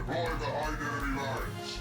Deploy the identity lines.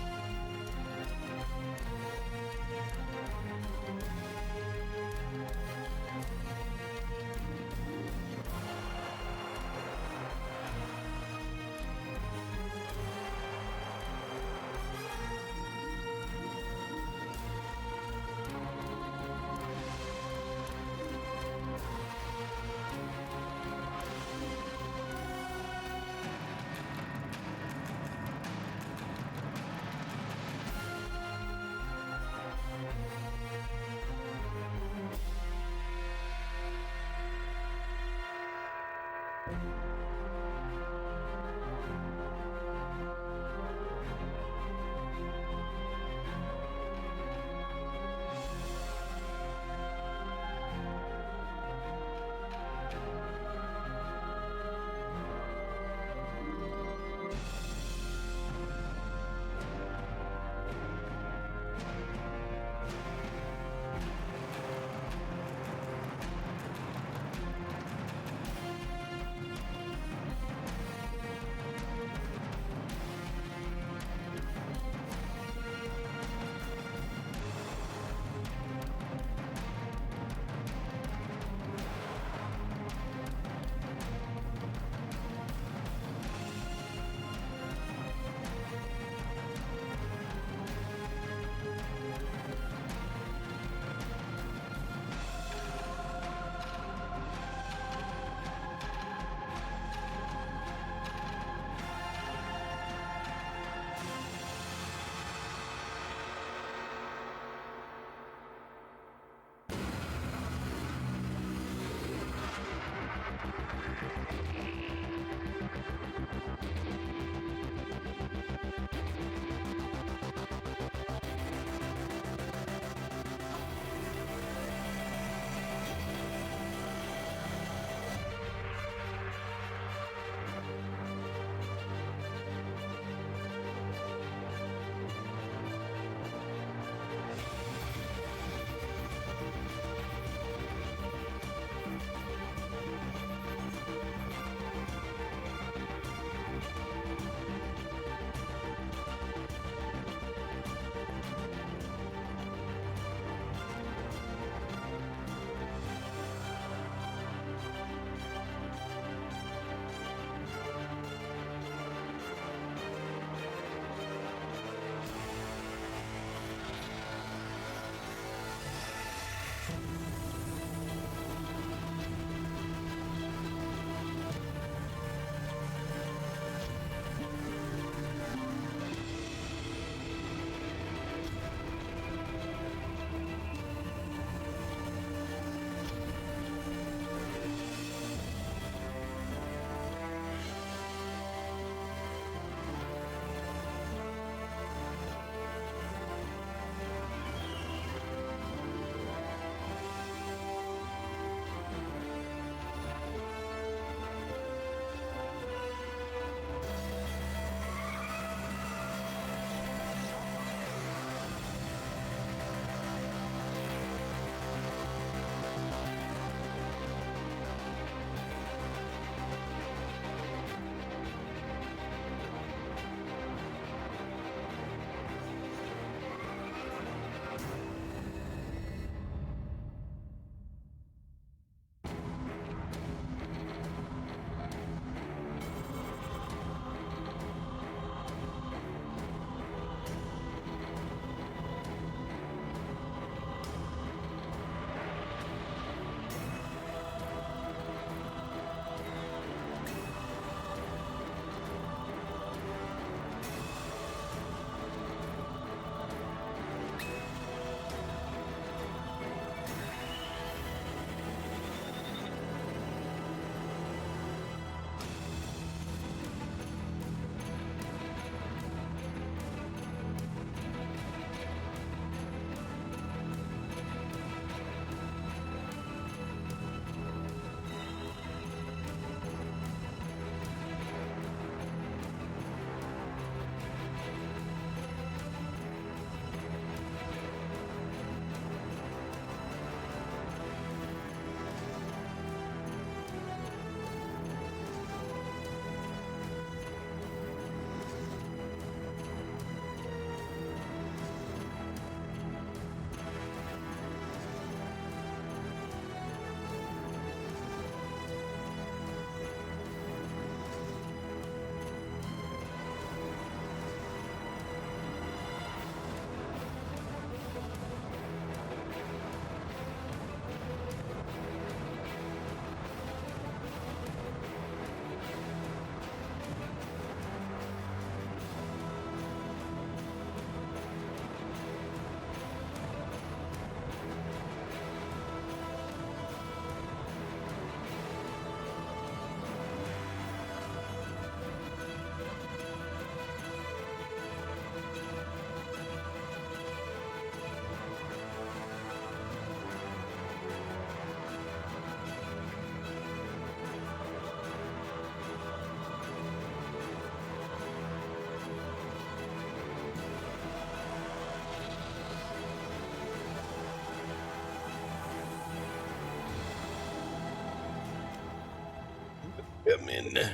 Welcome in,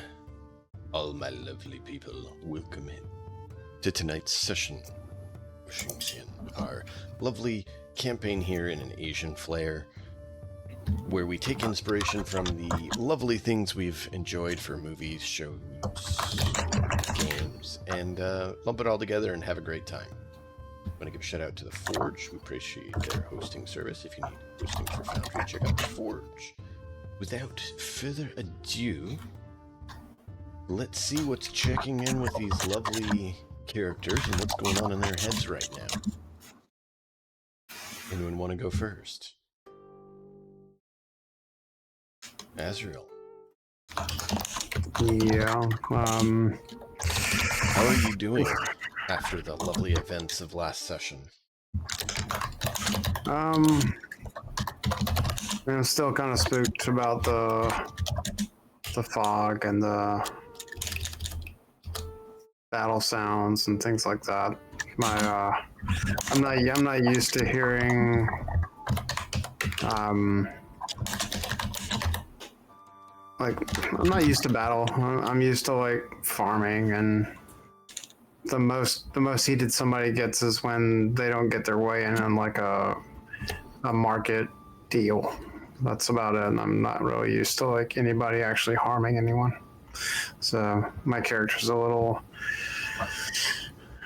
all my lovely people. Welcome in to tonight's session of Shénxiān, our lovely campaign here in an Asian flair, where we take inspiration from the lovely things we've enjoyed for movies, shows, games, and lump it all together and have a great time. I want to give a shout out to the Forge. We appreciate their hosting service. If you need hosting for Foundry, check out the Forge. Without further ado, let's see what's checking in with these lovely characters and what's going on in their heads right now. Anyone want to go first? Azrael. Yeah, How are you doing after the lovely events of last session? I'm still kind of spooked about the fog and the battle sounds and things like that. I'm not used to hearing I'm not used to battle. I'm used to like farming, and the most heated somebody gets is when they don't get their way in on like a market deal. That's about it. And I'm not really used to like anybody actually harming anyone. So my character's a little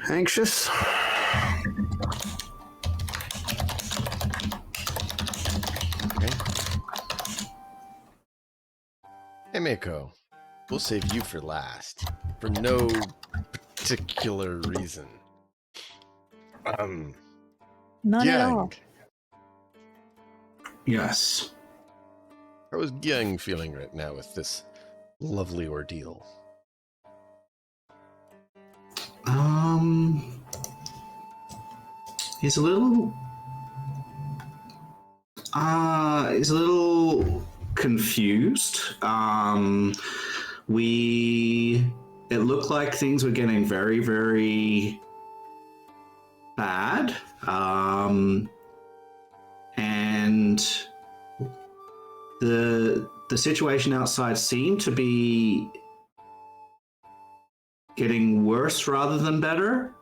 anxious. Okay. Hey Mako, we'll save you for last, for no particular reason. Not at all. Yang. Yes. How is Yang feeling right now with this lovely ordeal? He's a little confused. It looked like things were getting very, very bad. And the situation outside seemed to be getting worse rather than better.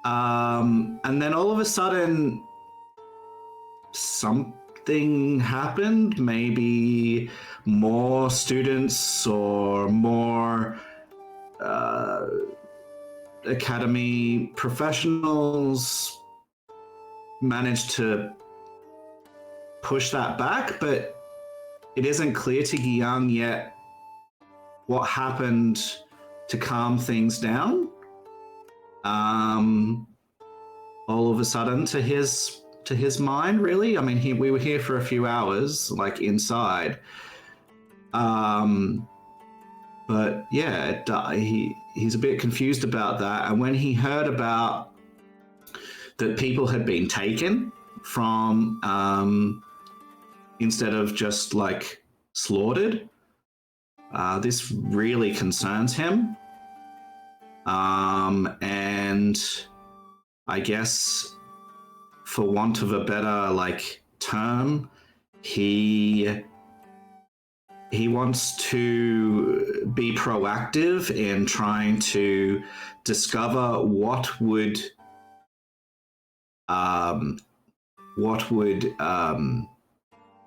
And then all of a sudden, something happened. Maybe more students or more academy professionals managed to push that back, but it isn't clear to Yang yet what happened to calm things down. All of a sudden, to his mind, really. I mean, we were here for a few hours, like inside. But yeah, he's a bit confused about that. And when he heard about that people had been taken from, instead of just like slaughtered, this really concerns him. And I guess, for want of a better like term, he wants to be proactive in trying to discover what would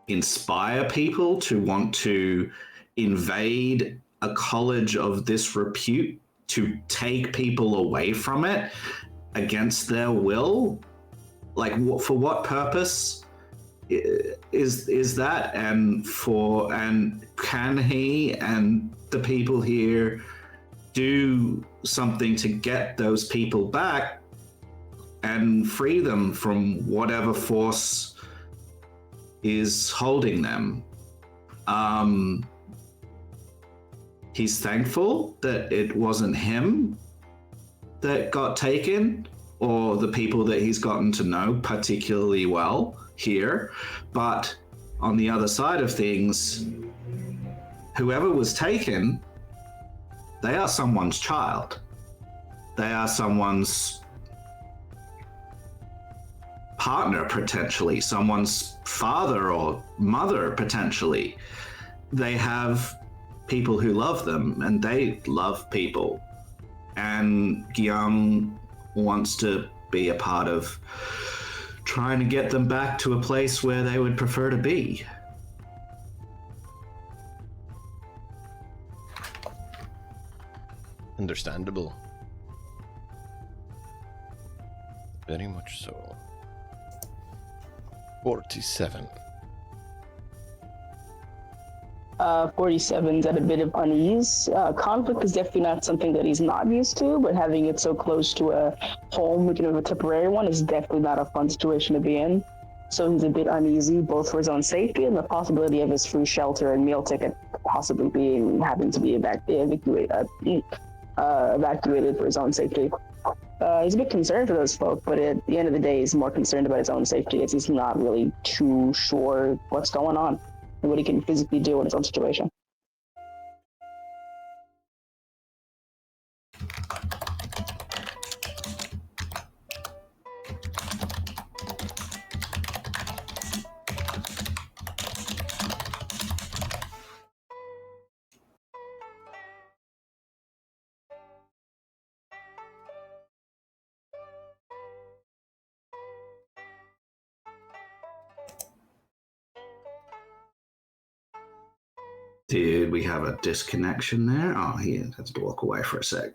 inspire people to want to invade a college of this repute, to take people away from it against their will. Like, for what purpose is that? And can he and the people here do something to get those people back and free them from whatever force is holding them? He's thankful that it wasn't him that got taken, or the people that he's gotten to know particularly well here. But on the other side of things, whoever was taken, they are someone's child. They are someone's partner, potentially, someone's father or mother, potentially. They have people who love them, and they love people. And Guillaume wants to be a part of trying to get them back to a place where they would prefer to be. Understandable. Very much so. 47. 47's at a bit of unease. Conflict is definitely not something that he's not used to, but having it so close to a home, even if a temporary one, is definitely not a fun situation to be in. So he's a bit uneasy, both for his own safety and the possibility of his free shelter and meal ticket possibly having to be evacuated for his own safety. He's a bit concerned for those folk, but at the end of the day, he's more concerned about his own safety as he's not really too sure what's going on and what he can physically do in his own situation. Did we have a disconnection there? Oh, he has to walk away for a sec.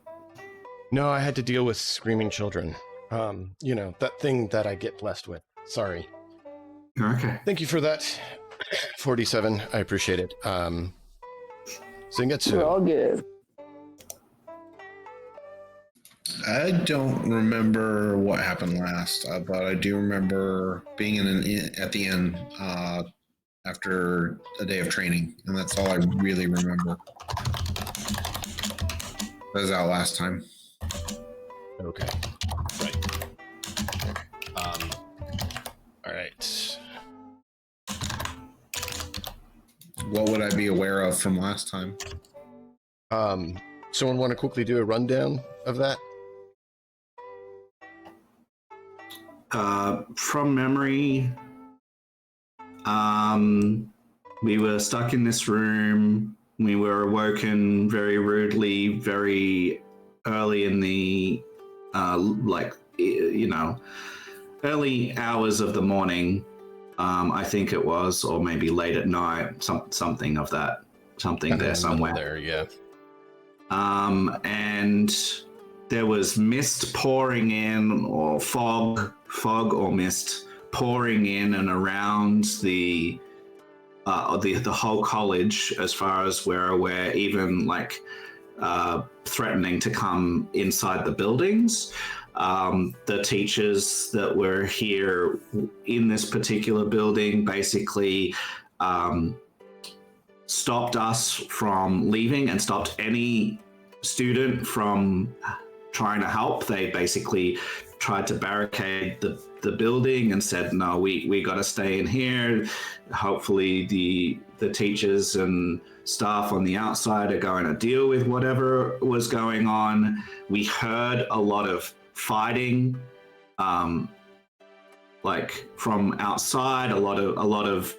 No, I had to deal with screaming children. You know, that thing that I get blessed with. Sorry. Okay. Thank you for that. 47, I appreciate it. We're Zengetsu. all good. I don't remember what happened last, but I do remember being in an inn at the inn after a day of training, and that's all I really remember. That was out last time. Okay. Right. All right. What would I be aware of from last time? Someone want to quickly do a rundown of that? From memory, we were stuck in this room. We were awoken very rudely, very early in the, early hours of the morning. I think it was, or maybe late at night, something of that, something there somewhere. There, yeah. And there was mist pouring in, or fog or mist pouring in and around the whole college, as far as we're aware, even threatening to come inside the buildings. The teachers that were here in this particular building basically stopped us from leaving and stopped any student from trying to help. They basically tried to barricade the building and said, no, we got to stay in here. Hopefully the teachers and staff on the outside are going to deal with whatever was going on. We heard a lot of fighting, from outside, a lot of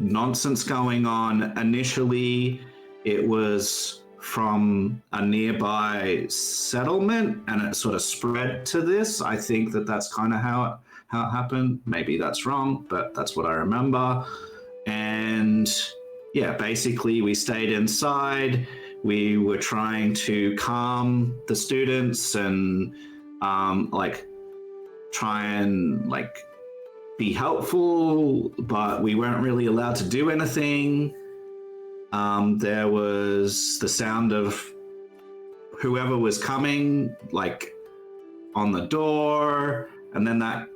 nonsense going on. Initially, it was from a nearby settlement, and it sort of spread to this. I think that's kind of how it happened. Maybe that's wrong, but that's what I remember. And yeah, basically we stayed inside. We were trying to calm the students and try and be helpful, but we weren't really allowed to do anything. There was the sound of whoever was coming, on the door, and then that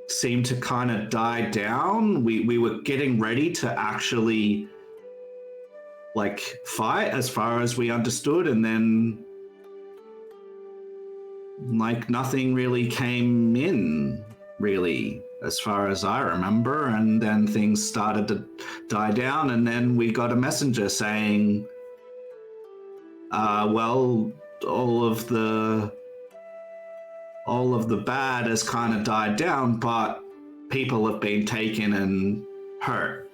seemed to kind of die down. We were getting ready to actually fight, as far as we understood, and then nothing really came in, really, as far as I remember. And then things started to die down, and then we got a messenger saying, all of the bad has kind of died down, but people have been taken and hurt.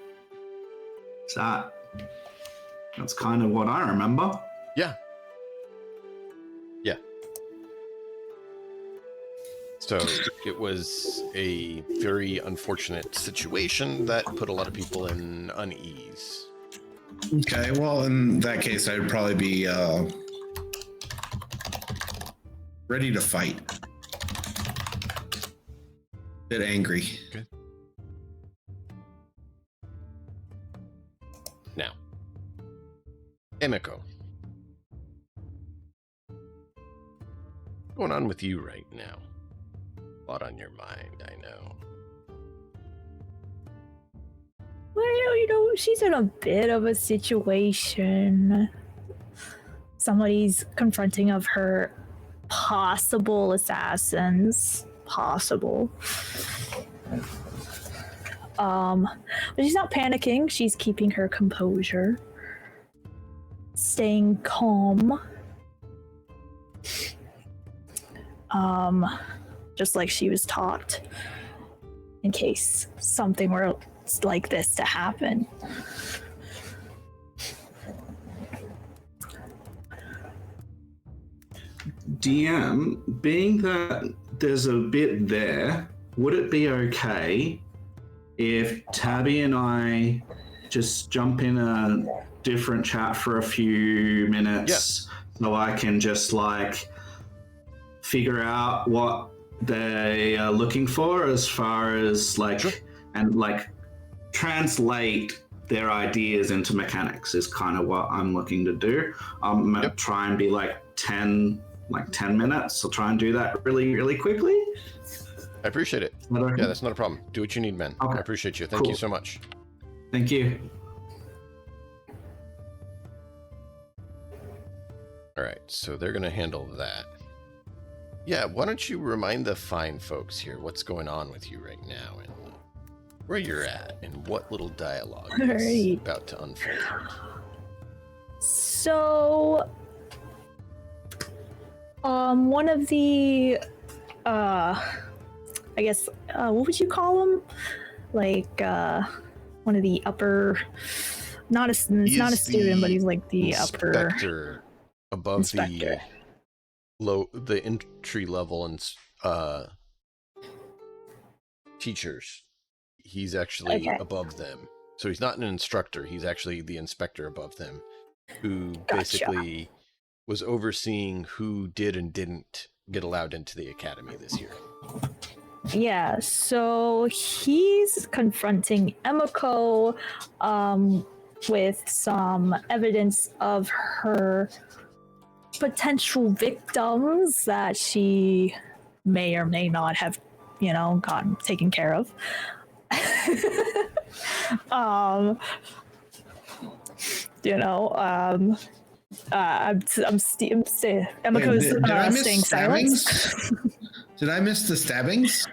Is that That's kind of what I remember. Yeah. Yeah. So it was a very unfortunate situation that put a lot of people in unease. Okay, well, in that case, I'd probably be ready to fight. Bit angry. Okay. Now, Emiko. What's going on with you right now? A lot on your mind, I know. Well, you know, she's in a bit of a situation. Somebody's confronting of her possible assassins. Possible. But she's not panicking. She's keeping her composure. Staying calm. Just like she was taught. In case something were like this to happen. DM, being that there's a bit there, would it be okay if Tabby and I just jump in a different chat for a few minutes so I can just like figure out what they are looking for as far as like and like translate their ideas into mechanics is kind of what I'm looking to do. I'm gonna try and be like 10 minutes. I'll try and do that really, really quickly. I appreciate it. Yeah, that's not a problem. Do what you need, man. Okay. I appreciate you. Thank you so much. Thank you. All right, so they're going to handle that. Yeah, why don't you remind the fine folks here what's going on with you right now and where you're at and what little dialogue is about to unfold. So, one of the, I guess, what would you call them? Like, one of the upper, not a student, but he's like the upper above inspector. the entry level and teachers. He's actually above them. So he's not an instructor. He's actually the inspector above them, who basically was overseeing who did and didn't get allowed into the academy this year. Yeah, so he's confronting Emiko with some evidence of her potential victims that she may or may not have, gotten taken care of. Emiko's staying silent. Did I miss the stabbings?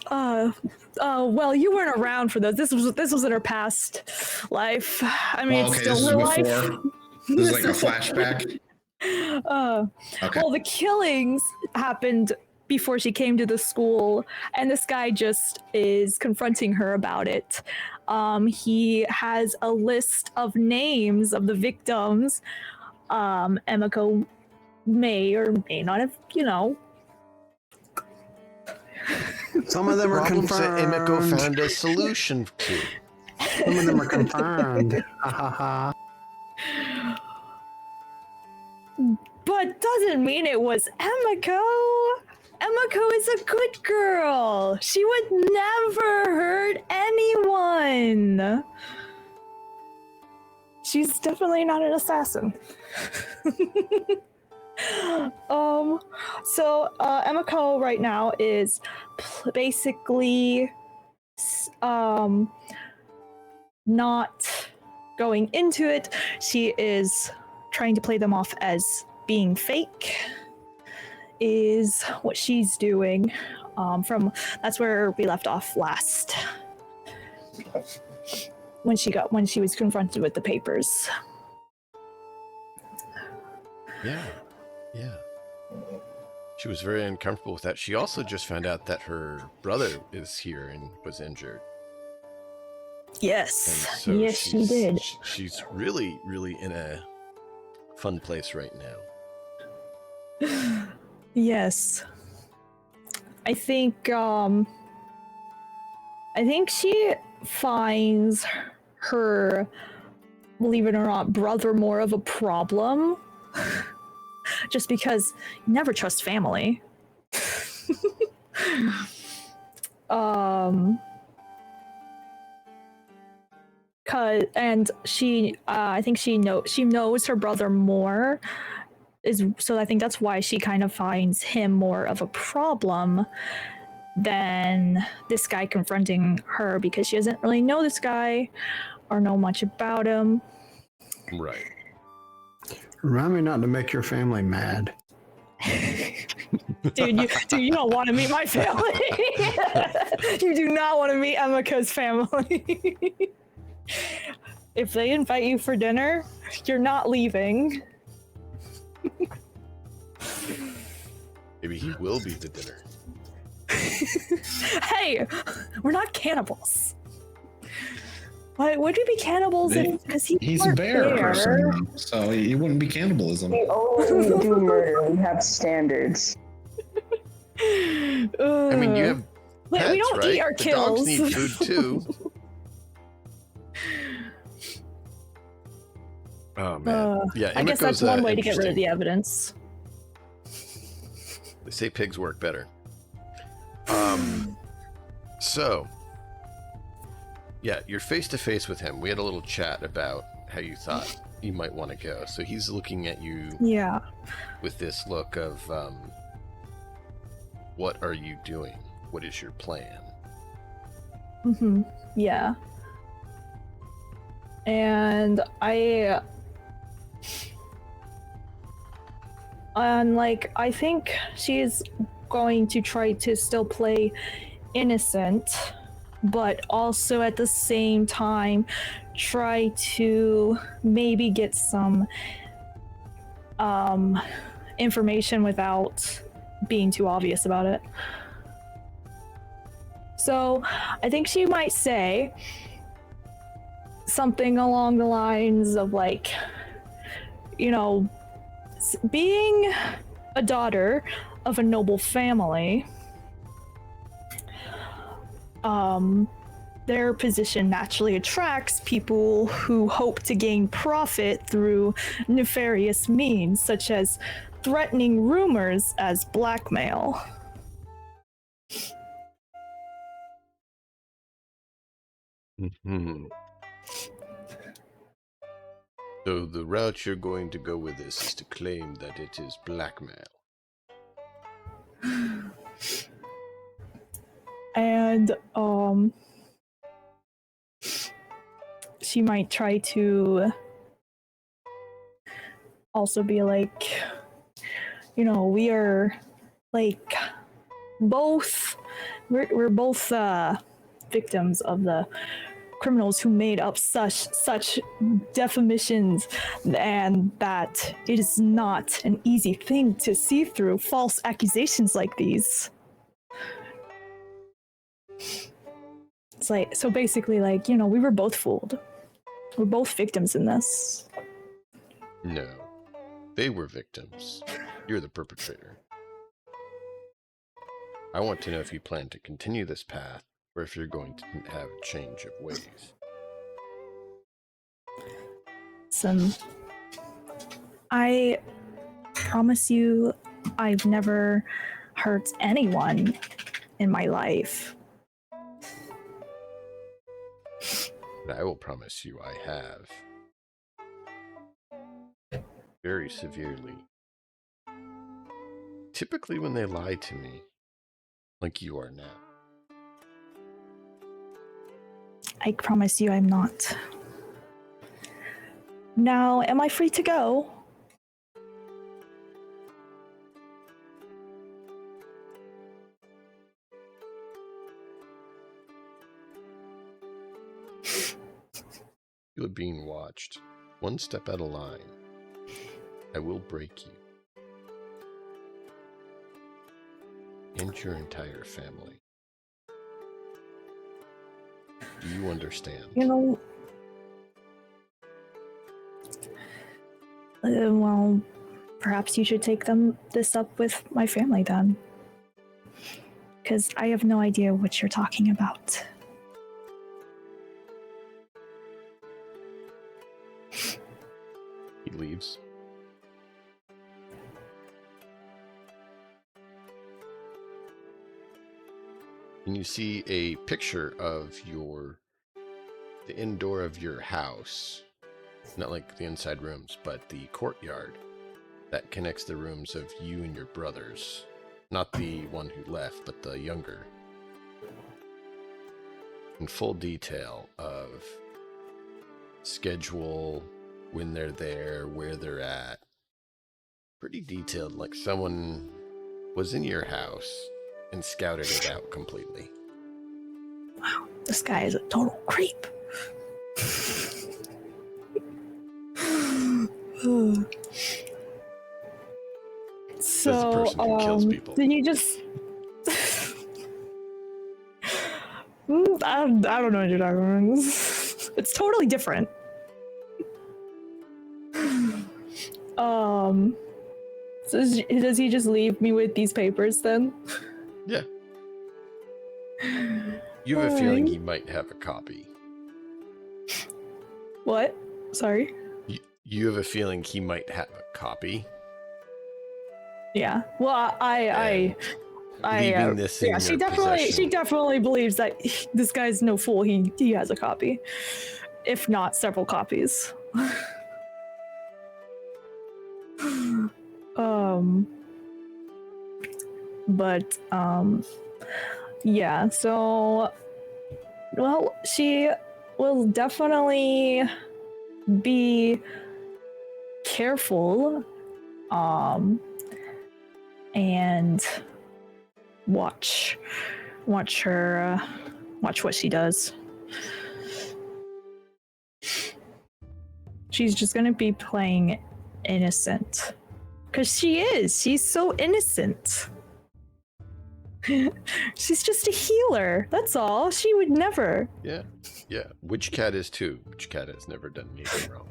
Well, you weren't around for those. This was in her past life. I mean, it's still her life. This is like a flashback. Well, the killings happened before she came to the school, and this guy just is confronting her about it. He has a list of names of the victims. Emiko may or may not have, Some of them are Problems that confirmed. Emiko found a solution to. Some of them are confirmed. Ha ha ha. But doesn't mean it was Emiko. Emiko is a good girl. She would never hurt anyone. She's definitely not an assassin. So Emiko right now is basically not going into it. She is trying to play them off as being fake, is what she's doing. That's where we left off last, when she was confronted with the papers. Yeah. She was very uncomfortable with that. She also just found out that her brother is here and was injured. Yes. And so Yes, she did. She's really, really in a fun place right now. Yes. I think she finds her, believe it or not, brother more of a problem. Just because you never trust family. And she I think she knows her brother more, so I think that's why she kind of finds him more of a problem than this guy confronting her, because she doesn't really know this guy or know much about him. Right. Remind me not to make your family mad. Dude, you don't want to meet my family. You do not want to meet Emika's family. If they invite you for dinner, you're not leaving. Maybe he will be the dinner. Hey, we're not cannibals. Why would we be cannibals? Because He's a bear person, so he wouldn't be cannibalism. We only do murder. We have standards. I mean, you have pets, we don't right? eat our the kills. dogs need food too. Oh man, yeah. I guess Emiko's, that's one way to get rid of interesting. the evidence. They say pigs work better. So, yeah, you're face to face with him. We had a little chat about how you thought you might want to go. So he's looking at you Yeah. with this look of, what are you doing? What is your plan? Mm-hmm. Yeah. And I think she's going to try to still play innocent, but also at the same time try to maybe get some information without being too obvious about it. So I think she might say something along the lines of, like, you know, being a daughter of a noble family, their position naturally attracts people who hope to gain profit through nefarious means, such as threatening rumors as blackmail. Mm-hmm. So the route you're going to go with this is to claim that it is blackmail. And she might try to also be like, you know, we are like we're both victims of the criminals who made up such defamations, and that it is not an easy thing to see through false accusations like these. It's like, so basically, like, you know, we were both fooled. We're both victims in this. No. They were victims. You're the perpetrator. I want to know if you plan to continue this path, or if you're going to have a change of ways. I promise you, I've never hurt anyone in my life. But I will promise you I have. Very severely. Typically when they lie to me, like you are now. I promise you I'm not. Now, am I free to go? You are being watched. One step out of line. I will break you. And your entire family. You understand. You know, well, perhaps you should take this up with my family then. Because I have no idea what you're talking about. He leaves. And you see a picture of the indoor of your house. Not like the inside rooms, but the courtyard that connects the rooms of you and your brothers. Not the one who left, but the younger. In full detail of schedule, when they're there, where they're at. Pretty detailed, like someone was in your house and scouted it out completely. Wow, this guy is a total creep. So, That's the person who kills people. Did you just... I don't know what you're talking about. It's totally different. So does he just leave me with these papers then? Yeah. You have a feeling he might have a copy. What? Sorry? You have a feeling he might have a copy. Yeah. Well, Leaving this in yeah, your possession. she definitely believes that this guy's no fool. He has a copy, if not several copies. But yeah. So, well, she will definitely be careful, and watch her, watch what she does. She's just gonna be playing innocent, because she's so innocent. She's just a healer, that's all. She would never. Yeah. Witch Cat is too. Witch Cat has never done anything wrong.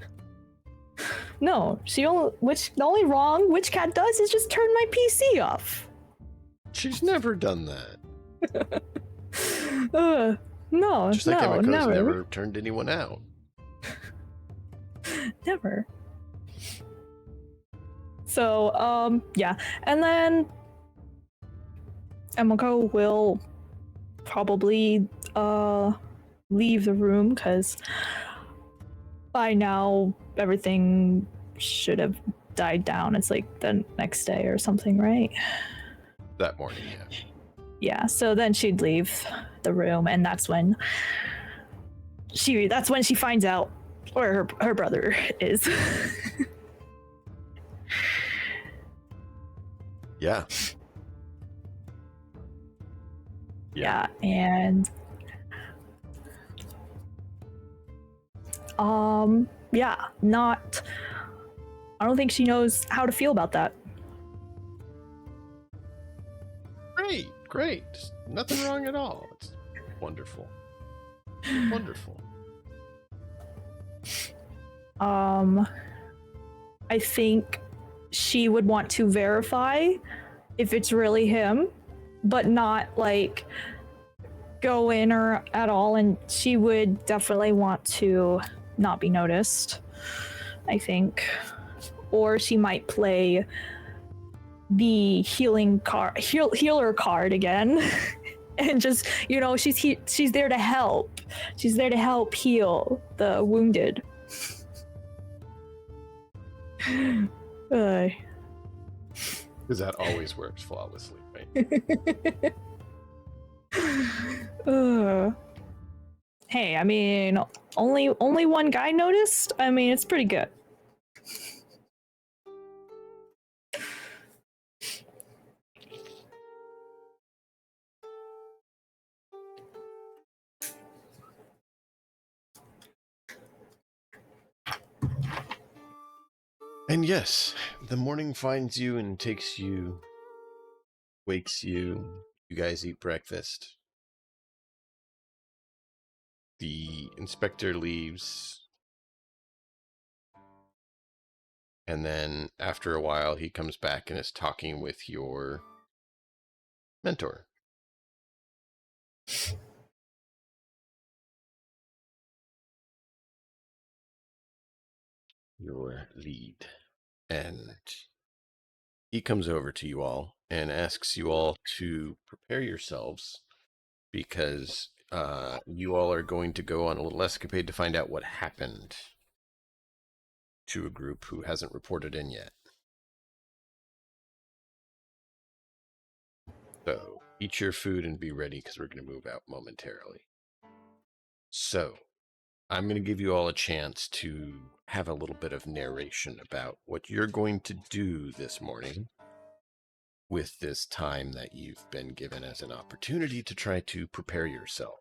No, the only wrong Witch Cat does is just turn my PC off. She's never done that. No, Just like Emiko's never. never turned anyone out. Never. So, yeah. And then Emiko will probably leave the room, because by now everything should have died down. It's like the next day or something, right? That morning, yeah. Yeah, so then she'd leave the room, and that's when she finds out where her brother is. Yeah. Yeah, and yeah, I don't think she knows how to feel about that. Great. Nothing wrong at all. It's wonderful. Wonderful. I think she would want to verify if it's really him, but not like go in or at all, and she would definitely want to not be noticed, I think. Or she might play the healer card again. And just, she's there to help. She's there to help heal the wounded. Because that always works flawlessly, right? Hey, I mean, only one guy noticed? I mean, it's pretty good. And yes, the morning finds you and wakes you. You guys eat breakfast. The inspector leaves, and then after a while he comes back and is talking with your mentor. Your lead. And he comes over to you all and asks you all to prepare yourselves because you all are going to go on a little escapade to find out what happened to a group who hasn't reported in yet. So, eat your food and be ready because we're going to move out momentarily. So, I'm going to give you all a chance to have a little bit of narration about what you're going to do this morning with this time that you've been given as an opportunity to try to prepare yourselves.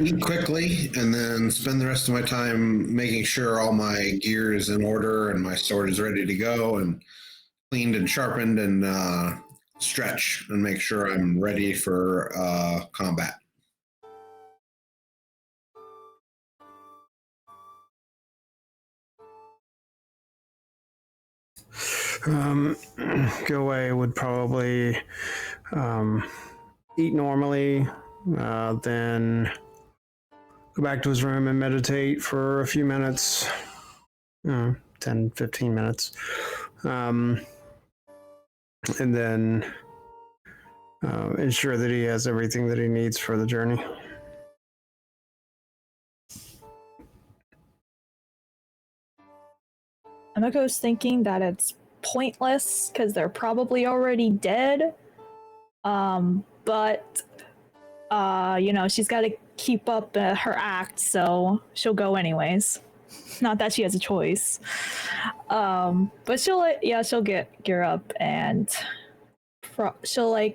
Eat quickly and then spend the rest of my time making sure all my gear is in order and my sword is ready to go and cleaned and sharpened and stretch and make sure I'm ready for combat. Gilway would probably eat normally, then go back to his room and meditate for a few minutes, 10, 15 minutes. And then ensure that he has everything that he needs for the journey. Amako's thinking that it's pointless because they're probably already dead. But she's got to keep up her act, so she'll go anyways. Not that she has a choice. But she'll get gear up and she'll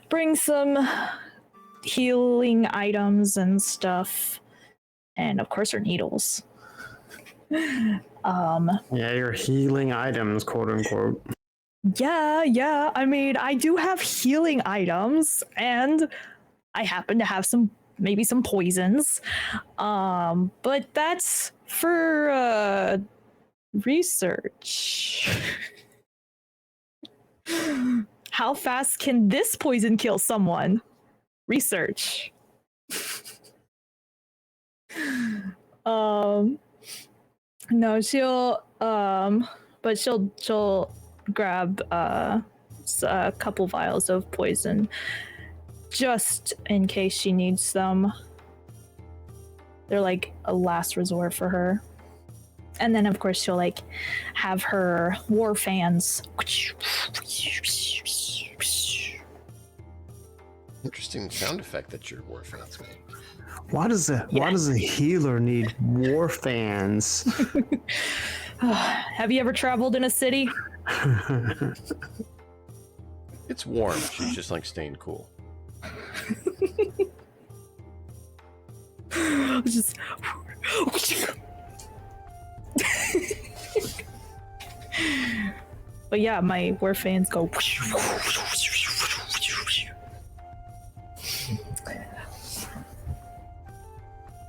bring some healing items and stuff, and of course her needles. Yeah, your healing items, quote unquote. Yeah. I mean, I do have healing items, and I happen to have maybe some poisons. But that's for research. How fast can this poison kill someone? Research. No, she'll grab a couple vials of poison just in case she needs them. They're like a last resort for her. And then of course she'll have her war fans. Interesting sound effect that your war fans make. Why does a healer need war fans? Have you ever traveled in a city? It's warm. She's just staying cool. Just but yeah, my war fans go.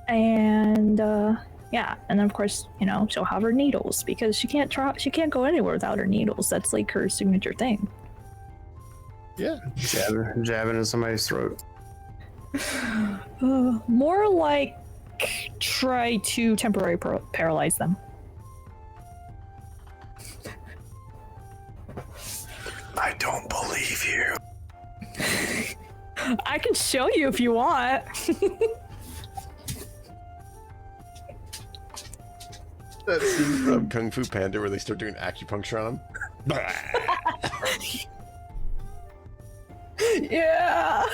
And and then of course, she'll have her needles because she can't go anywhere without her needles. That's her signature thing. Yeah. Jabbing in somebody's throat. More like try to temporarily paralyze them. I don't believe you. I can show you if you want. That scene from Kung Fu Panda where they start doing acupuncture on him. Yeah.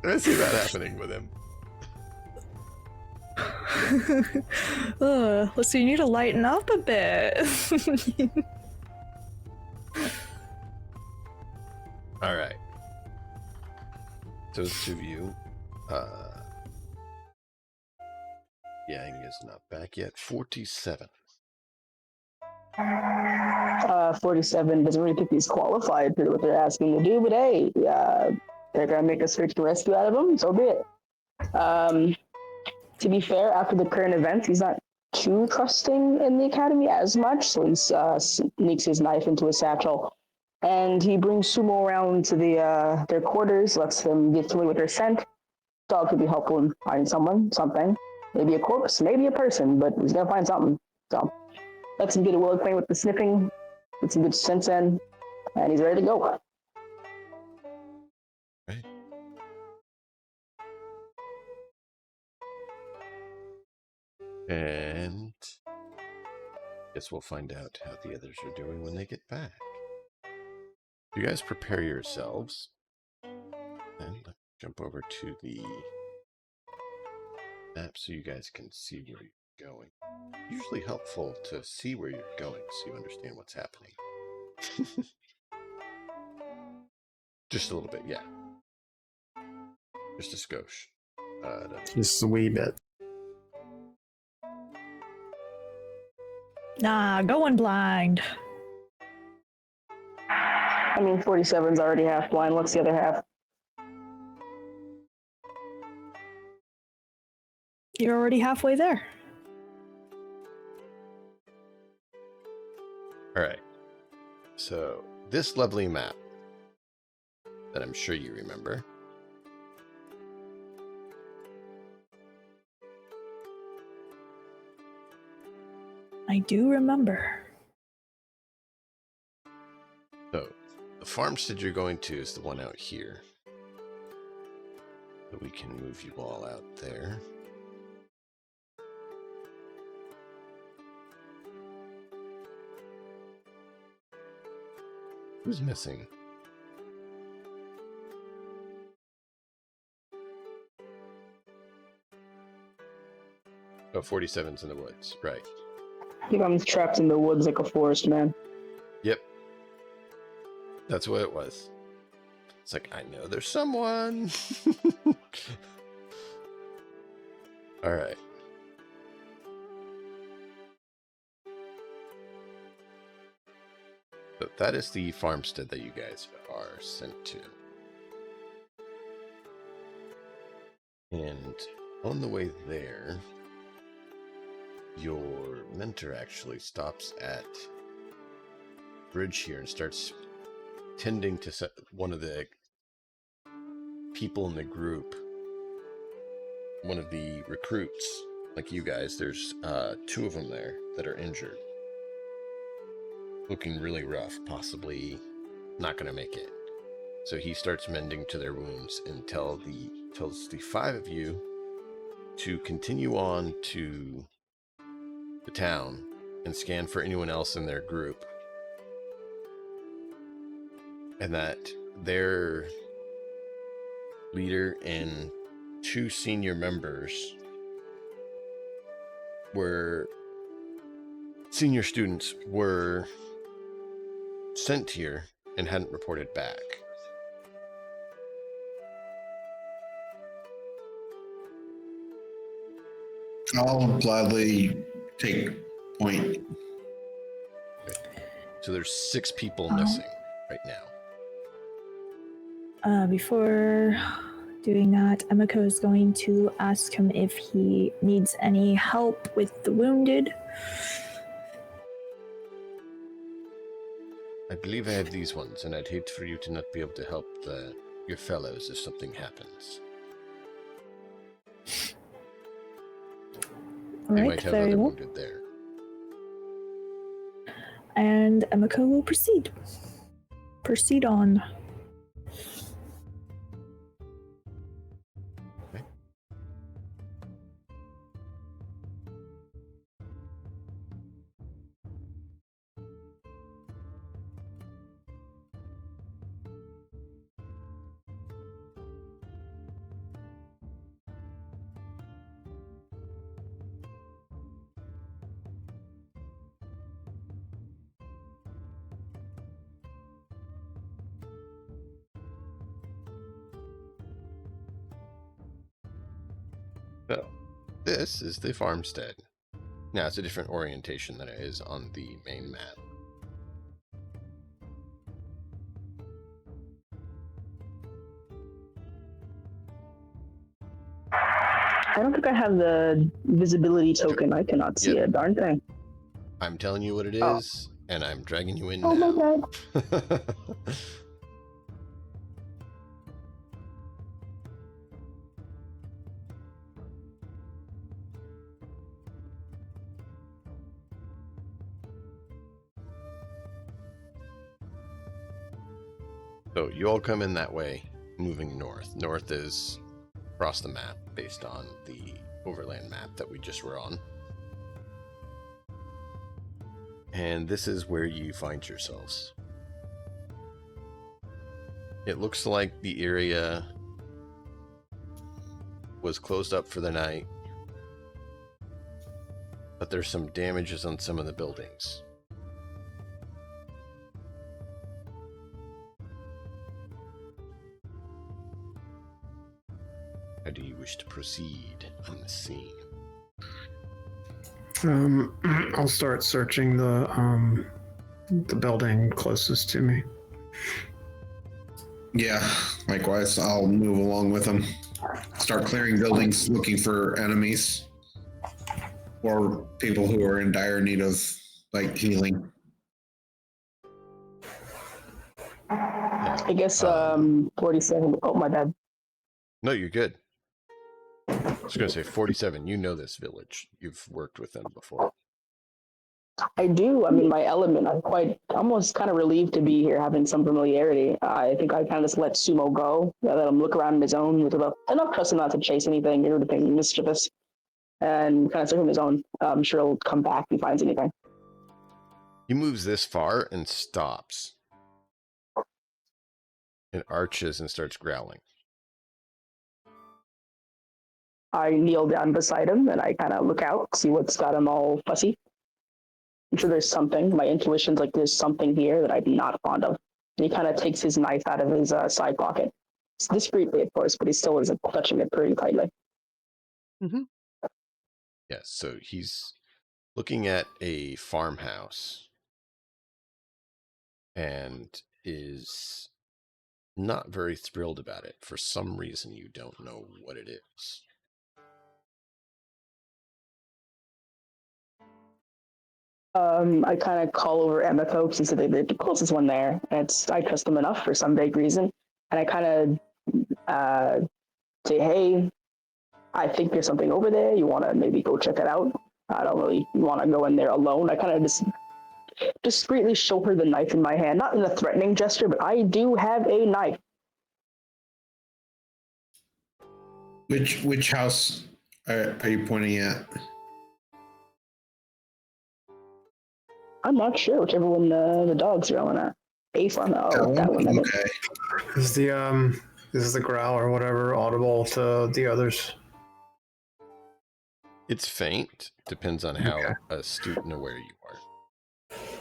I see that happening with him. Let's see, you need to lighten up a bit. All right. Those two of you. Yang is not back yet. 47. 47 doesn't really think he's qualified for what they're asking to do, but hey, they're gonna make a search and rescue out of him, so be it. To be fair, after the current events, he's not too trusting in the academy as much, so he sneaks his knife into his satchel, and he brings Sumo around to their quarters, lets them get familiar with their scent. Dog could be helpful in finding something, maybe a corpse, maybe a person, but he's gonna find something. So lets him get a well acquainted with the sniffing, get some good sense in, and he's ready to go. Right. And guess we'll find out how the others are doing when they get back. You guys prepare yourselves. And let's jump over to the map so you guys can see where you're going. Usually helpful to see where you're going so you understand what's happening. Just a little bit, yeah. Just a skosh. Just a wee bit. Nah, going blind. I mean, 47's already half blind. What's the other half? You're already halfway there. All right. So this lovely map that I'm sure you remember. I do remember. So the farmstead you're going to is the one out here. So we can move you all out there. Who's missing? Oh, 47's in the woods, right. I think I'm trapped in the woods like a forest man. Yep. That's what it was. It's like, I know there's someone. All right. So that is the farmstead that you guys are sent to. And on the way there, your mentor actually stops at bridge here and starts tending to one of the people in the group, one of the recruits, like you guys. There's 2 of them there that are injured, looking really rough, possibly not going to make it. So he starts mending to their wounds and tells the 5 of you to continue on to the town and scan for anyone else in their group, and that their leader and 2 senior members senior students were sent here and hadn't reported back. I'll gladly take point. Okay. So there's 6 people missing right now. Before doing that, Emiko is going to ask him if he needs any help with the wounded. I believe I have these ones, and I'd hate for you to not be able to help your fellows if something happens. They might have other wounded there. And Emiko will proceed. Proceed on. Okay. So, this is the farmstead. Now it's a different orientation than it is on the main map. I don't think I have the visibility token. I cannot see a darn thing. I'm telling you what it is, and I'm dragging you in Oh now. my god. So you all come in that way, moving north. North is across the map based on the overland map that we just were on. And this is where you find yourselves. It looks like the area was closed up for the night, but there's some damages on some of the buildings. How do you wish to proceed on the scene? I'll start searching the building closest to me. Yeah, likewise. I'll move along with them. Start clearing buildings, looking for enemies or people who are in dire need of like healing. I guess 47. Oh my bad. No, you're good. I was going to say 47. You know this village. You've worked with them before. I do. I'm in my element. I'm almost kind of relieved to be here, having some familiarity. I think I kind of just let Sumo go. I let him look around on his own with enough trust him not to chase anything or anything mischievous, and kind of serve him his own. I'm sure he'll come back if he finds anything. He moves this far and stops. And arches and starts growling. I kneel down beside him and I kind of look out, see what's got him all fussy. I'm sure there's something. My intuition's like there's something here that I'm not fond of. And he kind of takes his knife out of his side pocket. It's discreetly, of course, but he still isn't clutching it pretty tightly. Mm-hmm. Yes, so he's looking at a farmhouse and is not very thrilled about it. For some reason, you don't know what it is. I kind of call over Emiko because they're the closest one there. And I trust them enough for some vague reason. And I kind of say, hey, I think there's something over there. You want to maybe go check it out? I don't really want to go in there alone. I kind of just discreetly show her the knife in my hand. Not in a threatening gesture, but I do have a knife. Which house are you pointing at? I'm not sure whichever one the dog's yelling at. A farm. Oh, that one. Okay. Is the growl or whatever audible to the others? It's faint. Depends on how astute and aware you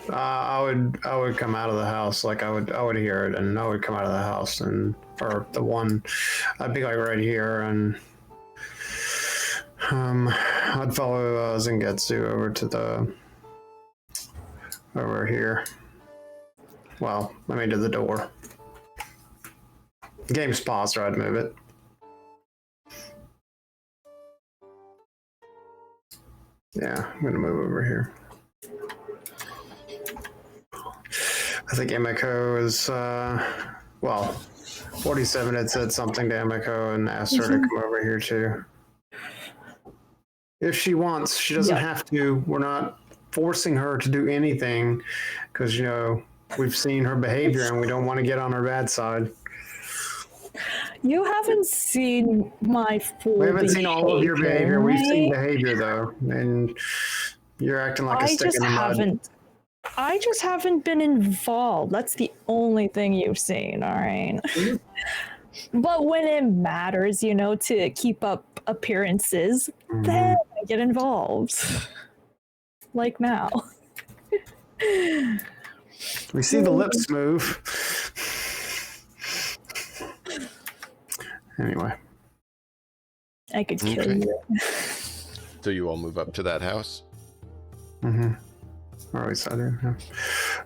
are. I would come out of the house, like I would hear it, and I would come out of the house, or the one, I'd be like right here, and I'd follow Zengetsu over here. Well, let me do the door. The game's paused, or I'd move it. Yeah, I'm gonna move over here. I think Emiko is, 47 had said something to Emiko and asked her to come over here too. If she wants, she doesn't have to. We're not forcing her to do anything because, we've seen her behavior and we don't want to get on her bad side. You haven't seen my full We haven't seen all of your behavior. right? We've seen behavior though, and you're acting like a stick in the mud. I just haven't been involved. That's the only thing you've seen, all right? But when it matters, to keep up appearances, then I get involved. Like now. We see the lips move. Anyway. I could kill you. So you all move up to that house? at least I do.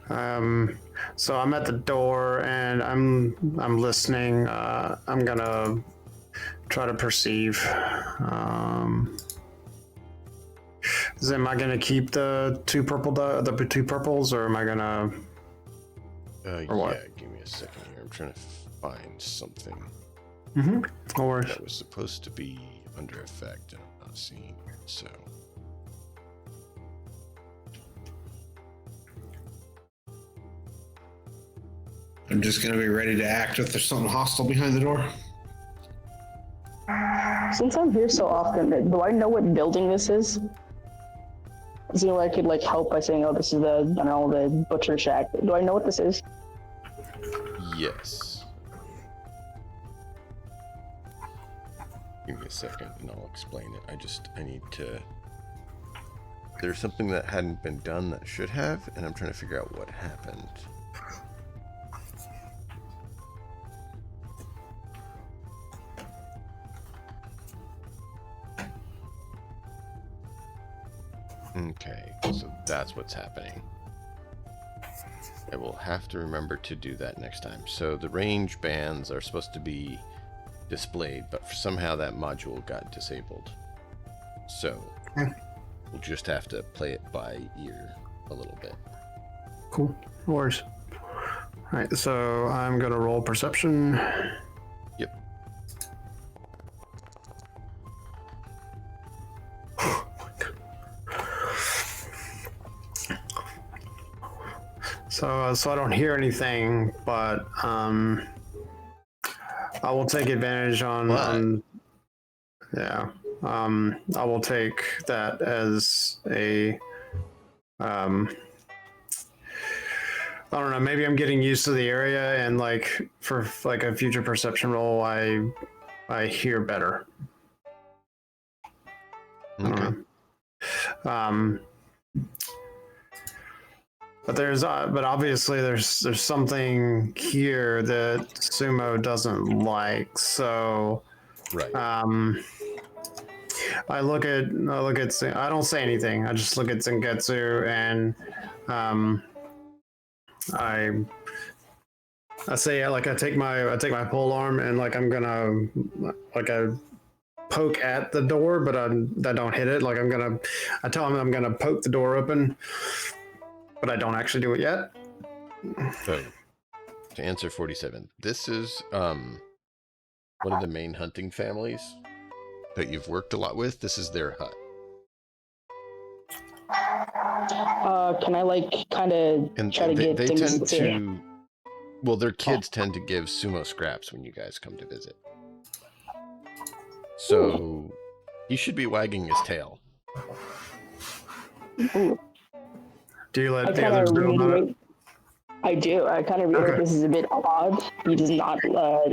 Yeah. So I'm at the door and I'm listening. I'm gonna try to perceive. Am I gonna keep the two purples, or am I gonna? Or what? Yeah, give me a second here. I'm trying to find something Mm-hmm. No worries. that was supposed to be under effect, and I'm not seeing it. So. I'm just gonna be ready to act if there's something hostile behind the door. Since I'm here so often, do I know what building this is? Is there I could like help by saying, "Oh, this is the the butcher shack." Do I know what this is? Yes. Give me a second and I'll explain it. I need to... There's something that hadn't been done that should have, and I'm trying to figure out what happened. Okay, so that's what's happening. I will have to remember to do that next time. So the range bands are supposed to be displayed, but somehow that module got disabled. So we'll just have to play it by ear a little bit. Cool. No worries. All right, so I'm gonna roll perception. Yep. So I don't hear anything, but I will take advantage on yeah. I will take that as a I don't know, maybe I'm getting used to the area, and like for like a future perception roll I hear better. Okay. But obviously there's something here that Sumo doesn't like. So Right. I look at I don't say anything. I just look at Zangetsu, and I say, like, I take my pole arm, and like I'm gonna like I poke at the door, but I don't hit it. Like I tell him I'm gonna poke the door open, but I don't actually do it yet. So to answer 47, this is one of the main hunting families that you've worked a lot with. This is their hut. Can I like kind of try to get they things tend to, well, their kids tend to give Sumo scraps when you guys come to visit. So he should be wagging his tail. Ooh. Do you let I the kind others of know about it? I do. I kind of realize this is a bit odd. He does not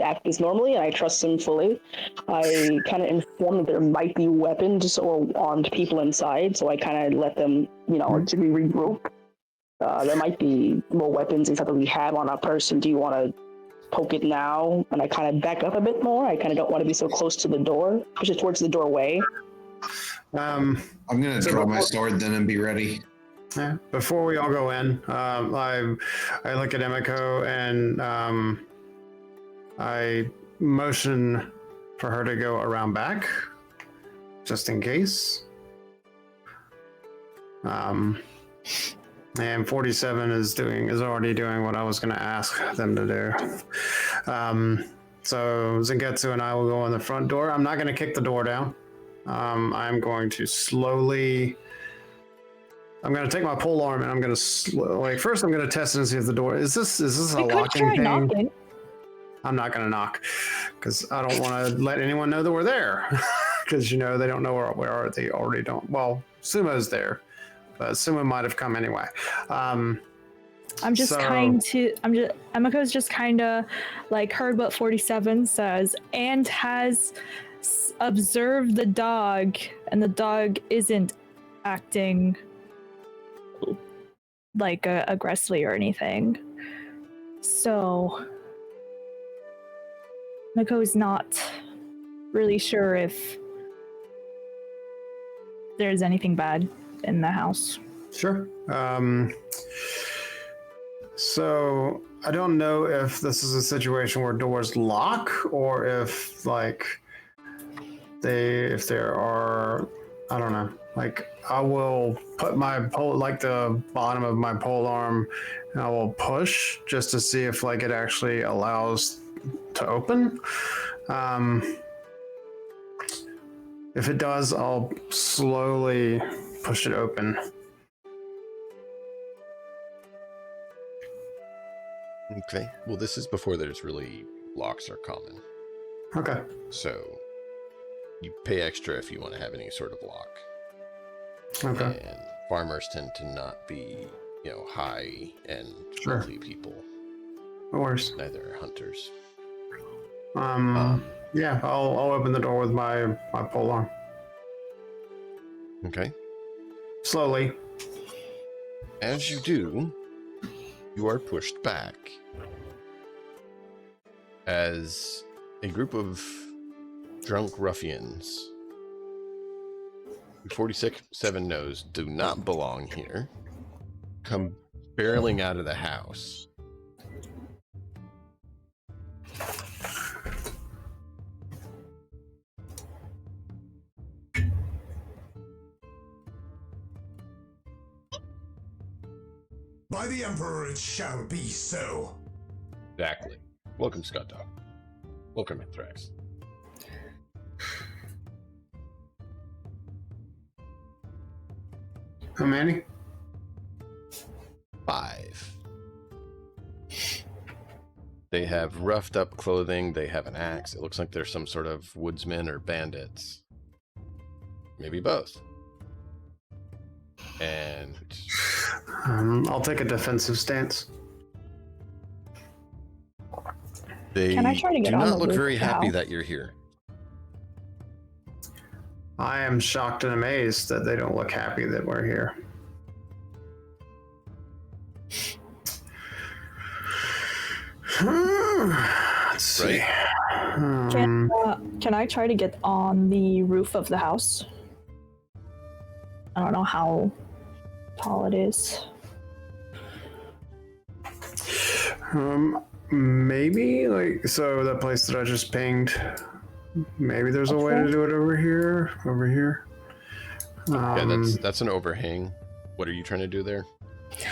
act this normally, and I trust him fully. I kind of inform that there might be weapons or armed people inside, so I kind of let them, to be regroup. There might be more weapons and stuff that we have on our person. Do you want to poke it now? And I kind of back up a bit more. I kind of don't want to be so close to the door, push it towards the doorway. I'm gonna draw my sword then and be ready. Yeah. Before we all go in, I look at Emiko, and I motion for her to go around back, just in case. And 47 is already doing what I was going to ask them to do. So Zangetsu and I will go in the front door. I'm not going to kick the door down. I'm going to slowly. I'm going to take my pole arm, and I'm going to first I'm going to test it and see if the door is this a locking thing. Knocking. I'm not going to knock because I don't want to let anyone know that we're there, because they don't know where we are. They already don't. Well, Sumo's there, but Sumo might have come anyway. Emiko's just kind of like heard what 47 says and has observed the dog, and the dog isn't acting like aggressively or anything. So Miko is not really sure if there's anything bad in the house. Sure. So I don't know if this is a situation where doors lock or if if there are, I don't know. Like I will put my pole, like the bottom of my pole arm, and I will push just to see if it actually allows to open. If it does, I'll slowly push it open. Okay. Well, this is before there's really locks are common. Okay. So you pay extra if you want to have any sort of lock. Okay. And farmers tend to not be, high and Sure. wealthy people. No worries. Neither are hunters. Yeah, I'll open the door with my pole arm. Okay. Slowly. As you do, you are pushed back as a group of drunk ruffians who 47 knows do not belong here come barreling out of the house. By the Emperor it shall be so. Exactly. Welcome, Scott Dog. Welcome, Anthrax. How many? 5. They have roughed up clothing. They have an axe. It looks like they're some sort of woodsmen or bandits. Maybe both. And I'll take a defensive stance. they Can I try to get do on not the look roof very of the happy house? that you're here. I am shocked and amazed that they don't look happy that we're here. Let's see. Can I try to get on the roof of the house? I don't know how tall it is. Maybe so that place that I just pinged. Maybe there's a way to do it over here. Over here. Yeah, that's an overhang. What are you trying to do there?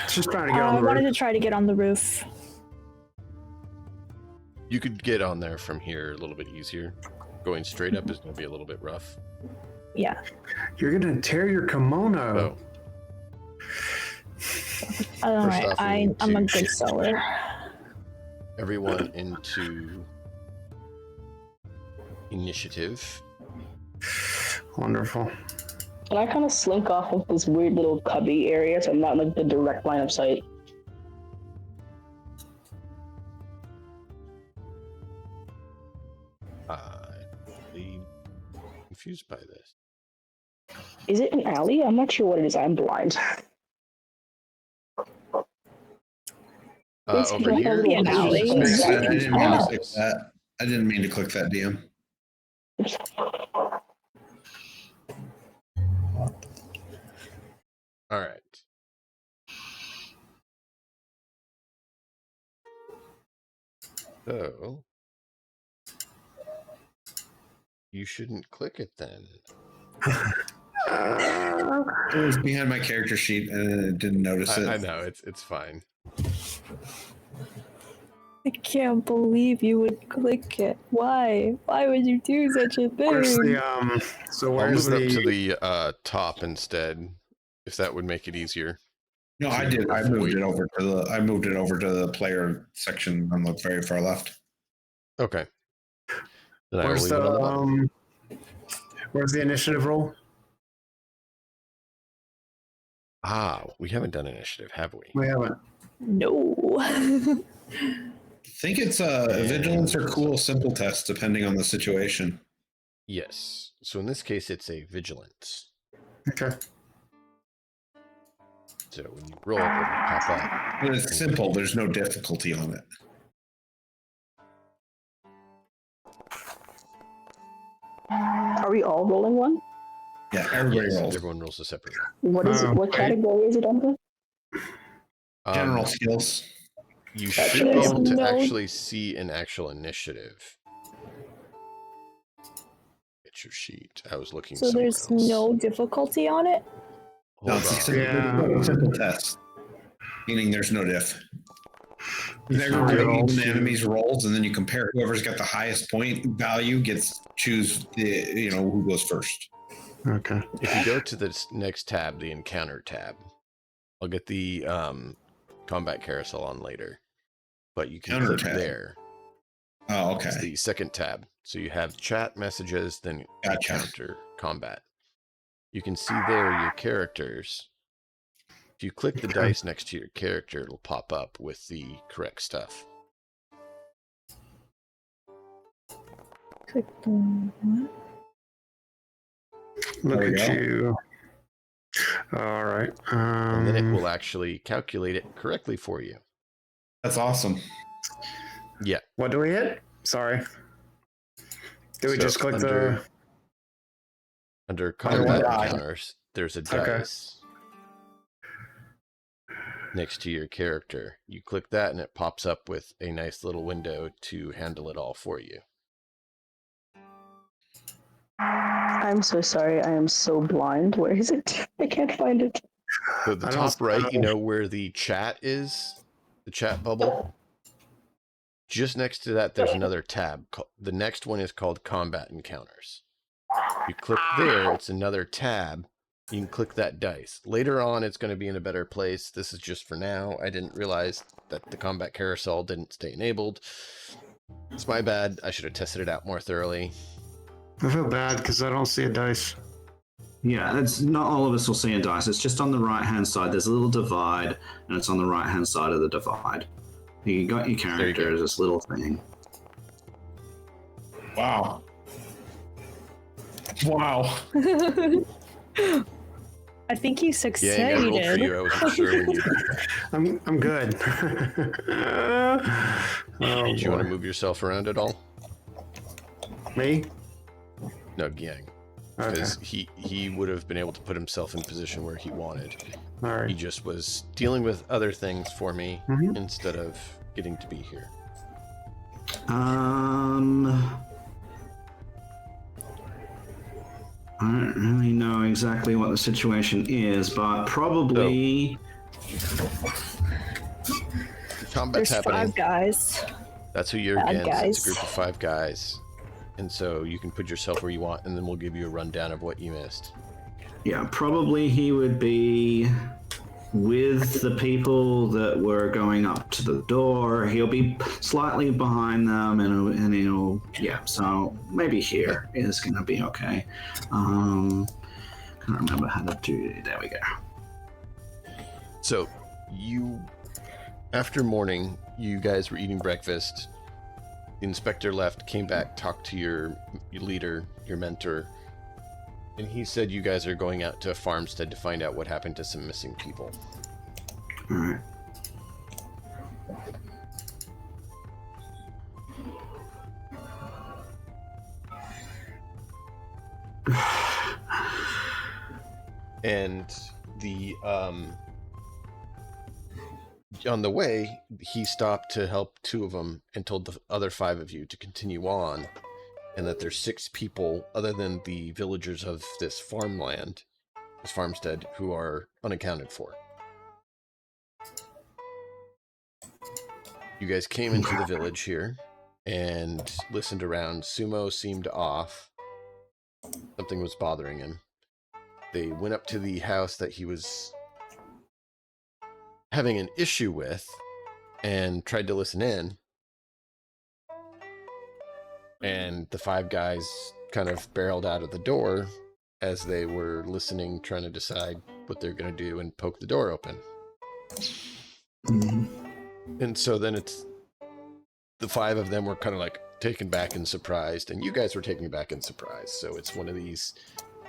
Just trying to get on I the wanted roof. to try to get on the roof. You could get on there from here a little bit easier. Going straight up is going to be a little bit rough. Yeah. You're gonna tear your kimono. Oh, Alright, off, we need I'm a to- good seller. everyone into initiative. Wonderful. Can I kind of slink off of this weird little cubby area so I'm not in the direct line of sight? I'm really confused by this. Is it an alley? I'm not sure what it is. I'm blind. It's Over like a here, little an alley. this is I basically didn't mean to houses. click that. I didn't mean to click that, DM. All right. So you shouldn't click it then. It was behind my character sheet and I didn't notice it. I know it's fine. I can't believe you would click it. Why? Why would you do such a Where's thing? the So I'll where's move it the? up to the top instead, if that would make it easier. No, I did. I moved it over to the player section on the very far left. Okay. Then I will Where's leave it on the bottom. Where's the initiative roll? We haven't done initiative, have we? We haven't. No. I think it's a vigilance or cool simple test, depending on the situation. Yes. So in this case, it's a vigilance. Okay. So when you roll, it will pop up. When it's simple, there's no difficulty on it. Are we all rolling one? Yeah, everybody Yes, rolls. everyone rolls a separate. What is it? What Okay. category is it under? General skills. You Gotcha. should be able to No. actually see an actual initiative. Get your sheet. I was looking So somewhere there's else. no difficulty on it? No, Hold it's a on. simple, Yeah. simple test. Meaning there's no diff. Everybody Roll even the to- enemies rolls, and then you compare. Whoever's got the highest point value gets choose the who goes first. Okay. If you go to the next tab, the encounter tab, I'll get the combat carousel on later. But you can Counter click tab. there. Oh, It's okay. the second tab. So you have chat, messages, then Gotcha. encounter, combat. You can see there your characters. If you click the dice next to your character, it'll pop up with the correct stuff. Click the what? Look There we at go. you. All right. And then it will actually calculate it correctly for you. That's awesome. Yeah. What do we hit? Sorry. Do we So just click under the? Under Under combat die. encounters, there's a Okay. dice next to your character. You click that and it pops up with a nice little window to handle it all for you. I'm so sorry. I am so blind. Where is it? I can't find it. So the I don't top right, you know. know where the chat is? The chat bubble? Just next to that, there's another tab. The next one is called Combat Encounters. You click there, it's another tab. You can click that dice. Later on, it's going to be in a better place. This is just for now. I didn't realize that the combat carousel didn't stay enabled. It's my bad. I should have tested it out more thoroughly. I feel bad because I don't see a dice. Yeah, it's not all of us will see a dice. It's just on the right hand side. There's a little divide, and it's on the right hand side of the divide. You got your character go. as this little thing. Wow. Wow. I think you Yeah, I rolled for succeeded. you. I wasn't sure when you... I'm good. Oh, Did you want to boy. move yourself around at all? Me? No, Yang. Okay. Because he would have been able to put himself in position where he wanted. All He right. just was dealing with other things for me Mhm. instead of getting to be here. I don't really know exactly what the situation is, but probably Combat's There's happening. 5 guys. That's who you're Bad against. It's guys. a group of 5 guys. And so you can put yourself where you want, and then we'll give you a rundown of what you missed. yeah, probably he would be with the people that were going up to the door. He'll be slightly behind them, and he'll yeah. So maybe here is gonna be okay. Can't remember how to do. There we go. So you, after morning, you guys were eating breakfast. The inspector left, came back, talked to your leader, your mentor, and he said you guys are going out to a farmstead to find out what happened to some missing people. All right. And the on the way, he stopped to help 2 of them and told the other 5 of you to continue on, and that there's 6 people other than the villagers of this farmland, this farmstead, who are unaccounted for. You guys came into the village here and listened around. Sumo seemed off. Something was bothering him. They went up to the house that he was having an issue with and tried to listen in. And the 5 guys kind of barreled out of the door as they were listening, trying to decide what they're going to do, and poke the door open. And so then it's the 5 of them were kind of like taken back and surprised, and you guys were taken back and surprised. So it's one of these,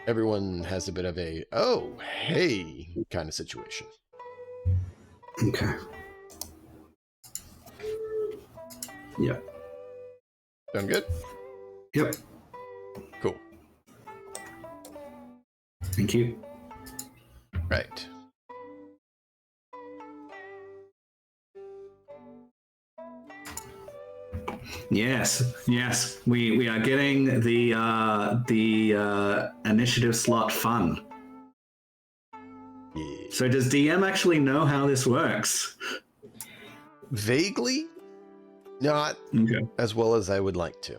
everyone has a bit of a, oh, hey, kind of situation. Okay. Yep. Sound good? Yep. Cool. Thank you. Right. Yes. We are getting the initiative slot fun. Yeah. So does DM actually know how this works? Vaguely, not Okay. as well as I would like to.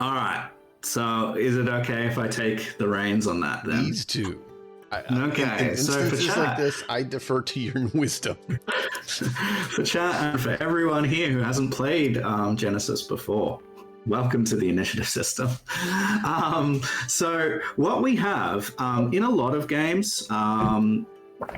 All right. So is it okay if I take the reins on that then? These two. Okay, In so for instances like chat- this, I defer to your wisdom. For chat and for everyone here who hasn't played Genesys before, welcome to the initiative system. So what we have in a lot of games,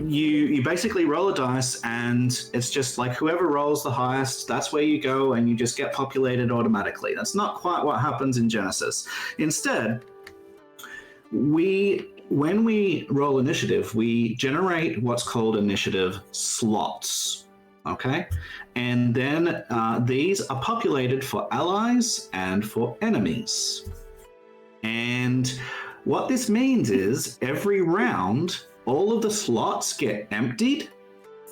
you basically roll a dice and it's just like whoever rolls the highest, that's where you go and you just get populated automatically. That's not quite what happens in Genesys. Instead, when we roll initiative, we generate what's called initiative slots. Okay? And then these are populated for allies and for enemies. And what this means is every round, all of the slots get emptied,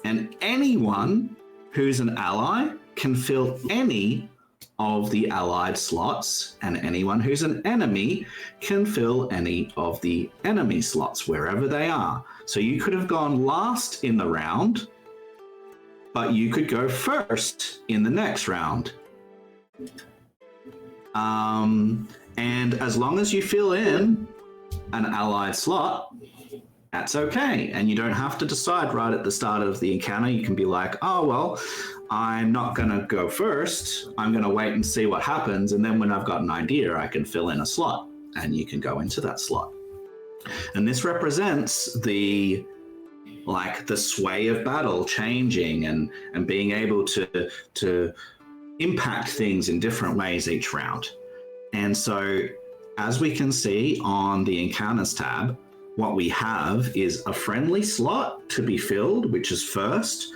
and anyone who's an ally can fill any of the allied slots, and anyone who's an enemy can fill any of the enemy slots wherever they are. So you could have gone last in the round, but you could go first in the next round. And as long as you fill in an allied slot, that's okay. And you don't have to decide right at the start of the encounter. You can be like, oh, well, I'm not going to go first. I'm going to wait and see what happens. And then when I've got an idea, I can fill in a slot and you can go into that slot. And this represents the sway of battle changing and being able to impact things in different ways each round. And so as we can see on the Encounters tab, what we have is a friendly slot to be filled, which is first.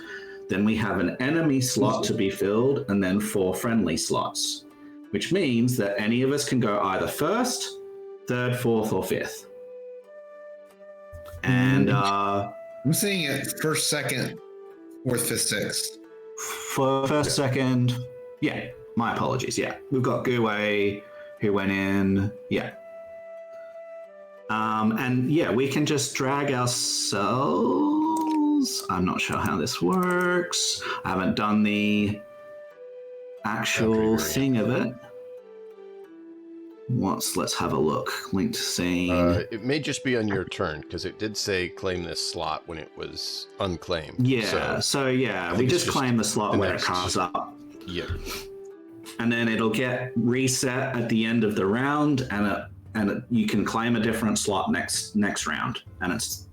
Then we have an enemy slot to be filled, and then 4 friendly slots, which means that any of us can go either first, third, fourth, or fifth. And I'm seeing it first, second, fourth, fifth, sixth. for first, second, yeah, my apologies. Yeah, we've got Guwei who went in. Yeah. And yeah, we can just drag ourselves. I'm not sure how this works. I haven't done the actual thing of it. Let's have a look. Linked scene. It may just be on your turn, because it did say claim this slot when it was unclaimed. Yeah, so yeah, we just claim the slot where it comes up. Yeah. And then it'll get reset at the end of the round, and you can claim a different slot next round, and it's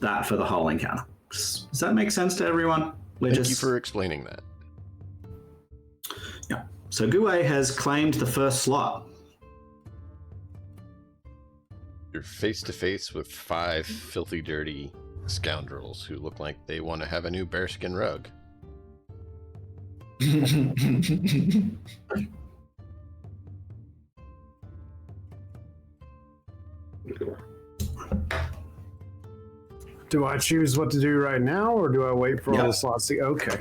that for the whole encounter. Does that make sense to everyone? Thank you for explaining that. Yeah. So Guwei has claimed the first slot. You're face to face with 5 filthy, dirty scoundrels who look like they want to have a new bearskin rug. Do I choose what to do right now, or do I wait for all the slots to... Okay.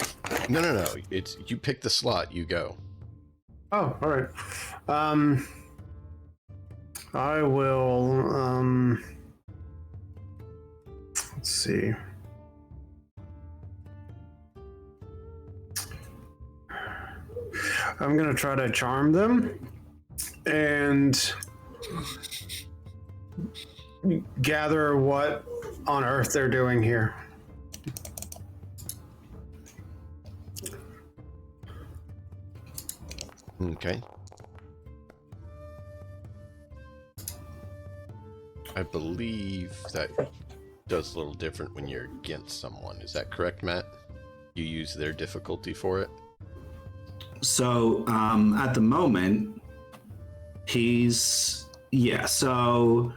No. It's you pick the slot, you go. Oh, all right. I will... let's see. I'm going to try to charm them and gather what on earth they're doing here. Okay. I believe that does a little different when you're against someone. Is that correct, Matt? You use their difficulty for it? So at the moment, he's... Yeah, so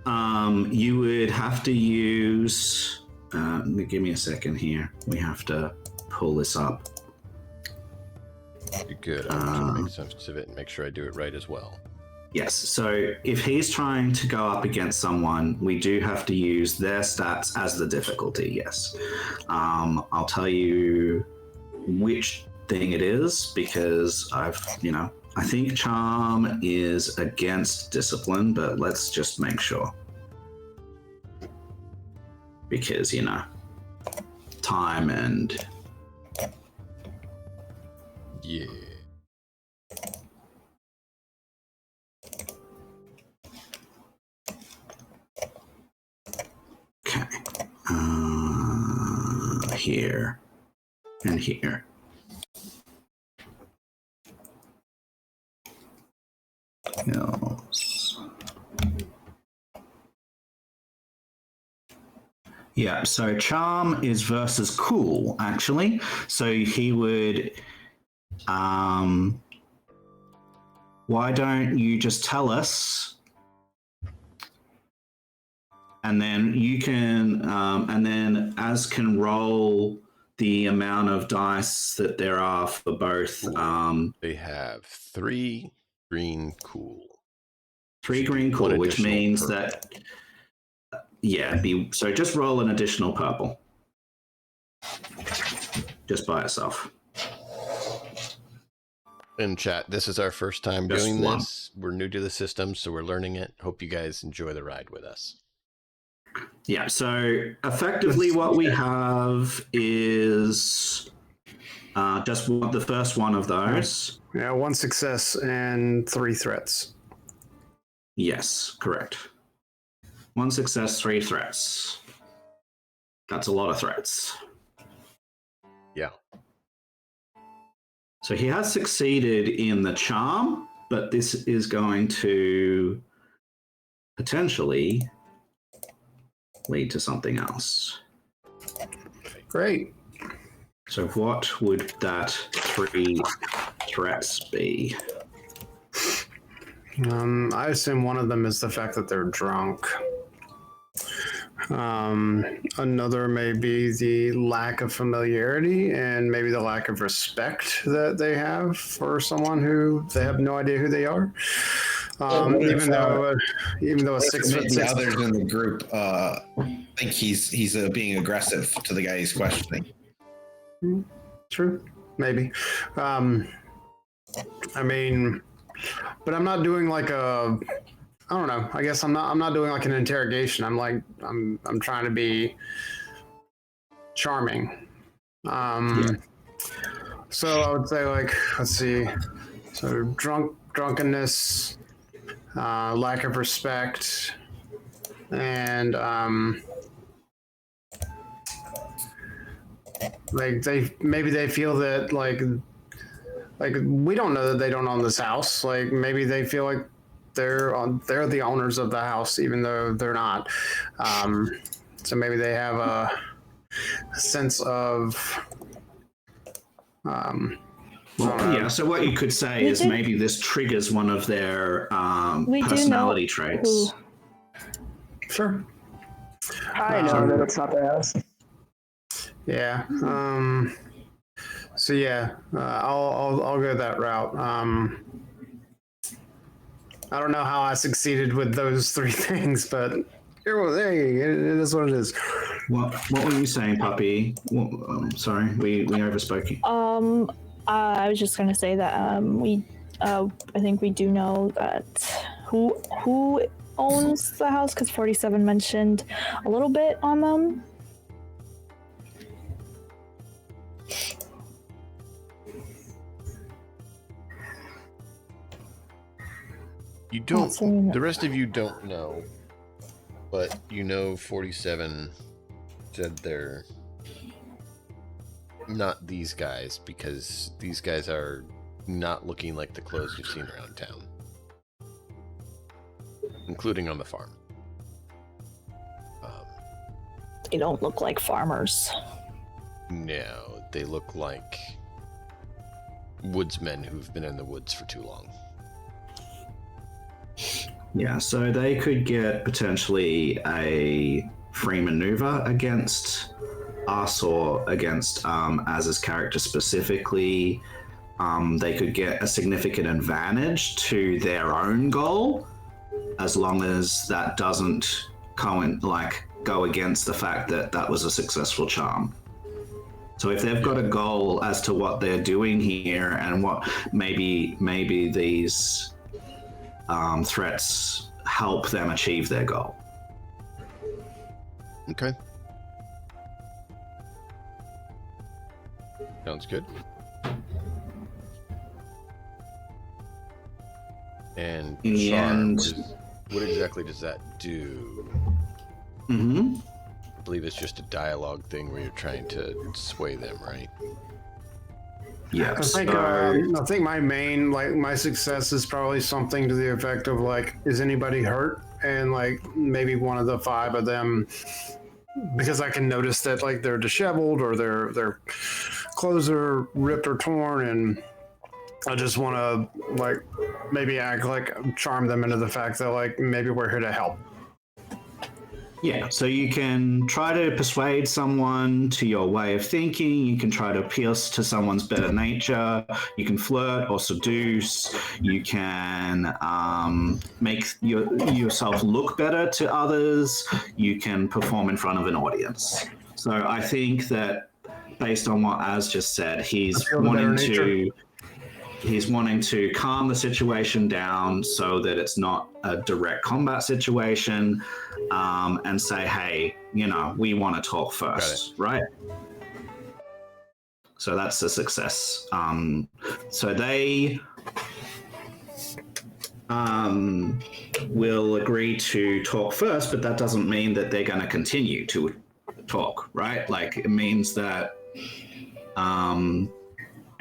you would have to use... give me a second here. We have to pull this up. You're good. I'm trying to make sense of it and make sure I do it right as well. Yes, so if he's trying to go up against someone, we do have to use their stats as the difficulty, yes. I'll tell you which thing it is because I think Charm is against Discipline, but let's just make sure. Because, time and... Yeah. Okay. Here and here. Hills. Yeah, so Charm is versus Cool, actually. So he would... why don't you just tell us? And then you can, and then Az can roll the amount of dice that there are for both. They have 3 green cool. 3 green cool, which means purple. that, so just roll an additional purple. Just by itself. In chat, this is our first time Just doing one. this. We're new to the system, so we're learning it. Hope you guys enjoy the ride with us. Yeah, so effectively what we have is just the first one of those. Yeah, 1 success and 3 threats. Yes, correct. 1 success, 3 threats. That's a lot of threats. Yeah. So he has succeeded in the charm, but this is going to potentially lead to something else. Great. So what would that 3 threats be? I assume one of them is the fact that they're drunk. Another may be the lack of familiarity and maybe the lack of respect that they have for someone who they have no idea who they are. Even though a 6 foot The 6 others in the group think he's being aggressive to the guy he's questioning. True, maybe. I mean, but I'm not doing like a. I don't know. I guess I'm not doing like an interrogation. I'm trying to be charming. So I would say let's see. So drunkenness, lack of respect, and they feel that like we don't know that they don't own this house. Like maybe they feel like they're the owners of the house, even though they're not. So maybe they have a sense of. So what you could say is maybe this triggers one of their personality traits. Sure. I know that it's not their house. Yeah. So yeah, I'll go that route. I don't know how I succeeded with those 3 things, but hey, it is what it is. What were you saying, Puppy? Sorry, we overspoke you. I was just gonna say that I think we do know that who owns the house, because 47 mentioned a little bit on them. You don't. The rest of you don't know, but 47 said they're not these guys because these guys are not looking like the clothes you've seen around town, including on the farm. They don't look like farmers. No, they look like woodsmen who've been in the woods for too long. Yeah, so they could get potentially a free maneuver against us or against Az's character specifically. they could get a significant advantage to their own goal, as long as that doesn't go against the fact that that was a successful charm. So if they've got a goal as to what they're doing here and what maybe these threats help them achieve their goal. Okay. Sounds good. And charm, what exactly does that do? Mm-hmm. I believe it's just a dialogue thing where you're trying to sway them, right? Yes. I think my main, my success is probably something to the effect of is anybody hurt? And maybe one of the 5 of them, because I can notice that they're disheveled or their clothes are ripped or torn, and I just want to maybe charm them into the fact that maybe we're here to help. Yeah, so you can try to persuade someone to your way of thinking. You can try to appeal to someone's better nature. You can flirt or seduce. You can make yourself look better to others. You can perform in front of an audience. So I think that based on what Az just said, he's wanting to calm the situation down so that it's not a direct combat situation, and say, hey, we want to talk first, right? So that's a success. So they will agree to talk first, but that doesn't mean that they're going to continue to talk, right? It means that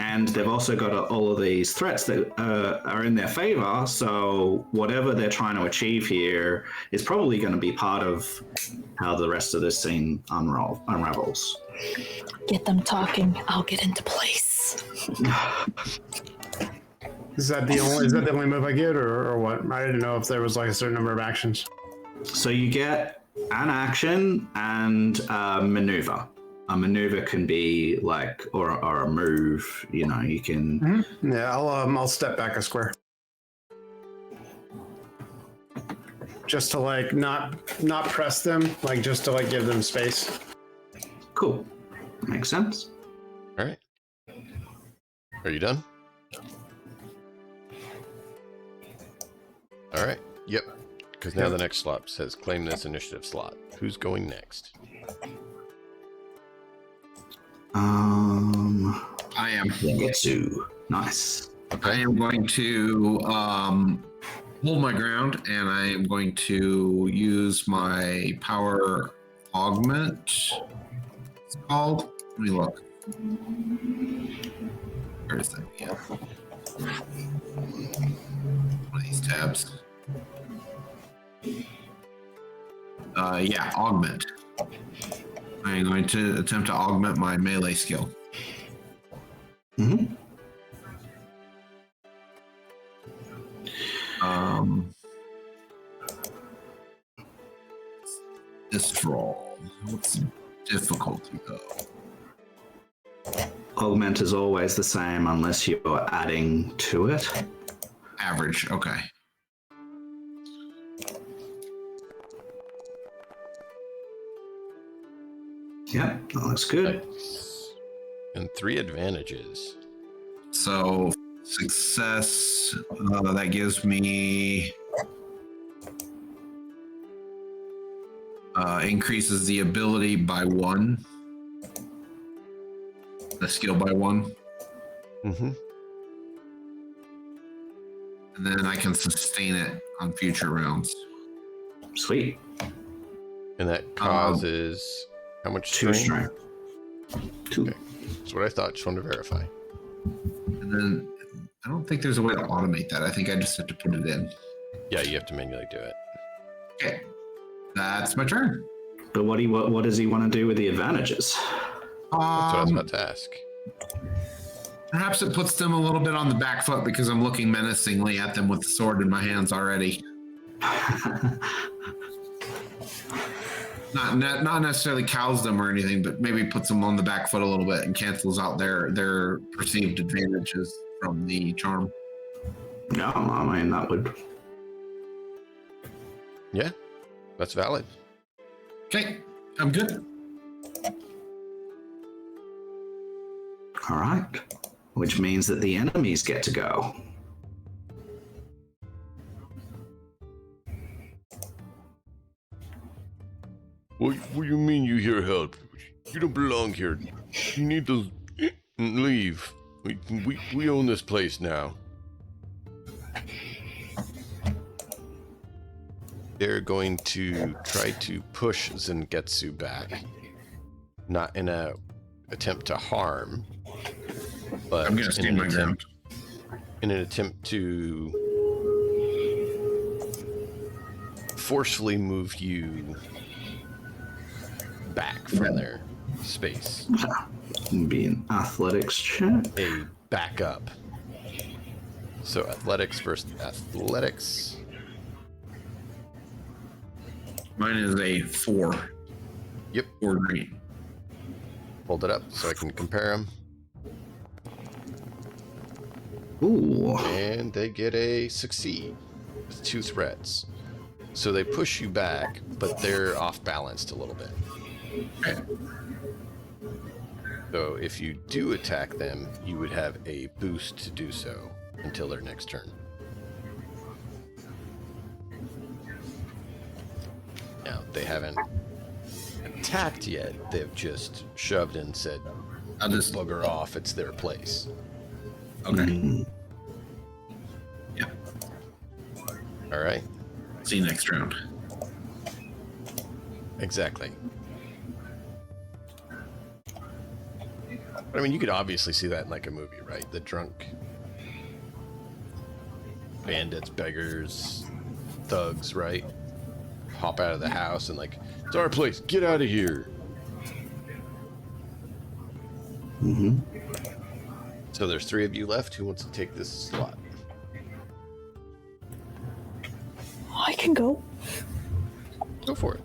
and they've also got all of these threats that are in their favor. So whatever they're trying to achieve here is probably going to be part of how the rest of this scene unravels. Get them talking. I'll get into place. Is that the only move I get, or what? I didn't know if there was a certain number of actions. So you get an action and a maneuver. A maneuver can be or a move. You can. Mm-hmm. Yeah, I'll step back a square, just to not press them, just to give them space. Cool, makes sense. All right. Are you done? All right. Yep. Because now the next slot says claim this initiative slot. Who's going next? I am. Getsu. Nice. Okay. I am going to hold my ground, and I am going to use my power augment. It's called. Let me look. Where is that? Yeah. One of these tabs. Augment. I'm going to attempt to augment my melee skill. Mm-hmm. This roll. What's the difficulty though? Augment is always the same unless you're adding to it. Average. Okay. Yep, that looks good. Nice. And 3 advantages. So success, that gives me increases the ability by 1, the skill by 1, Mm-hmm. and then I can sustain it on future rounds. Sweet. And that causes how much 2 strain? strength. 2. Okay. That's what I thought. Just wanted to verify. And then I don't think there's a way to automate that. I think I just have to put it in. Yeah, you have to manually do it. Okay, that's my turn. But what does he want to do with the advantages? That's what I was about to ask. Perhaps it puts them a little bit on the back foot because I'm looking menacingly at them with the sword in my hands already. Not necessarily cows them or anything, but maybe puts them on the back foot a little bit and cancels out their perceived advantages. from the charm. No, I mean, that would. Yeah, that's valid. Okay, I'm good. All right. Which means that the enemies get to go. What do you mean you here help? You don't belong here. You need to leave. We own this place now. They're going to try to push Zangetsu back. Not in a attempt to harm, but I'm gonna stand my ground. in an attempt to forcefully move you back from their space. Be an athletics check. A backup. So athletics versus athletics. Mine is a 4. Yep. 4 green. Hold it up so I can compare them. Ooh. And they get a succeed with 2 threats. So they push you back, but they're off balanced a little bit. Okay. So if you do attack them, you would have a boost to do so until their next turn. Now, they haven't attacked yet. They've just shoved and said, I'll just. bugger off, it's their place. Okay. Yeah. All right? See you next round. Exactly. But I mean, you could obviously see that in like a movie, right? The drunk bandits, beggars, thugs, right? Hop out of the house and like, it's our place, get out of here. Mm-hmm. So there's 3 of you left. Who wants to take this slot? I can go. Go for it.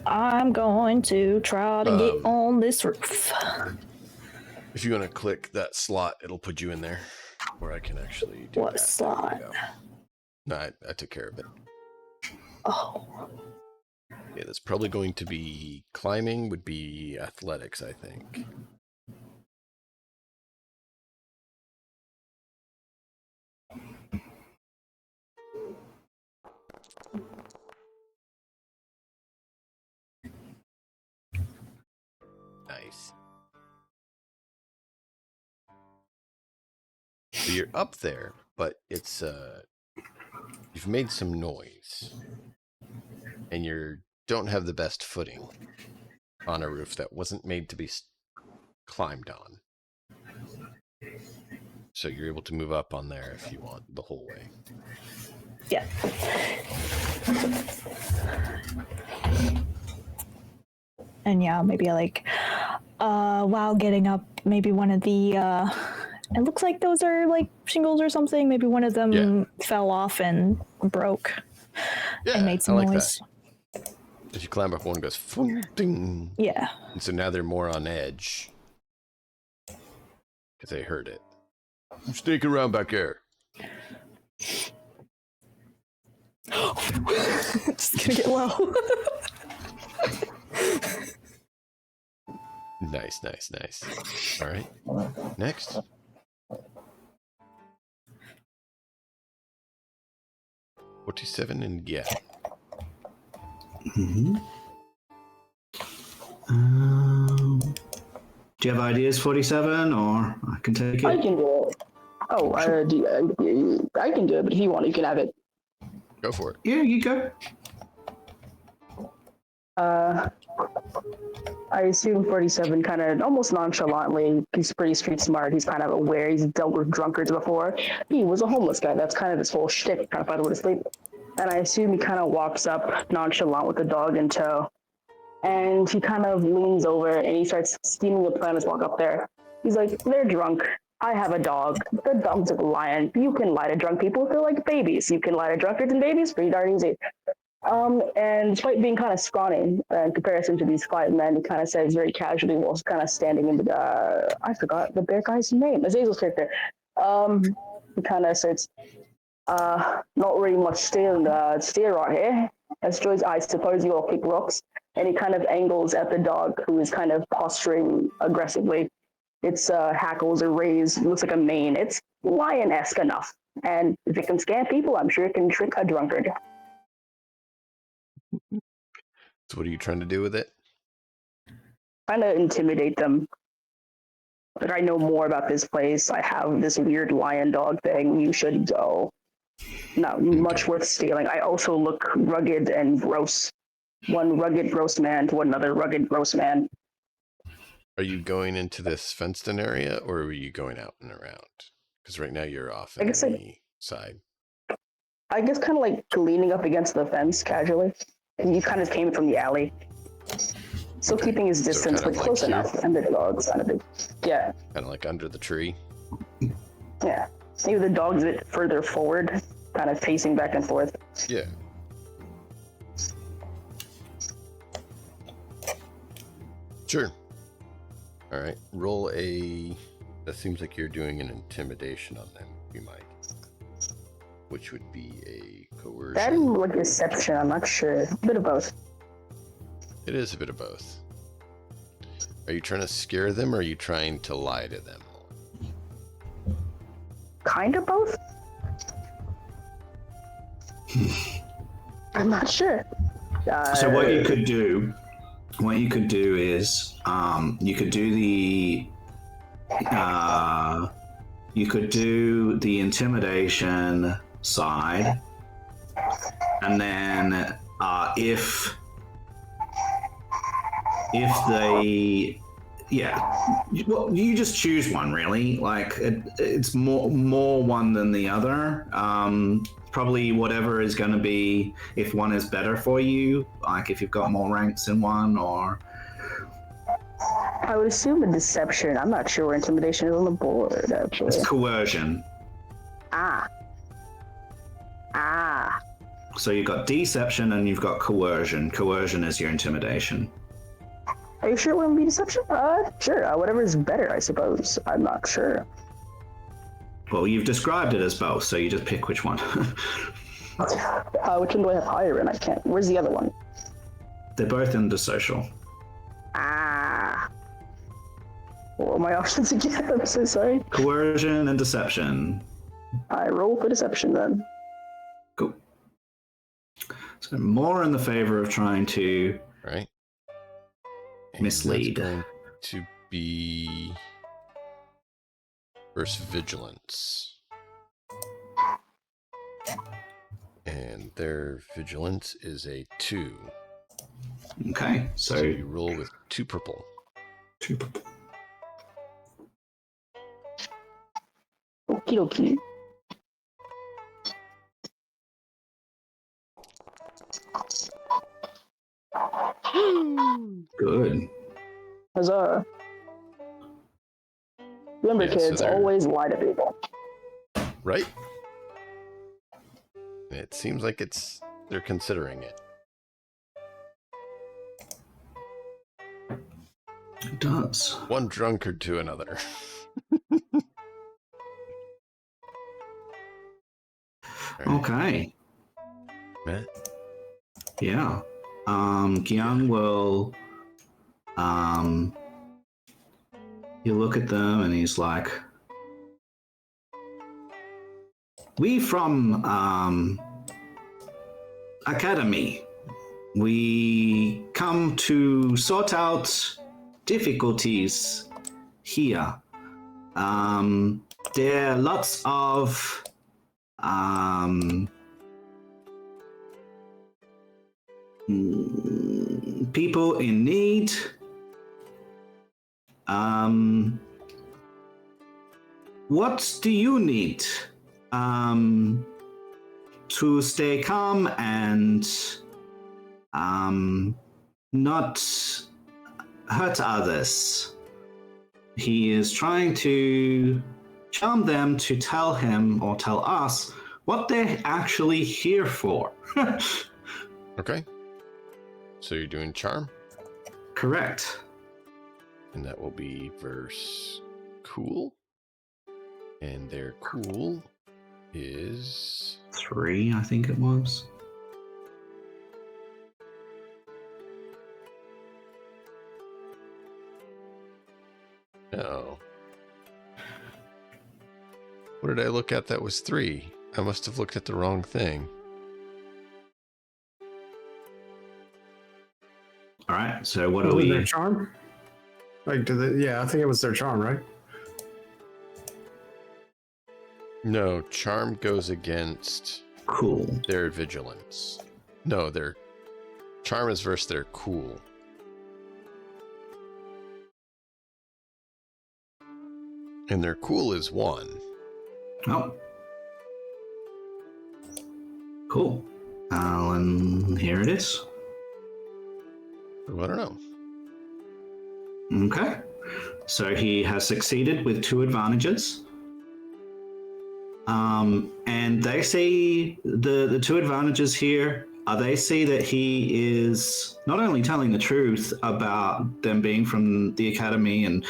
I'm going to try to get on this roof. If you want to click that slot, it'll put you in there. Where I can actually do What that. slot? There we go. No, I took care of it. Oh. Yeah, that's probably going to be climbing would be athletics, I think. Nice. So you're up there, but it's you've made some noise. And you don't have the best footing on a roof that wasn't made to be climbed on. So you're able to move up on there if you want the whole way. Yeah. And yeah, maybe like while getting up, maybe one of the it looks like those are like shingles or something. Maybe one of them fell off and broke. Yeah, and made some I like noise. that. As you climb up, one goes "Fung, ding." Yeah. And so now they're more on edge. Because they heard it. Sneak around back there. Just gonna get low. Nice, nice, nice. All right. Next. $47 and yeah. Mm-hmm. Do you have ideas, 47, or I can take I it? can do it. Oh, I can do it, but if you want, you can have it. Go for it. Yeah, you go. I assume 47 kind of almost nonchalantly, he's pretty street smart. He's kind of aware. He's dealt with drunkards before. He was a homeless guy. That's kind of his whole shtick, trying to find a way to sleep. And I assume he kind of walks up nonchalant with the dog in tow. And he kind of leans over and he starts scheming a plan to walk up there. He's like, they're drunk. I have a dog. The dog's a lion. You can lie to drunk people. They're like babies. You can lie to drunkards and babies pretty darn easy. And despite being kind of scrawny in comparison to these five men, he kind of says very casually while kind of standing in the, I forgot the bear guy's name, Azazel's character. He kind of says, not really much steer right here. I suppose you all pick rocks. And he kind of angles at the dog who is kind of posturing aggressively. Its hackles are raised, it looks like a mane. It's lion-esque enough. And if it can scare people, I'm sure it can trick a drunkard. So what are you trying to do with it? Trying to intimidate them. Like, I know more about this place. I have this weird lion dog thing. You should go. Not much worth stealing. I also look rugged and gross. One rugged, gross man to another rugged, gross man. Are you going into this fenced-in area, or are you going out and around? Because right now you're off on the side. I guess kind of like leaning up against the fence casually. And you kind of came from the alley. Still keeping his distance, but close enough. And the dog's kind of big. Yeah. Kind of like under the tree. Yeah. Maybe the dog's a bit further forward, kind of pacing back and forth. Yeah. Sure. All right. Roll a... That seems like you're doing an intimidation on them, you might. Which would be a coercion. That and like deception, I'm not sure. A bit of both. It is a bit of both. Are you trying to scare them, or are you trying to lie to them? Kind of both? I'm not sure. So what you could do is you could do the intimidation side, and then if they, well, you just choose one, really. Like it's more one than the other. Probably whatever is going to be, if one is better for you, like if you've got more ranks in one, or I would assume a deception. I'm not sure where intimidation is on the board, actually. it's coercion. Ah. So you've got deception and you've got coercion. Coercion is your intimidation. Are you sure it wouldn't be deception? Sure. Whatever is better, I suppose. I'm not sure. Well, you've described it as both, so you just pick which one. Which one do I have higher in? I can't. Where's the other one? They're both in the social. What are my options again? I'm so sorry. Coercion and deception. I roll for deception then. Cool. So more in the favor of trying to Right. And mislead. That's going to be versus vigilance. And their vigilance is a 2. Okay, So you roll with 2 purple. 2 purple. Okie dokie. Good. Huzzah. Remember, Yeah, so kids, they're- always lie to people. Right? It seems like they're considering it. It does. One drunkard to another. Okay. Matt? Yeah. Gian will you look at them and he's like, we from Academy. We come to sort out difficulties here. There are lots of people in need. What do you need to stay calm and not hurt others? He is trying to charm them to tell him or tell us what they're actually here for. Okay. So you're doing charm, Correct. and that will be verse cool. And their cool is 3, I think it was. no. What did I look at that was 3? I must have looked at the wrong thing. All right. So what are Was it we? their charm? Like, yeah, I think it was their charm, right? No, charm goes against Cool. their vigilance. No, their charm is versus their cool. And their cool is 1. Oh. Cool. And here it is. I don't know. Okay. So he has succeeded with 2 advantages. And they see the 2 advantages here. They see that he is not only telling the truth about them being from the academy and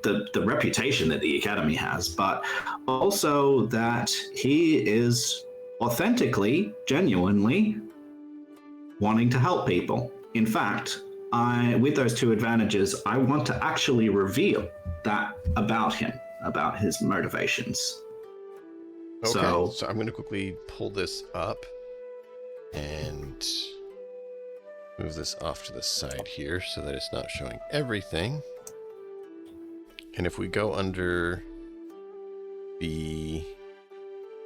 the reputation that the academy has, but also that he is authentically, genuinely wanting to help people. In fact, with those 2 advantages, I want to actually reveal that about him, about his motivations. Okay, So I'm going to quickly pull this up and move this off to the side here so that it's not showing everything. And if we go under the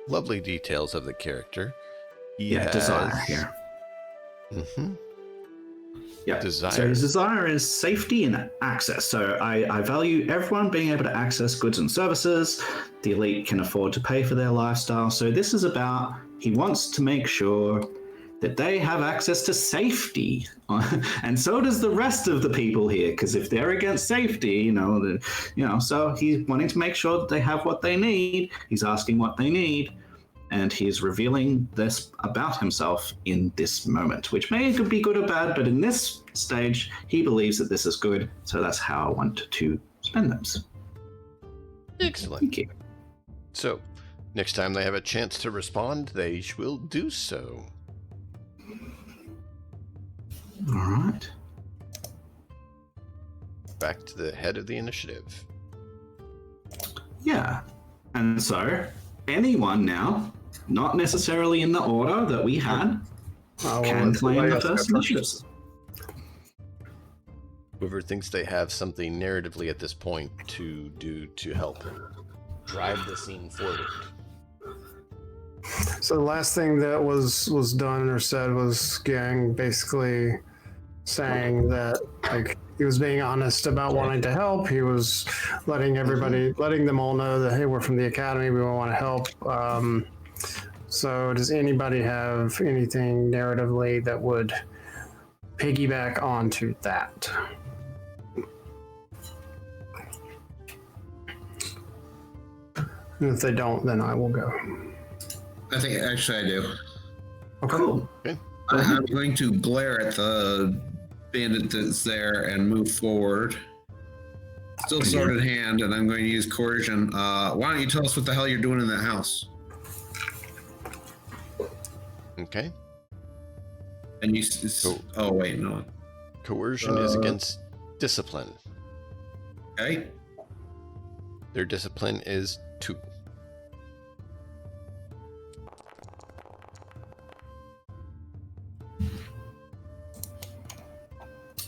lovely details of the character, he has desire here. Mm-hmm. Yeah. Desire. So his desire is safety and access. So I value everyone being able to access goods and services. The elite can afford to pay for their lifestyle. So this is about, he wants to make sure that they have access to safety. And so does the rest of the people here, because if they're against safety, so he's wanting to make sure that they have what they need. He's asking what they need. And he's revealing this about himself in this moment, which may be good or bad, but in this stage, he believes that this is good. So that's how I want to spend those. Excellent. Thank you. So, next time they have a chance to respond, they will do so. All right. Back to the head of the initiative. Yeah. And so, anyone now, not necessarily in the order that we had, can claim the first initiative. Whoever thinks they have something narratively at this point to do to help drive the scene forward. So the last thing that was done or said was Gang basically saying that, like, he was being honest about wanting to help. He was letting them all know that, hey, we're from the academy, we want to help. So does anybody have anything narratively that would piggyback onto that? And if they don't, then I will go. I think actually I do. Okay. Cool. Okay. I'm going to glare at the bandit that's there and move forward. Still sword in hand, and I'm going to use coercion. Why don't you tell us what the hell you're doing in that house? Okay. And you. Oh wait, no. Coercion is against discipline. Okay. Their discipline is 2.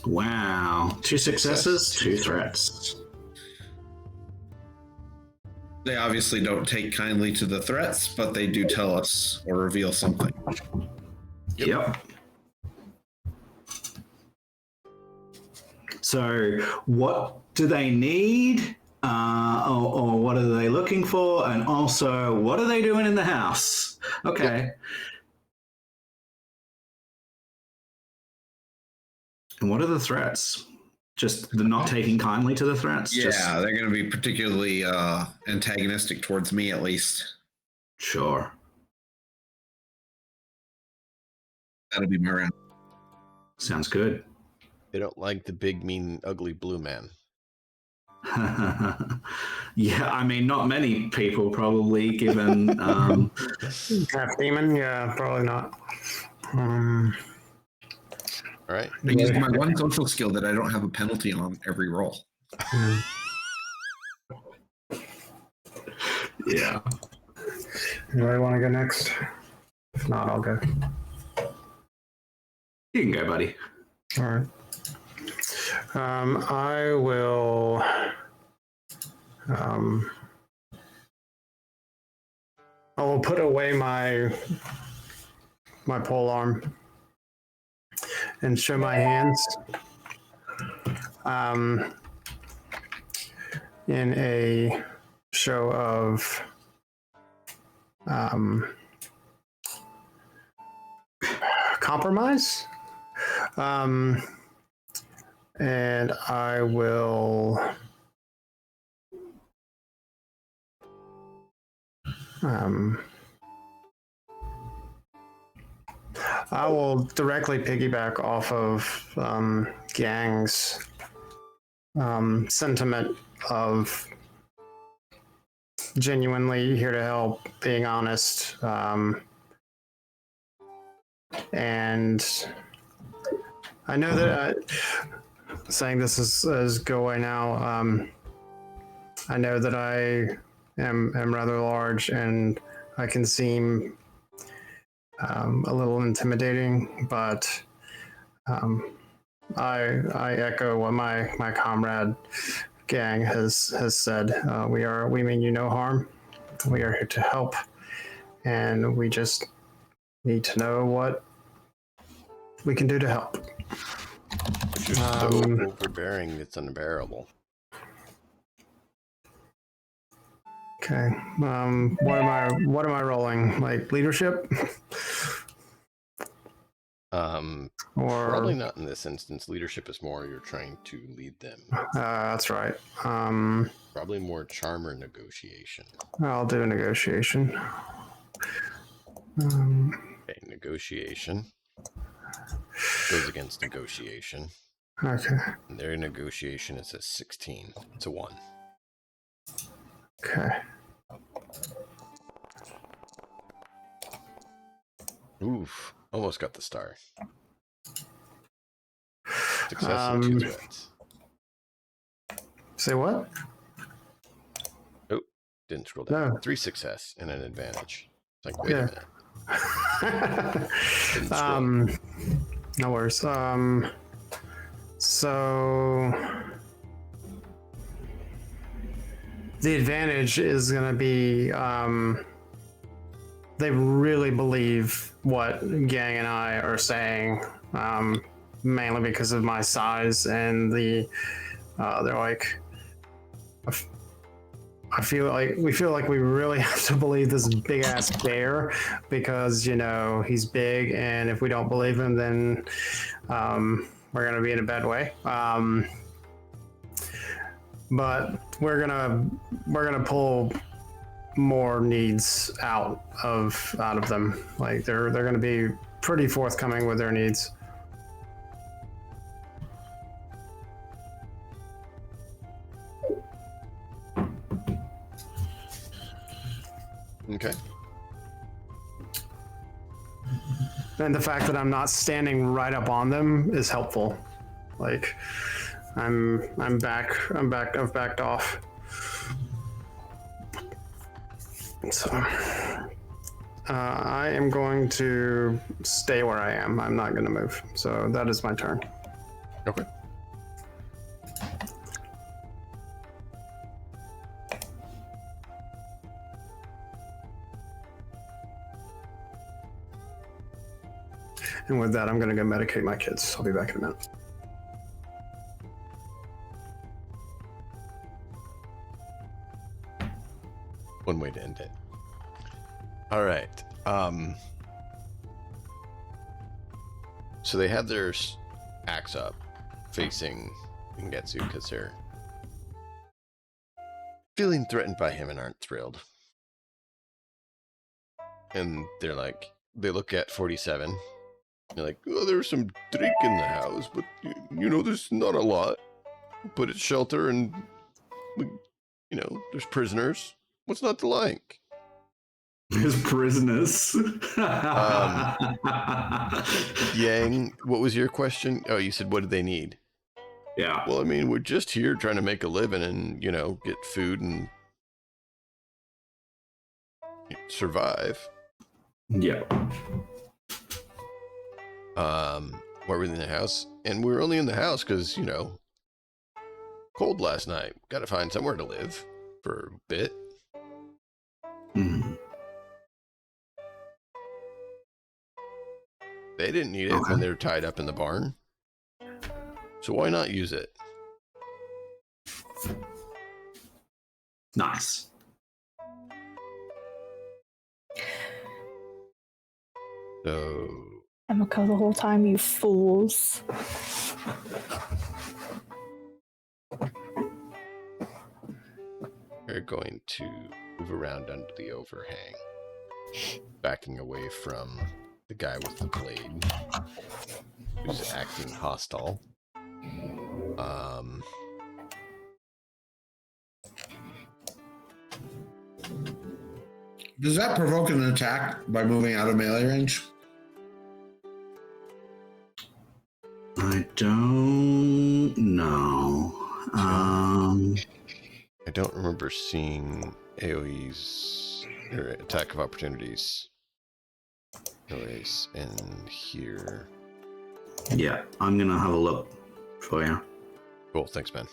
Wow. 2 successes, 2 threats. They obviously don't take kindly to the threats, but they do tell us or reveal something. Yep. So, what do they need? Or what are they looking for? And also, what are they doing in the house? Okay. Yep. And what are the threats? Just the not taking kindly to the threats? Yeah, they're going to be particularly antagonistic towards me, at least. Sure. That'll be my round. Sounds good. They don't like the big, mean, ugly blue man. Yeah, I mean, not many people probably, given. Half demon? Yeah, probably not. All right. I use my one social skill that I don't have a penalty on every roll. Yeah. Anybody want to go next? If not, I'll go. You can go, buddy. All right. I will. I will put away my pole arm and show my hands. In a show of compromise. And I will I will directly piggyback off of Gang's sentiment of genuinely here to help, being honest, and I know that saying this as go away now. I know that I am rather large, and I can seem a little intimidating, but I echo what my comrade Gang has said. We mean you no harm. We are here to help, and we just need to know what we can do to help. But you're so overbearing, it's unbearable. Okay. What am I rolling? Like leadership? Or Probably not in this instance. Leadership is more you're trying to lead them. that's right. Probably more charm or negotiation. I'll do a negotiation. Okay, negotiation goes against negotiation. Okay. And their negotiation is a 16. It's a 1. Okay. Oof. Almost got the star. Success and 2 threats. Say what? Oh, didn't scroll down. No. 3 success and an advantage. It's like, wait a minute. Didn't scroll. No worries. So the advantage is going to be they really believe what Gang and I are saying, mainly because of my size, and they're like, we feel like we really have to believe this big ass bear because, you know, he's big, and if we don't believe him, then we're gonna be in a bad way. But we're gonna pull more needs out of them. Like they're gonna be pretty forthcoming with their needs. Okay. And the fact that I'm not standing right up on them is helpful. Like I've backed off. So I am going to stay where I am. I'm not going to move. So that is my turn. Okay. And with that, I'm going to go medicate my kids. I'll be back in a minute. One way to end it. All right. So they have their axe up, facing Ingetsu because they're feeling threatened by him and aren't thrilled. And they're like, they look at 47 You're like, oh, there's some drink in the house, but you know, there's not a lot. But it's shelter, and you know, there's prisoners. What's not to like? There's prisoners. Yang, what was your question? Oh, you said, what do they need? Yeah. Well, I mean, we're just here trying to make a living and, you know, get food and survive. Yeah. Why were we in the house? And we were only in the house because, you know, cold last night. Got to find somewhere to live for a bit. Mm. They didn't need it when they were tied up in the barn. So why not use it? Nice. So Emiko the whole time, you fools. we're going to move around under the overhang, backing away from the guy with the blade who's acting hostile. Does that provoke an attack by moving out of melee range? I don't know. I don't remember seeing AoEs or attack of opportunities AoEs in here. Yeah, I'm gonna have a look for you. Cool, thanks, man.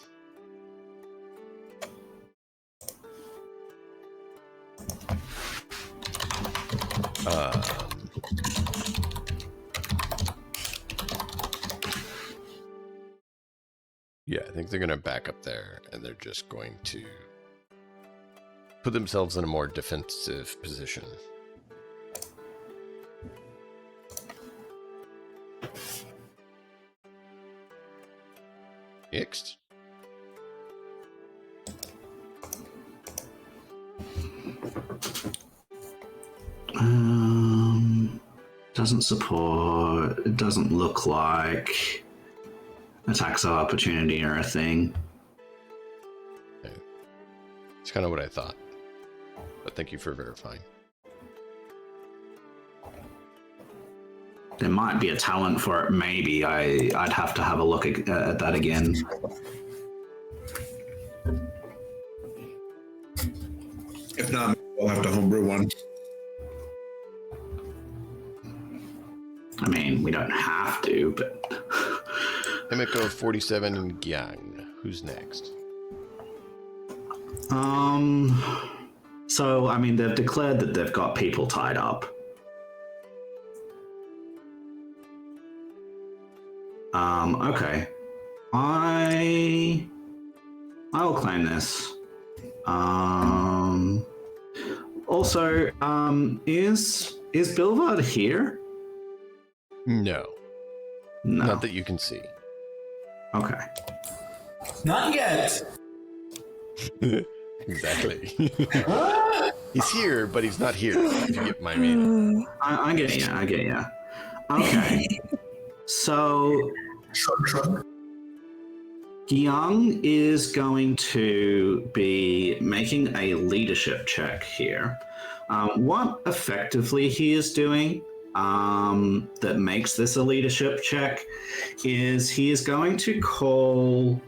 Yeah, I think they're going to back up there, and they're just going to put themselves in a more defensive position. Next. Doesn't support. It doesn't look like attacks of opportunity or a thing. Okay. It's kind of what I thought, but thank you for verifying. There might be a talent for it. Maybe I'd have to have a look at that again. If not, we'll have to homebrew one. I mean, we don't have to, but... Emiko 47 and Gyang. Who's next? So, I mean, they've declared that they've got people tied up. Okay. I will claim this. Also, is Bilvard here? No. No. Not that you can see. Okay. Not yet. Exactly. He's here, but he's not here, if you get my meaning. I get ya. Okay. So, Gyang is going to be making a leadership check here. What effectively he is doing that makes this a leadership check is he is going to call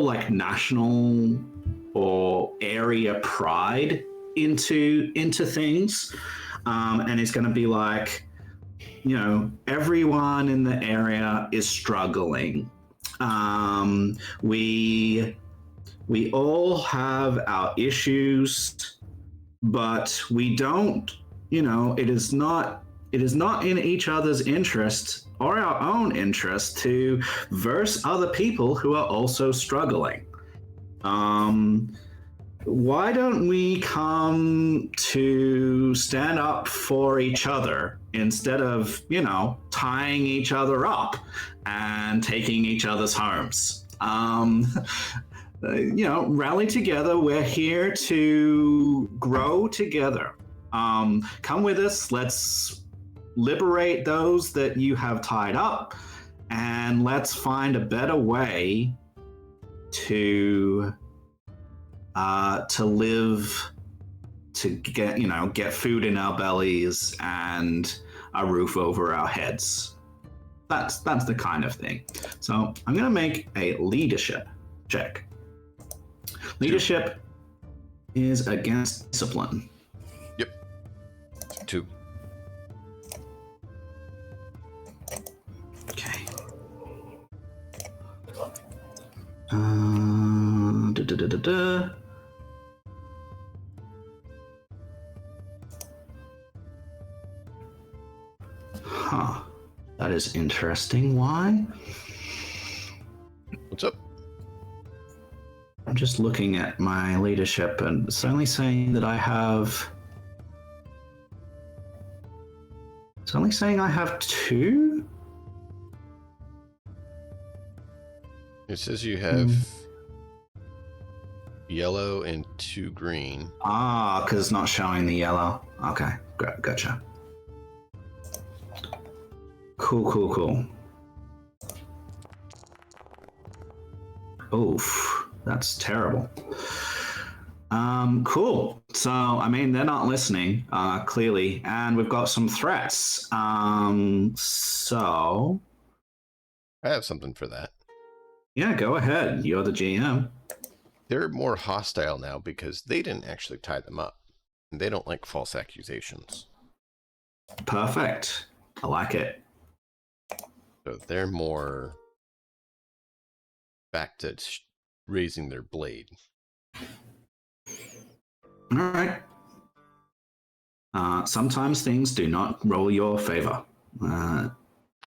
like national or area pride into things, and he's going to be like, you know, everyone in the area is struggling. We all have our issues, but we don't, you know, it is not in each other's interest or our own interest to verse other people who are also struggling. Why don't we come to stand up for each other instead of, you know, tying each other up and taking each other's homes? You know, rally together. We're here to grow together. Come with us. Let's liberate those that you have tied up, and let's find a better way to live, to get food in our bellies and a roof over our heads. That's the kind of thing. So I'm going to make a leadership check. Leadership is against discipline. Yep. 2. Okay. Huh. That is interesting. Why? What's up? I'm just looking at my leadership, and it's only saying that I have... It's only saying I have 2? It says you have yellow and 2 green. Ah, because it's not showing the yellow. Okay, gotcha. Cool. Oof, that's terrible. Cool. So, I mean, they're not listening, clearly, and we've got some threats. So... I have something for that. Yeah, go ahead. You're the GM. They're more hostile now because they didn't actually tie them up. And they don't like false accusations. Perfect. I like it. So they're more back to raising their blade. All right. Sometimes things do not roll your favor.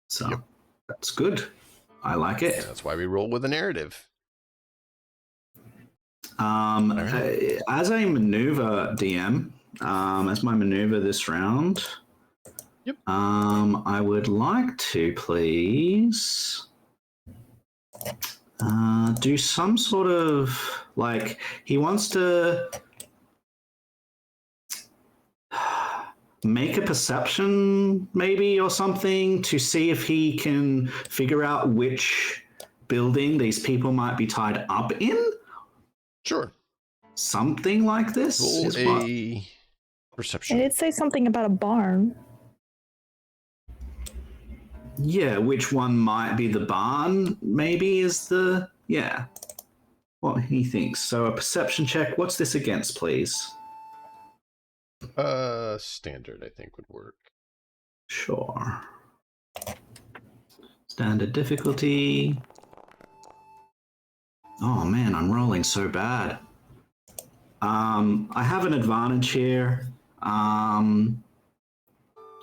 So Yep. That's good. I like it. Yeah, that's why we roll with a narrative. As a maneuver DM, as my maneuver this round, yep. I would like to please do some sort of, like, he wants to make a perception maybe or something to see if he can figure out which building these people might be tied up in. Sure. Something like this. Roll a perception. It did say something about a barn. Yeah, which one might be the barn, maybe, is the... Yeah. What he thinks. So a perception check. What's this against, please? Standard, I think, would work. Sure. Standard difficulty. Oh man, I'm rolling so bad. I have an advantage here.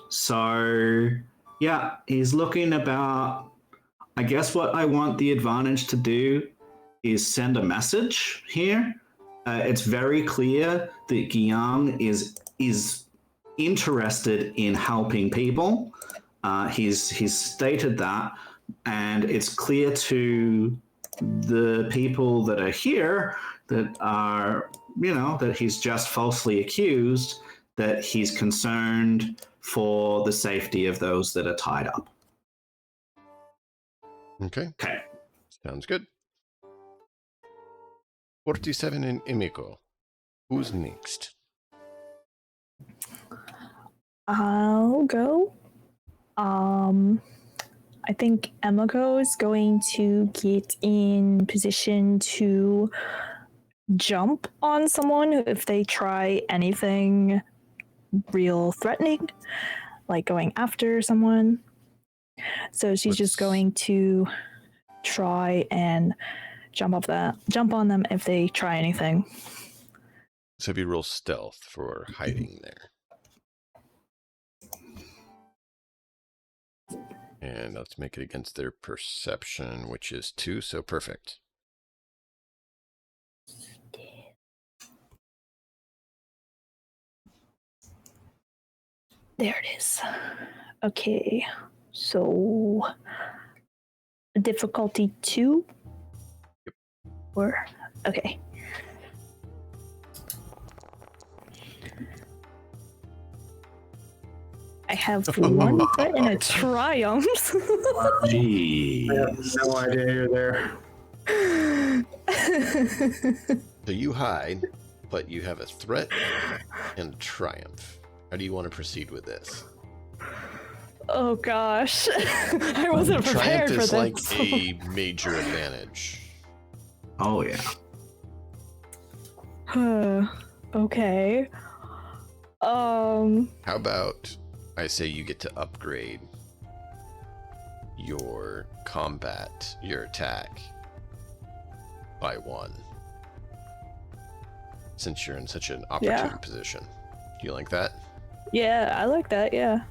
So yeah, he's looking about... I guess what I want the advantage to do is send a message here. It's very clear that Guiyang is interested in helping people. He's stated that, and it's clear to the people that are here that are, that he's just falsely accused, that he's concerned for the safety of those that are tied up. Okay. Okay. Sounds good. 47 in Emiko. Who's next? I'll go. I think Emiko is going to get in position to jump on someone if they try anything real threatening, like going after someone. So she's just going to try and jump on them if they try anything. So if you roll stealth for hiding there. And let's make it against their perception, which is 2, so perfect. There it is. Okay, so difficulty 2? Yep. Or, okay. I I have one threat and a triumph. Jeez. I have no idea you're there. So you hide, but you have a threat and a triumph. How do you want to proceed with this? Oh gosh, I wasn't prepared Triumph for is this. like a major advantage. Oh yeah. Okay. How about I say you get to upgrade your combat, your attack, by 1. Since you're in such an opportune position. Do you like that? Yeah, I like that. Yeah.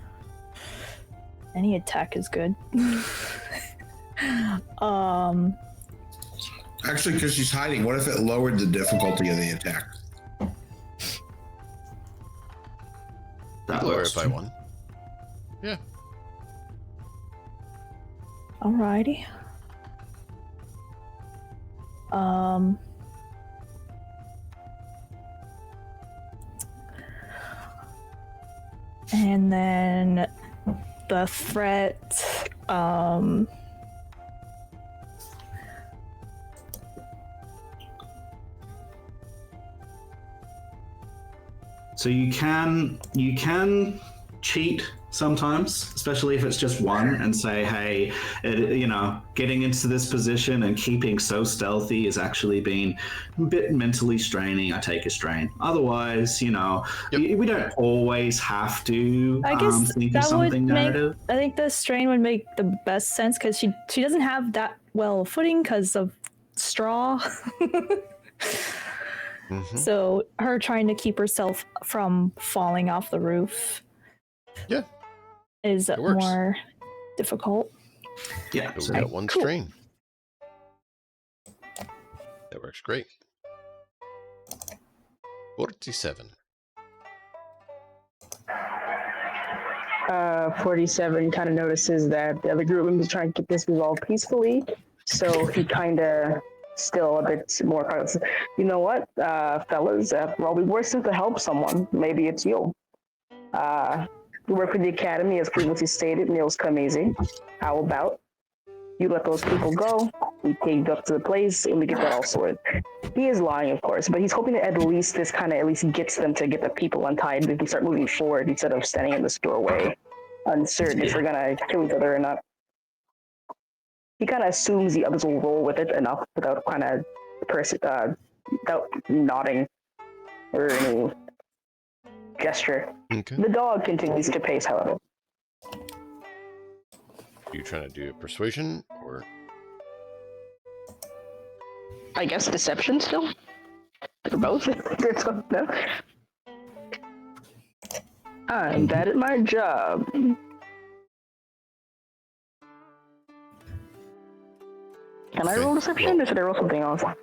Any attack is good. Actually, because she's hiding, what if it lowered the difficulty of the attack? That Lower works it by too. 1. Yeah. Alrighty. And then the threat, So you can cheat sometimes, especially if it's just 1, and say, hey, getting into this position and keeping so stealthy is actually being a bit mentally straining. I take a strain. Otherwise, we don't always have to I guess think of that would something make. narrative. I think the strain would make the best sense because she doesn't have that well footing because of straw. Mm-hmm. So her trying to keep herself from falling off the roof. Yeah. Is It works. more difficult. Yeah. So So we got 1 cool. strain. That works great. 47. 47 kind of notices that the other group members trying to get this resolved peacefully, so he kind of still a bit more cautious. You know what, fellas, probably worse than to help someone. Maybe it's you. You work with the academy, as previously stated, meals come easy. How about you let those people go, we take you up to the place, and we get that all sorted. He is lying, of course, but he's hoping that at least this kind of at least gets them to get the people untied. We can start moving forward instead of standing in this doorway, uncertain if they're gonna kill each other or not. He kind of assumes the others will roll with it enough without kind of without nodding or any gesture. Okay. The dog continues to pace, however. You trying to do a persuasion or I guess deception still? Or both? No? I'm bad at my job. Can I roll deception or should I roll something else? I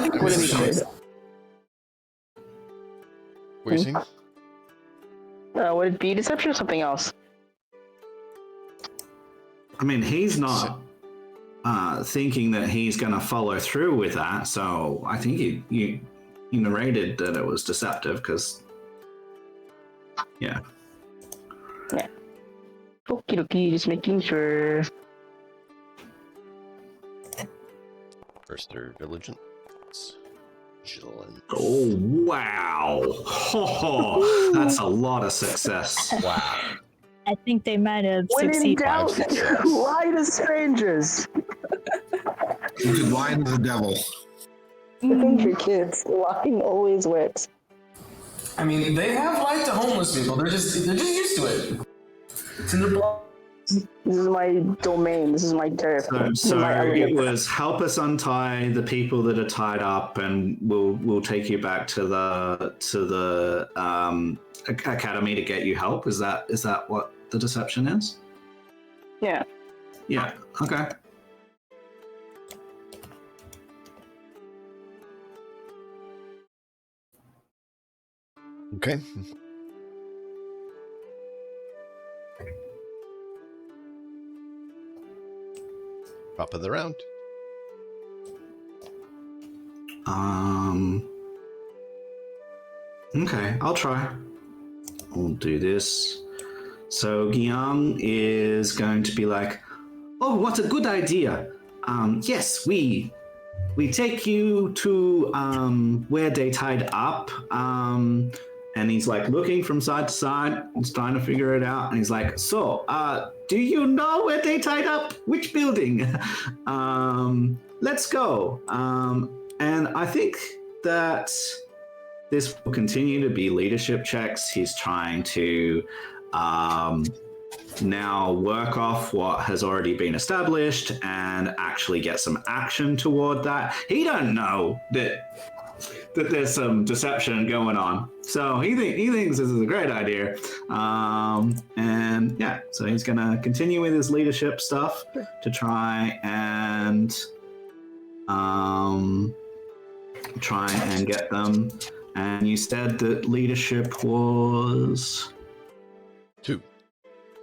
think What do you think? What are you saying? Would it be deception or something else? I mean, he's not thinking that he's going to follow through with that. So I think you narrated that it was deceptive because, yeah. Yeah. Okie dokie, just making sure. First or vigilance? Vigilance. Oh, wow. Oh, that's a lot of success. Wow. I think they might have When in succeeded. doubt, success. lie to strangers. You could lie to the devil. I think your kids, lying always works. I mean, they have lied to homeless people. They're just used to it. It's in their blood. This is my domain. This is my turf. This is So my it element. was help us untie the people that are tied up, and we'll take you back to the academy to get you help. Is that what the deception is? Yeah. Yeah. Okay. Okay. Top of the round. Okay, I'll try. we'll do this. So Gyang is going to be like, oh, what a good idea. Yes, we take you to where they tied up. And he's like looking from side to side. He's trying to figure it out. And he's like, so, do you know where they tied up? Which building? Let's go. And I think that this will continue to be leadership checks. He's trying to now work off what has already been established and actually get some action toward that. He don't know that there's some deception going on. So he thinks this is a great idea. And yeah, so he's going to continue with his leadership stuff to try and get them. And you said that leadership was 2.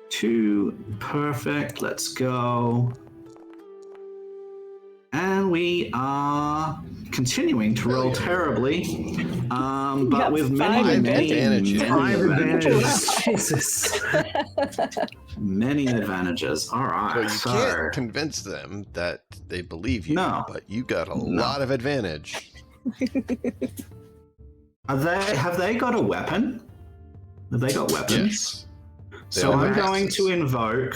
2. Perfect. Let's go. And we are continuing to roll terribly, but with many advantages. 5 advantages. Jesus. Many advantages. All right. So you can't convince them that they believe you, but you got a lot of advantage. Have they got a weapon? Have they got weapons? Yes. So I'm going to invoke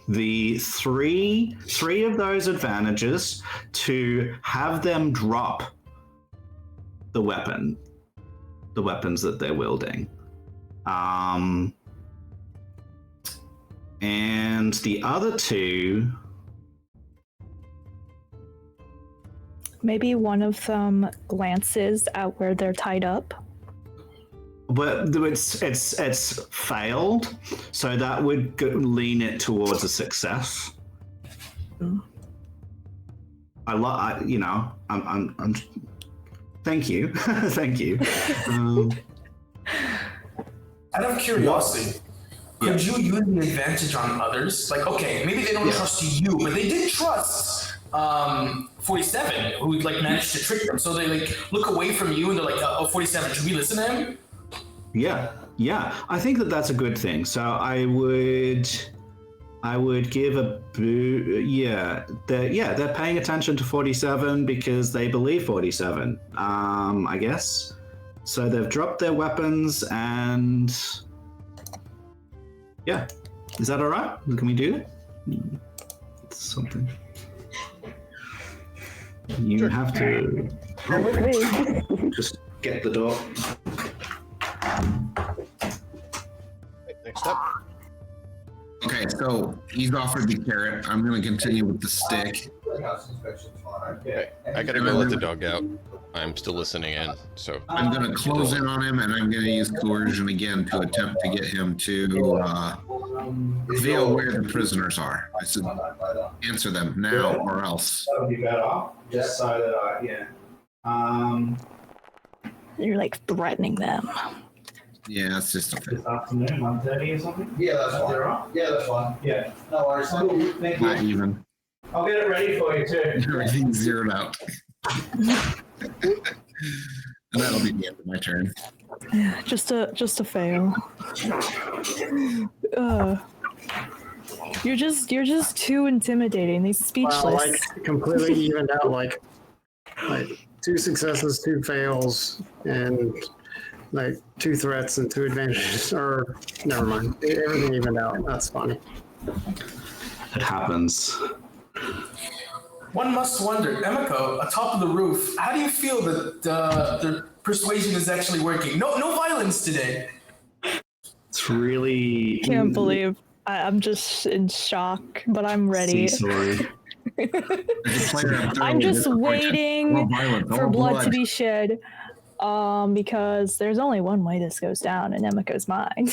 the three of those advantages to have them drop the weapons that they're wielding. And the other 2, Maybe one of them glances at where they're tied up. but it's failed, so that would lean it towards a success. I'm thank you. Thank you. Out of curiosity, could you use the advantage on others? Like, okay, maybe they don't trust you, but they did trust 47, who like managed to trick them. So they like look away from you and they're like, oh, 47, should we listen to him? Yeah. I think that's a good thing. So I would give a they're paying attention to 47 because they believe 47. I guess. So they've dropped their weapons and yeah. Is that all right? Can we do it? Something. You have to just get the door. Next up. Okay, so he's offered the carrot. I'm going to continue with the stick. Okay, I gotta go let the dog out. I'm still listening in, so I'm going to close in on him, and I'm going to use coercion again to attempt to get him to reveal where the prisoners are. I said, answer them now or else. That would be better. Just so that You're like threatening them. Yeah, it's just a this afternoon, 1:30 or something. Yeah, that's fine. Right? Yeah, that's fine. Yeah. No worries. Thank not you. even. I'll get it ready for you too. Everything's zeroed out. And that'll be the end of my turn. Yeah, just a fail. You're just too intimidating. He's speechless. Wow, like completely evened out. Like 2 successes, 2 fails, and like 2 threats and 2 advantages. Or never mind, everything evened out. That's funny. It happens. One must wonder, Emiko, atop of the roof, how do you feel that the persuasion is actually working? No violence today. It's really. Can't believe I'm just in shock, but I'm ready. Sorry. I'm just waiting for blood to be shed, because there's only one way this goes down in Emiko's mind.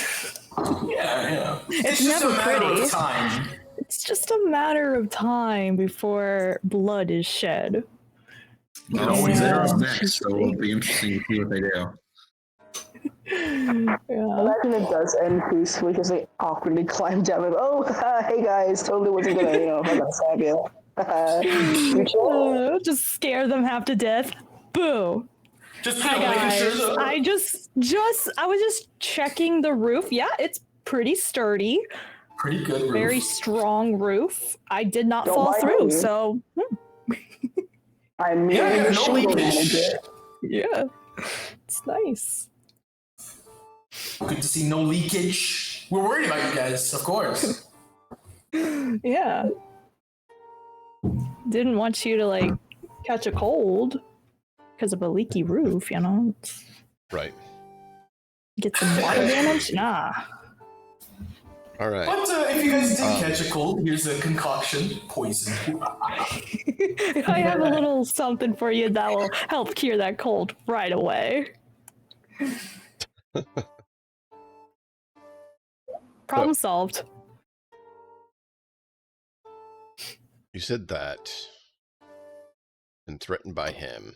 Yeah. It's just never a matter pretty. of time. It's just a matter of time before blood is shed. Well, they're up next, so it'll be interesting to see what they do. Yeah. Imagine it does end peacefully, just like awkwardly climb down and hey guys, totally wasn't gonna, I'm gonna stab you. Just scare them half to death. Boo. Just Hi making guys. sure. I was just checking the roof. Yeah, it's pretty sturdy. Pretty good roof. Very strong roof. I did not Don't fall mind through, me. so I'm Yeah, the no shingle leakage. manager. yeah. It's nice. Good to see no leakage. We're worried about you guys, of course. Yeah. Didn't want you to like catch a cold because of a leaky roof, you know? Right. Get some water damage? Nah. All right. But if you guys did catch a cold, here's a concoction. Poison. I have a little something for you that will help cure that cold right away. Problem solved. You said that. And threatened by him.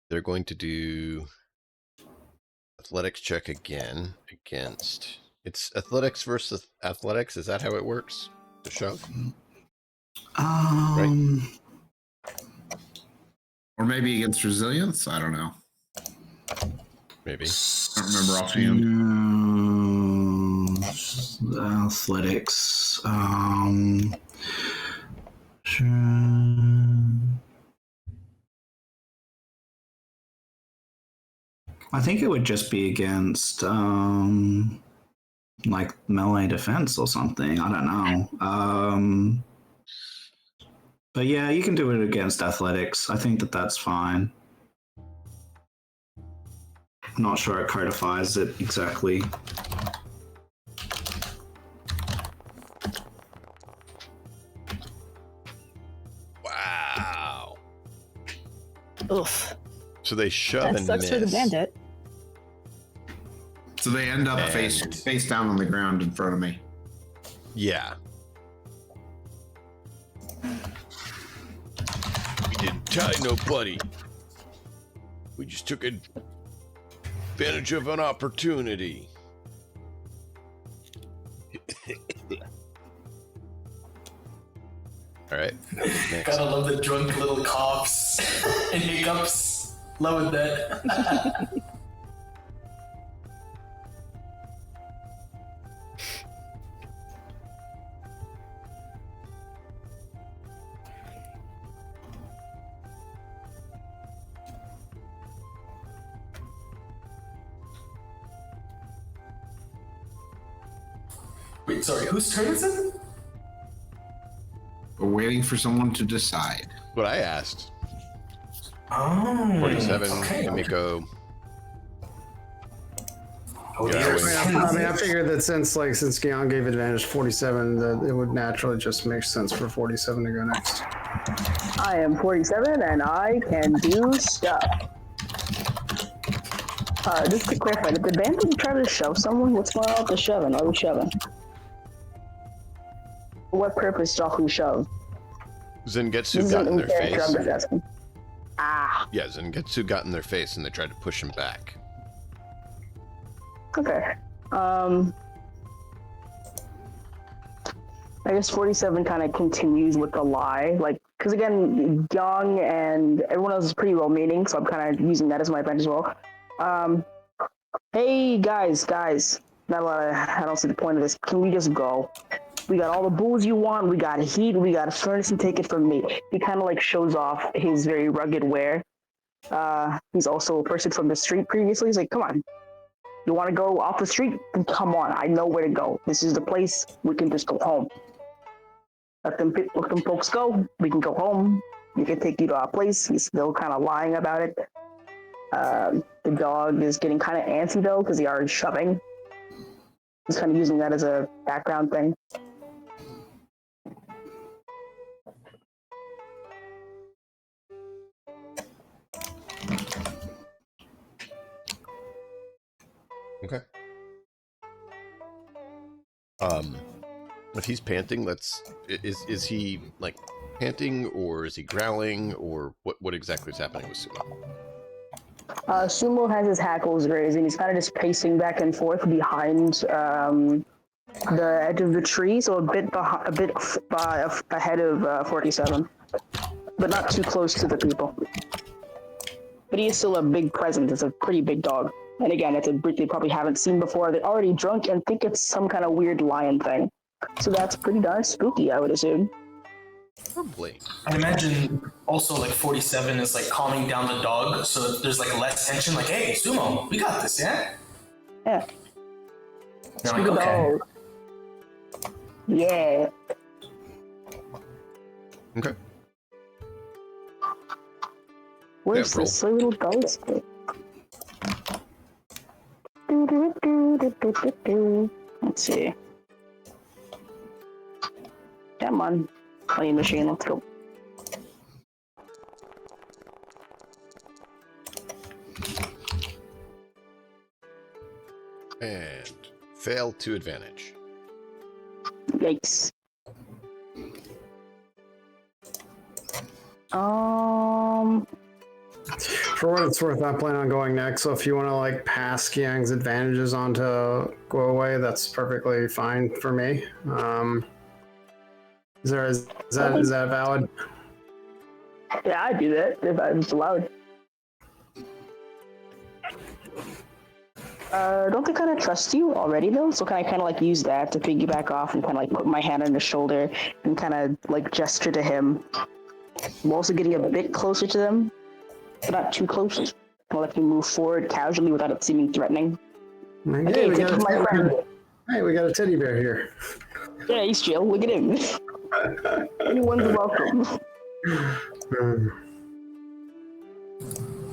They're going to do athletics check again against. It's athletics versus athletics. Is that how it works? The shove? Or maybe against resilience. I don't know. Maybe. I don't remember offhand. Athletics. Sure. I think it would just be against like melee defense or something. I don't know. But yeah, you can do it against athletics. I think that's fine. I'm not sure it codifies it exactly. Wow. Oof. So they shove That and sucks miss. for the bandit. So they end up And- face down on the ground in front of me. Yeah. We didn't tie nobody. We just took advantage of an opportunity. All right. Next. Gotta love the drunk little coughs and hiccups. Loving that. Wait, sorry, whose turn is it? We're waiting for someone to decide. What I asked. Oh, 47. okay. Let me go. Oh, Yeah, dear. I mean, I figured that since Shénxiān gave advantage 47, that it would naturally just make sense for 47 to go next. I am 47 and I can do stuff. Just to clarify, did the bandit try to shove someone? What's going on with the shoving? Are we shoving? For what purpose shall we shove? Zengetsu This got in isn't their in character, I'm face. just asking. Ah, Yeah, Zengetsu got in their face and they tried to push him back. okay. I guess 47 kind of continues with the lie, like, because again, Young and everyone else is pretty well-meaning, so I'm kind of using that as my advantage as well. Hey guys, now I don't see the point of this. Can we just go? We got all the booze you want. We got heat. We got a furnace, and take it from me. He kind of like shows off his very rugged wear. He's also a person from the street previously. He's like, come on. You want to go off the street? Then come on. I know where to go. This is the place. We can just go home. Let them folks go. We can go home. We can take you to our place. He's still kind of lying about it. The dog is getting kind of antsy though because he already shoving. He's kind of using that as a background thing. Okay. If he's panting, is he like panting or is he growling or what exactly is happening with Sumo? Sumo has his hackles raised and he's kind of just pacing back and forth behind the edge of the tree, so a bit ahead of 47, but not too close to the people. But he is still a big presence. It's a pretty big dog. And again, it's a breed they probably haven't seen before. They're already drunk and think it's some kind of weird lion thing. So that's pretty darn spooky, I would assume. Probably. I imagine also like 47 is like calming down the dog, so that there's like less tension. Like, hey, Sumo, we got this, yeah? Yeah. You're like, okay. Dog. Yeah. Okay. Where's roll. this little dice? Let's see. Come on, playing machine. Let's go. And fail to advantage. Yikes. For what it's worth, I plan on going next. So if you want to like pass Qiang's advantages on to go away, that's perfectly fine for me. Is that valid? Yeah, I'd do that if I was allowed. Don't they kind of trust you already though? So can I kind of like use that to piggyback off and kind of like put my hand on his shoulder and kind of like gesture to him? I'm also getting a bit closer to them, but not too close. I'll let you move forward casually without it seeming threatening. Hey, we got a teddy bear here. Yeah, he's chill. Look at him. Anyone's welcome.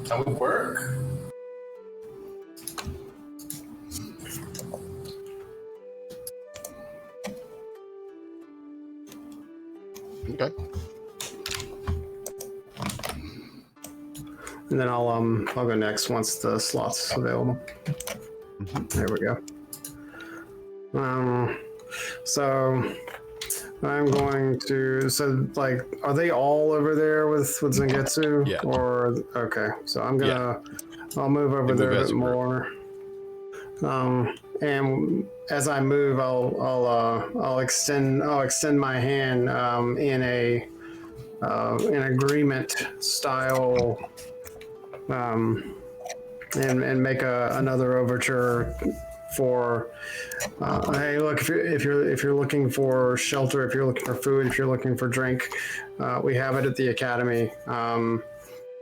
That would work. Okay. And then I'll go next once the slot's available. There we go. So I'm going to. So like, are they all over there with Zangetsu? Yeah. Or okay. So I'm gonna. I'll move over there a bit more. And as I move, I'll extend my hand in an agreement style, and make another overture for hey, look, if you're looking for shelter, if you're looking for food, if you're looking for drink, we have it at the academy.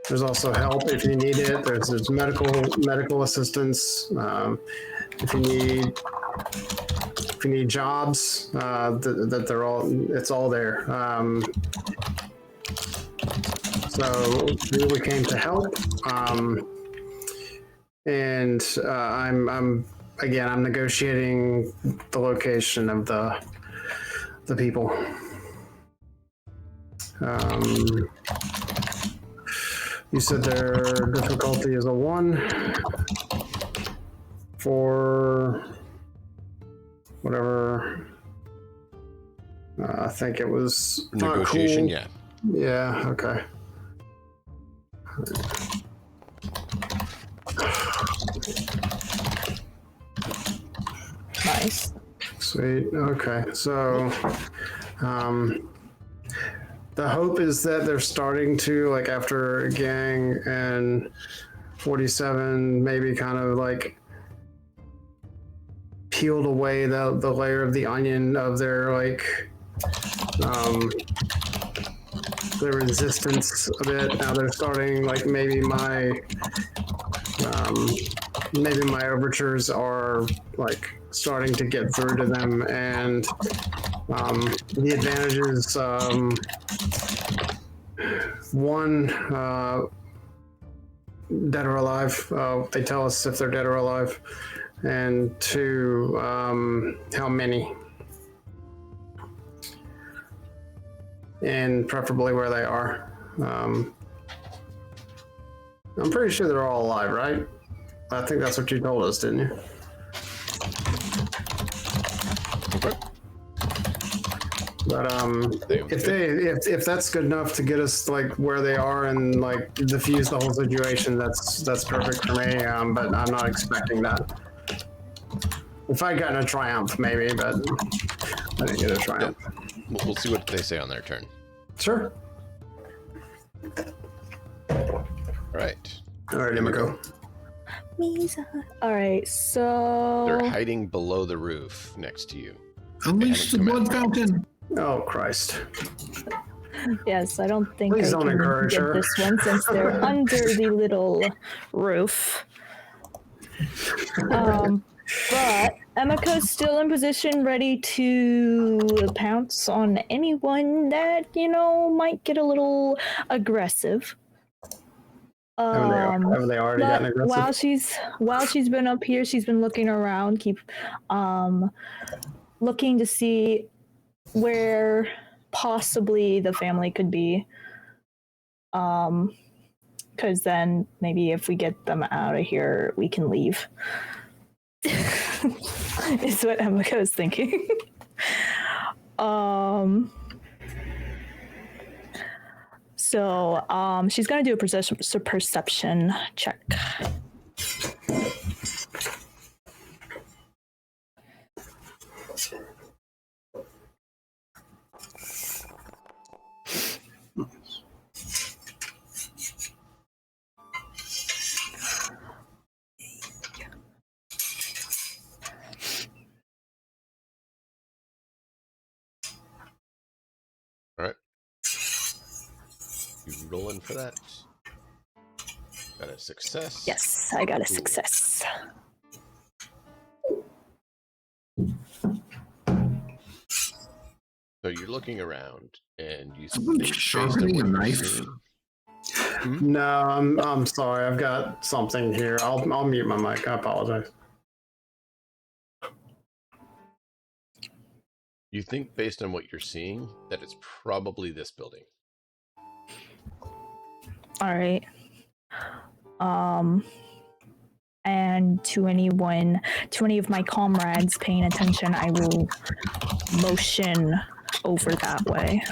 There's also help if you need it. There's medical assistance. If you need jobs, it's all there. So we came to help. And I'm negotiating the location of the people. You said their difficulty is a 1 for whatever. I think it was Negotiation, cool. yeah. Yeah, okay. Nice. Sweet. Okay. So, the hope is that they're starting to, like, after Gang and 47, maybe kind of like peeled away the layer of the onion of their their resistance a bit. Now they're starting, like, maybe my overtures are like starting to get through to them, and the advantages, one, dead or alive, they tell us if they're dead or alive, and 2, how many, and preferably where they are. I'm pretty sure they're all alive, right? I think that's what you told us, didn't you? Okay. But if that's good enough to get us like where they are and like diffuse the whole situation, that's perfect for me. But I'm not expecting that. If I'd gotten a triumph, maybe, but I didn't get a triumph. We'll see what they say on their turn. Sure. All right. All right, Emiko. All right, so They're hiding below the roof next to you. Unleash the blood fountain. Oh, Christ. yes, I don't think Please I don't can encourage get her. this one since they're under the little roof. But Emiko's still in position, ready to pounce on anyone that might get a little aggressive. Haven't they already gotten aggressive? While she's been up here, she's been looking around, looking to see where possibly the family could be. Because then maybe if we get them out of here, we can leave. Is what Emiko is thinking. So she's gonna do a perception check. You rolling for that? Got a success? Yes, I got a success. So you're looking around and you Someone think sharpening a knife? No, I'm sorry. I've got something here. I'll mute my mic. I apologize. You think, based on what you're seeing, that it's probably this building. All right. And to any of my comrades paying attention, I will motion over that way.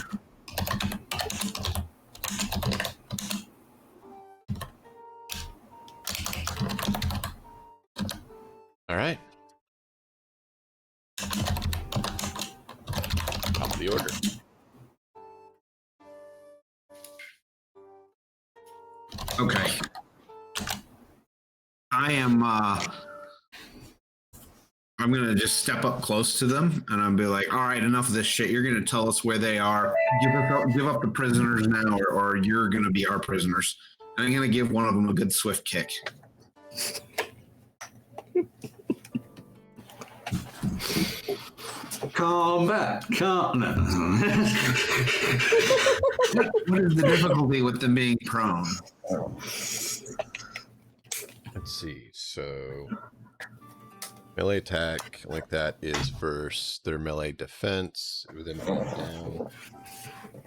All right. Top of the order. Okay. I'm gonna just step up close to them and I'll be like, all right, enough of this shit. You're gonna tell us where they are. Give up the prisoners now, or you're gonna be our prisoners. And I'm gonna give one of them a good swift kick. Combat. No. What is the difficulty with them being prone? Let's see. So melee attack like that is versus their melee defense. With them being down,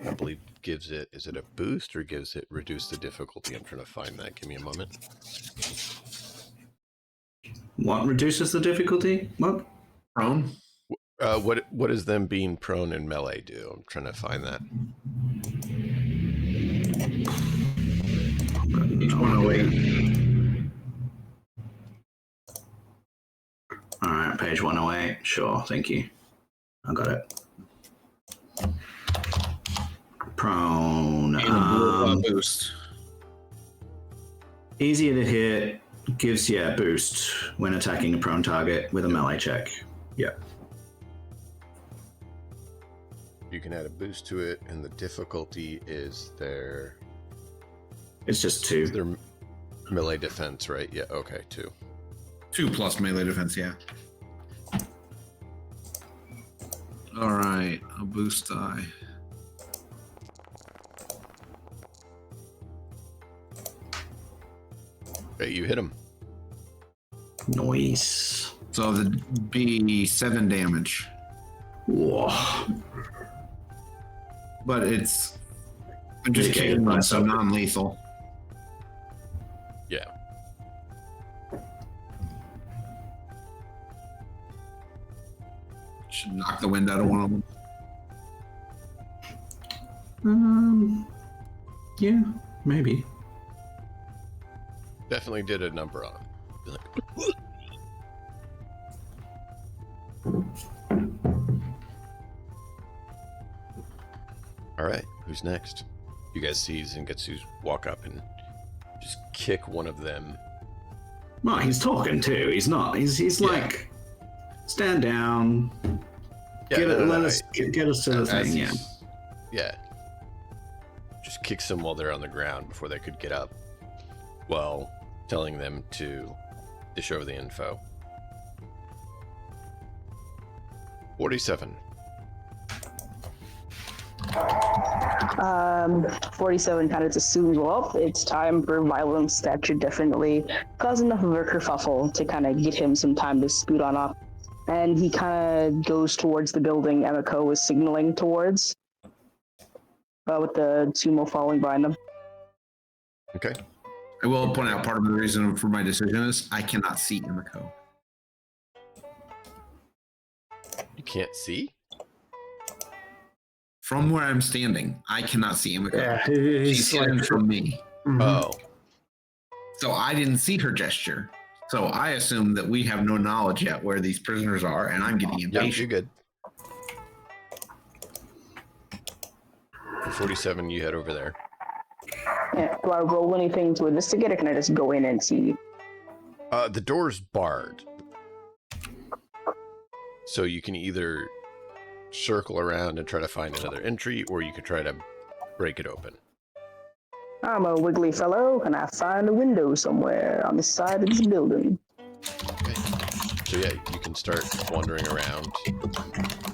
I believe gives it. Is it a boost or gives it reduce the difficulty? I'm trying to find that. Give me a moment. What reduces the difficulty? What? Prone? What does them being prone in melee do? I'm trying to find that. Each 108. All right, page 108. Sure, thank you. I got it. Prone. Boost. Easier to hit. Gives a boost when attacking a prone target with a melee check. Yeah. You can add a boost to it, and the difficulty is their. It's just 2. Their melee defense, right? Yeah. Okay, 2. 2 plus melee defense, yeah. All right, a boost die. Okay, you hit him. Nice. So that'd be 7 damage. Whoa. But it's. I'm just Okay, kicking them, that's so okay. non-lethal. Yeah. Should knock the wind out of one of them. Yeah, maybe. Definitely did a number on him. All right, who's next? You guys see Zengetsu walk up and just kick one of them. Well, he's talking too. He's not. He's like, stand down. Yeah, Let us get us to the thing. Yeah. Yeah. Just kicks them while they're on the ground before they could get up, while telling them to dish over the info. 47. 47 kind of just assumes, well, it's time for violence. That should definitely cause enough of a kerfuffle to kind of get him some time to scoot on up. And he kind of goes towards the building Emiko was signaling towards, with the sumo following behind them. Okay. I will point out part of the reason for my decision is I cannot see Emiko. You can't see? From where I'm standing, I cannot see Emiko. Yeah, She's hidden from me. Mhm. Oh. So I didn't see her gesture. So I assume that we have no knowledge yet where these prisoners are, and I'm getting Yeah, impatient. you're good. For 47, you head over there. Yeah. Do I roll anything to investigate, or can I just go in and see? The door's barred. So you can either circle around and try to find another entry, or you could try to break it open. I'm a wiggly fellow, and I find a window somewhere on the side of this building. Okay. So yeah, you can start wandering around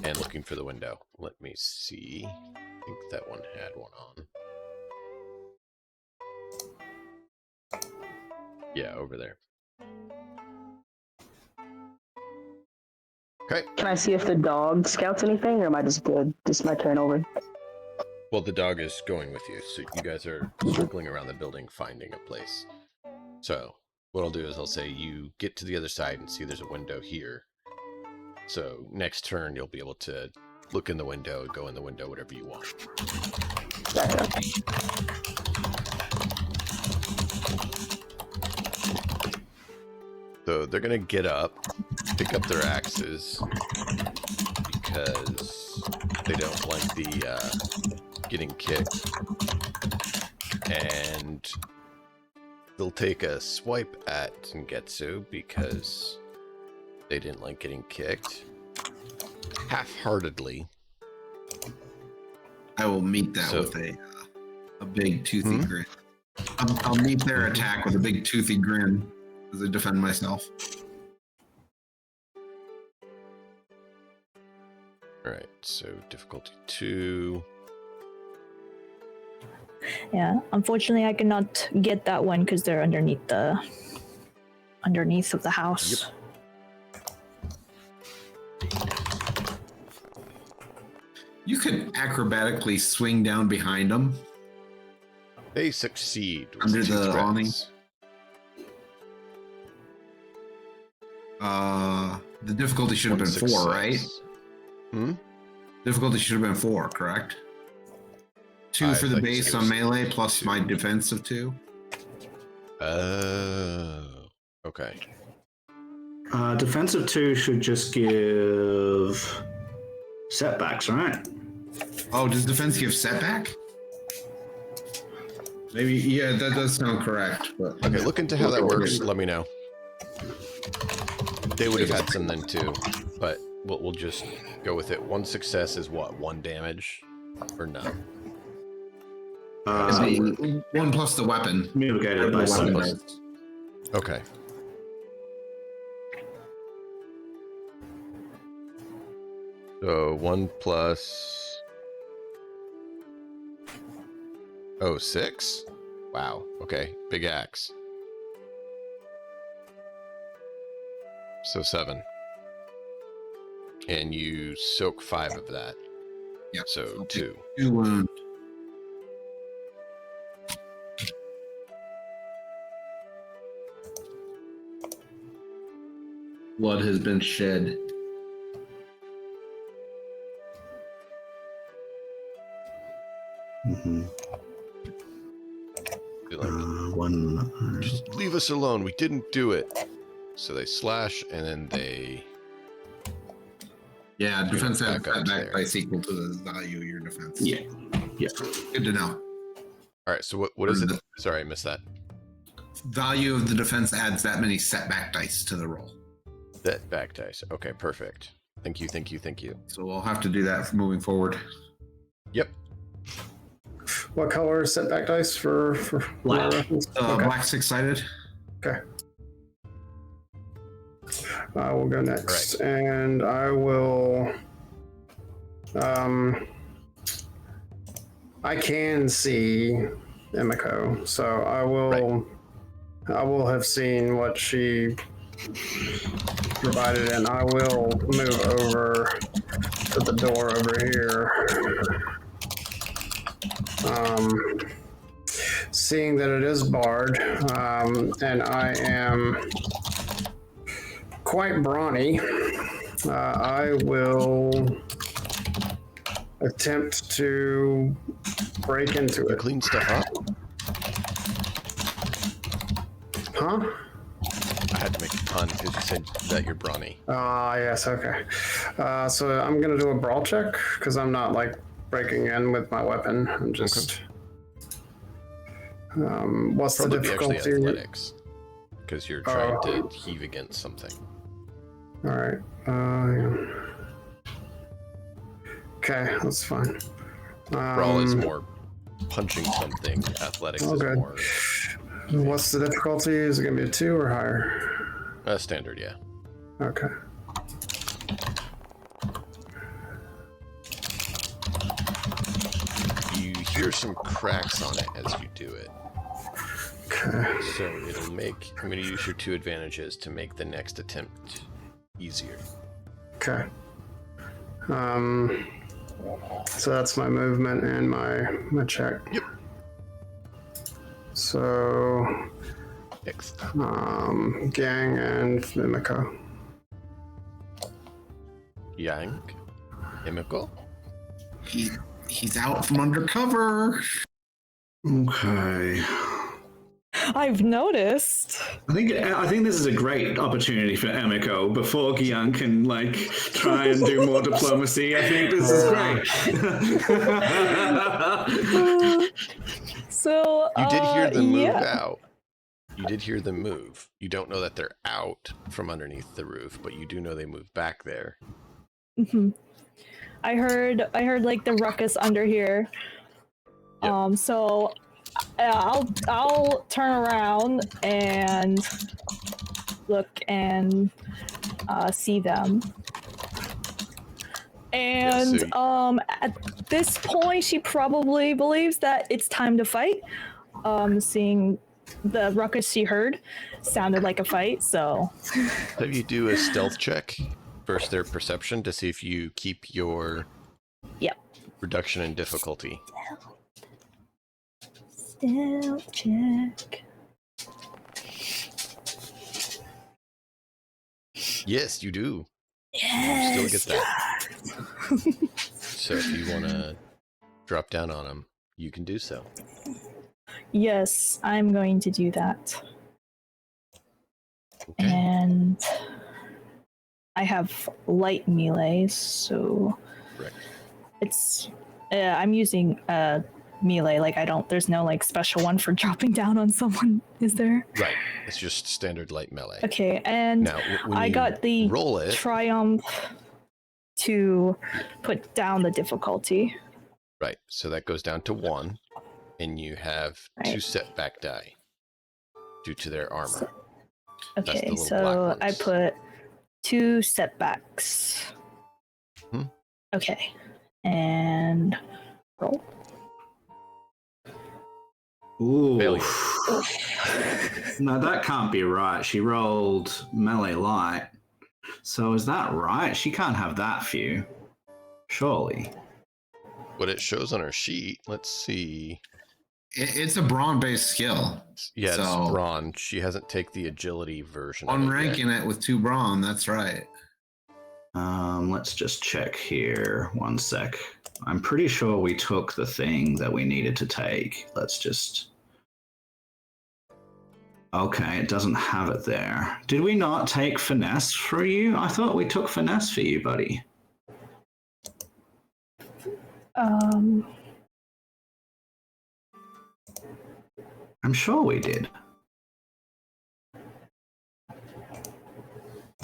and looking for the window. Let me see. I think that one had one on. Yeah, over there. Okay. Can I see if the dog scouts anything, or am I just good? Just my turn over. Well, the dog is going with you, so you guys are circling around the building, finding a place. So what I'll do is I'll say you get to the other side and see there's a window here. So next turn, you'll be able to look in the window, go in the window, whatever you want. Gotcha. So they're gonna get up, pick up their axes, because they don't like the getting kicked, and they'll take a swipe at Zengetsu because they didn't like getting kicked, half-heartedly. I will meet that with a big toothy grin. I'll meet their attack with a big toothy grin as I defend myself. Alright, so difficulty 2. Yeah, unfortunately, I cannot get that one because they're underneath of the house. You could acrobatically swing down behind them. They succeed with Under 2 the threats. awning? The difficulty should have been 4, right? Difficulty should have been 4, correct? 2 for the base on melee plus my defense of 2. Okay. Defensive 2 should just give setbacks, right? Oh, does defense give setback? Maybe, yeah, that does sound correct. But Okay, look into how that works. Let me know. They would have had some then too, but we'll just go with it. 1 success is what? 1 damage? Or none? 1 plus the weapon. Mitigated by Weapon. Okay. So 1 plus... Oh, 6? Wow. Okay. Big axe. So 7. And you soak 5 of that. Yeah. So 2. 2 wound. Blood has been shed. Be like, One. just leave us alone. We didn't do it. So they slash and then they Yeah, defense adds backups setback there. dice equal to the value of your defense. Yeah. Yeah. Good to know. All right, so what is it? Sorry, I missed that. Value of the defense adds that many setback dice to the roll. Setback dice. Okay, perfect. Thank you. So we'll have to do that moving forward. Yep. What color is setback dice for Black. reference? Black six-sided. Okay. I will go next, and I will. I can see Emiko, so I will. Right. I will have seen what she provided, and I will move over to the door over here. Seeing that it is barred, and I am quite brawny, I will attempt to break into You it. clean stuff up. Huh? I had to make a pun because you said that you're brawny. Yes, okay. So I'm gonna do a brawl check, because I'm not, like, breaking in with my weapon. I'm just... what's Probably the be actually difficulty? athletics because you're trying to heave against something. Alright. Yeah. Okay, that's fine. Brawl is more punching something. Athletics is good. more What's the difficulty? Is it gonna be a 2 or higher? standard. Yeah. Okay. You hear some cracks on it as you do it. Okay. So it'll make. I'm going to use your 2 advantages to make the next attempt easier. Okay. So that's my movement and my check. Yep. So, Next. Gang and Mimiko. Yang. Emiko. He's out from undercover. Okay. I've noticed. I think this is a great opportunity for Emiko before Gian can try and do more diplomacy. I think this is great. So You did hear them move yeah. out. You did hear them move. You don't know that they're out from underneath the roof, but you do know they moved back there. Mm-hmm. I heard like the ruckus under here. Yep. So I'll turn around and look and see them. And at this point, she probably believes that it's time to fight. Seeing the ruckus she heard sounded like a fight, so. Have you do a stealth check versus their perception to see if you keep your reduction in difficulty. Stealth check. Yes, you do. Yes. You still get that. So if you want to drop down on them, you can do so. Yes, I'm going to do that. Okay. And I have light melee, so Correct. it's I'm using melee. Like there's no like special one for dropping down on someone, is there? Right. It's just standard light melee. Okay, and Now, when I you got the roll it, triumph to put down the difficulty. right. So that goes down to 1, and you have 2 setback die due to their armor. Okay, little so black I ones. put 2 setbacks. Hmm. Okay, and roll. Ooh. Failure. No, that can't be right. She rolled melee light. So is that right? She can't have that few. Surely. What it shows on her sheet, let's see. It's a brawn-based skill. Yeah, So- it's brawn. She hasn't taken the agility version of On it yet. ranking it with 2 brawn, that's right. Let's just check here. 1 sec. I'm pretty sure we took the thing that we needed to take. Let's just... Okay, it doesn't have it there. Did we not take finesse for you? I thought we took finesse for you, buddy. I'm sure we did.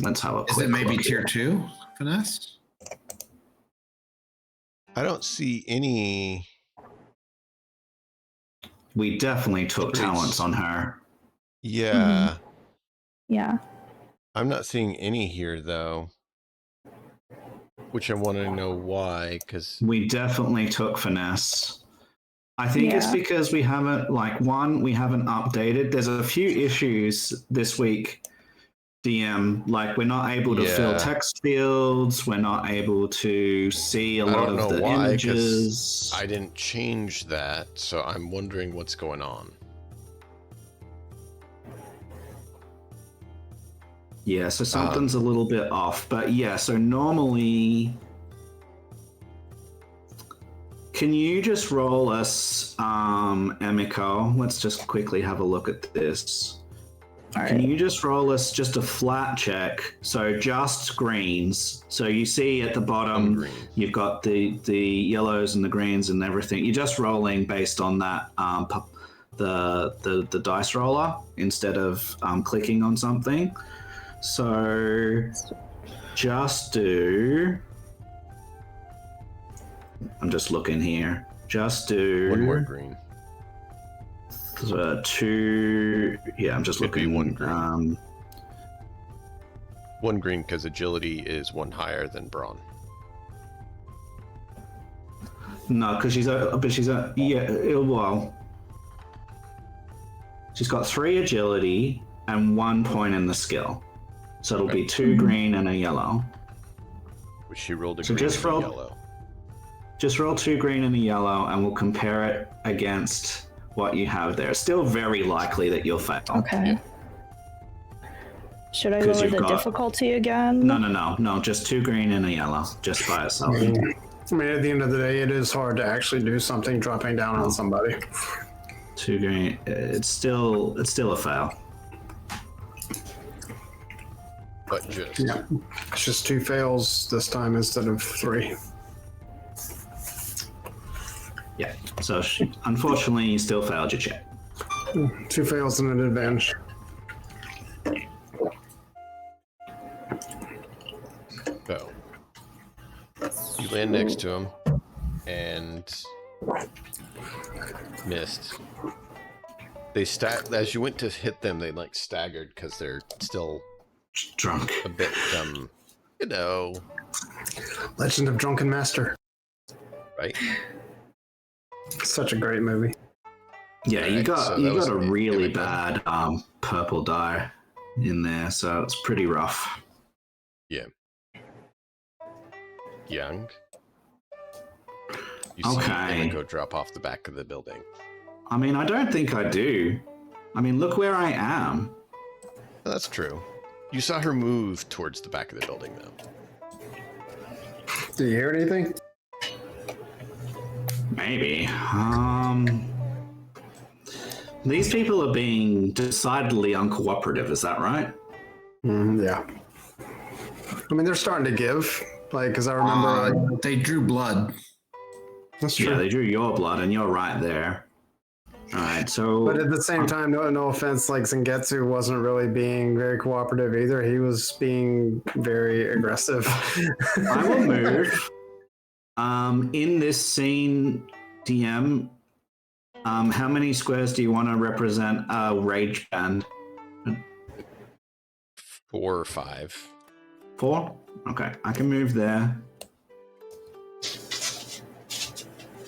Let's have a Is quick it maybe look tier here. 2 finesse? I don't see any. We definitely took Traits. talents on her. Yeah. Yeah. I'm not seeing any here, though. Which I want to know why, because. We definitely took finesse. I think it's Yeah. because we haven't, we haven't updated. There's a few issues this week, DM. Like, we're not able to fill Yeah. text fields. We're not able to see a I lot don't of know the why, 'cause images. I didn't change that, so I'm wondering what's going on. Yeah, so something's a little bit off. But yeah, so normally... Can you just roll us, Emiko? Let's just quickly have a look at this. All Can right. you just roll us just a flat check? So just greens. So you see at the bottom, Green. you've got the yellows and the greens and everything. You're just rolling based on that the dice roller instead of clicking on something. So just do. I'm just looking here. Just do One more green. 2. Yeah, I'm just Could be looking. one green. One green because agility is one higher than brawn. No, because she's she's got 3 agility and 1 point in the skill, so it'll be 2 green and a yellow. Which she rolled a So green just and a roll- yellow. Just roll 2 green and a yellow, and we'll compare it against what you have there. It's still very likely that you'll fail. Okay. Should I 'Cause lower you've the got- difficulty again? No, just 2 green and a yellow, just by itself. I mean, at the end of the day, it is hard to actually do something dropping down on somebody. 2 green, it's still a fail. But just. Yeah, it's just 2 fails this time instead of 3. Yeah, so unfortunately, you still failed your check. 2 fails and an advantage. So. You land next to him. And. Missed. They as you went to hit them, they like staggered because they're still Drunk. a bit, you know, Legend of Drunken Master. right? Such a great movie. Yeah, you Right, got so you that was got a really everybody. bad purple dye in there, so it's pretty rough. Yeah. Young. You Okay. see Emiko drop off the back of the building. I mean, I don't think I do. I mean, look where I am. That's true. You saw her move towards the back of the building, though. Do you hear anything? Maybe. These people are being decidedly uncooperative. Is that right? Yeah. I mean, they're starting to give. Like, because I remember. They drew blood. That's true. Yeah, they drew your blood, and you're right there. All right, so But at the same time, no offense, like Zangetsu wasn't really being very cooperative either. He was being very aggressive. I will move. In this scene, DM, how many squares do you want to represent a rage band? 4 or 5. 4? Okay, I can move there.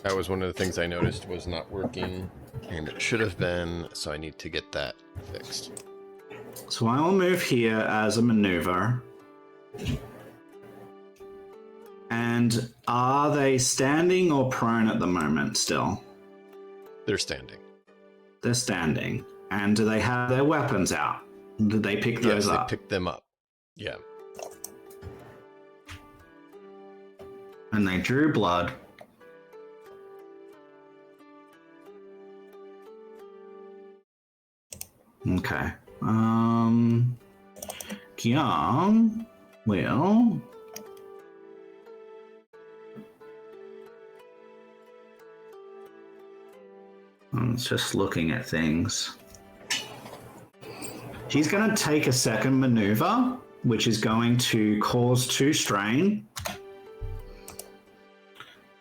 That was one of the things I noticed was not working, and it should have been, so I need to get that fixed. So I will move here as a maneuver. And are they standing or prone at the moment still? They're standing. They're standing. And do they have their weapons out? Did they pick those Yes, up? they picked them up. Yeah. And they drew blood. Okay. Kian will I'm just looking at things. He's going to take a second maneuver, which is going to cause 2 strain.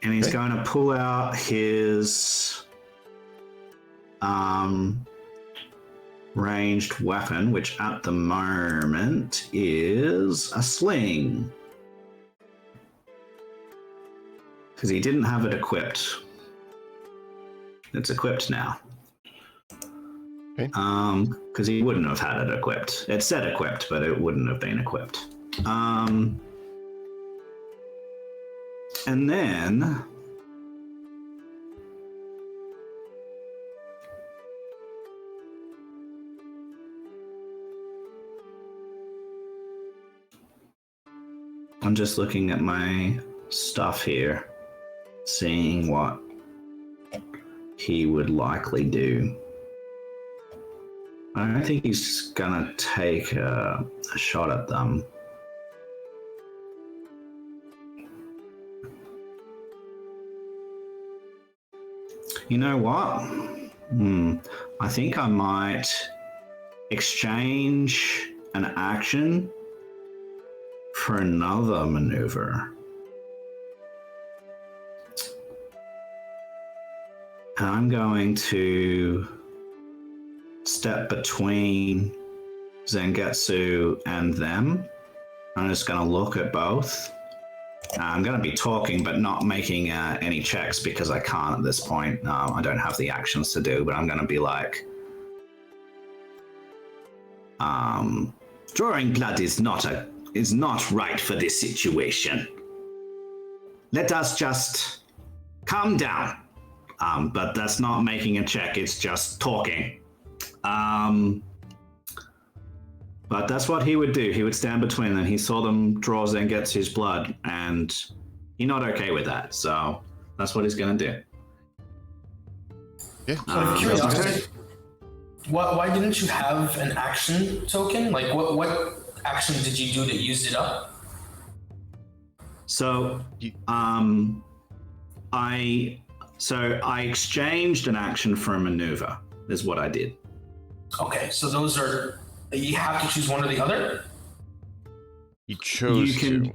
And he's going to pull out his ranged weapon, which at the moment is a sling. Because he didn't have it equipped. It's equipped now. Okay. Because he wouldn't have had it equipped. It said equipped, but it wouldn't have been equipped. And then I'm just looking at my stuff here, seeing what he would likely do. I don't think he's gonna take a shot at them. You know what? I think I might exchange an action for another maneuver. And I'm going to step between Zangetsu and them. I'm just going to look at both. I'm going to be talking, but not making any checks because I can't at this point. I don't have the actions to do, but I'm going to be like, drawing blood is not right for this situation. Let us just calm down. But that's not making a check, it's just talking. But that's what he would do. He would stand between them. He saw them draw Zangetsu's blood, and he's not okay with that. So that's what he's going to do. Yeah. I'm curious, why didn't you have an action token? Like, what action did you do that used it up? So, I exchanged an action for a maneuver, is what I did. Okay, so those are, you have to choose one or the other? He chose to.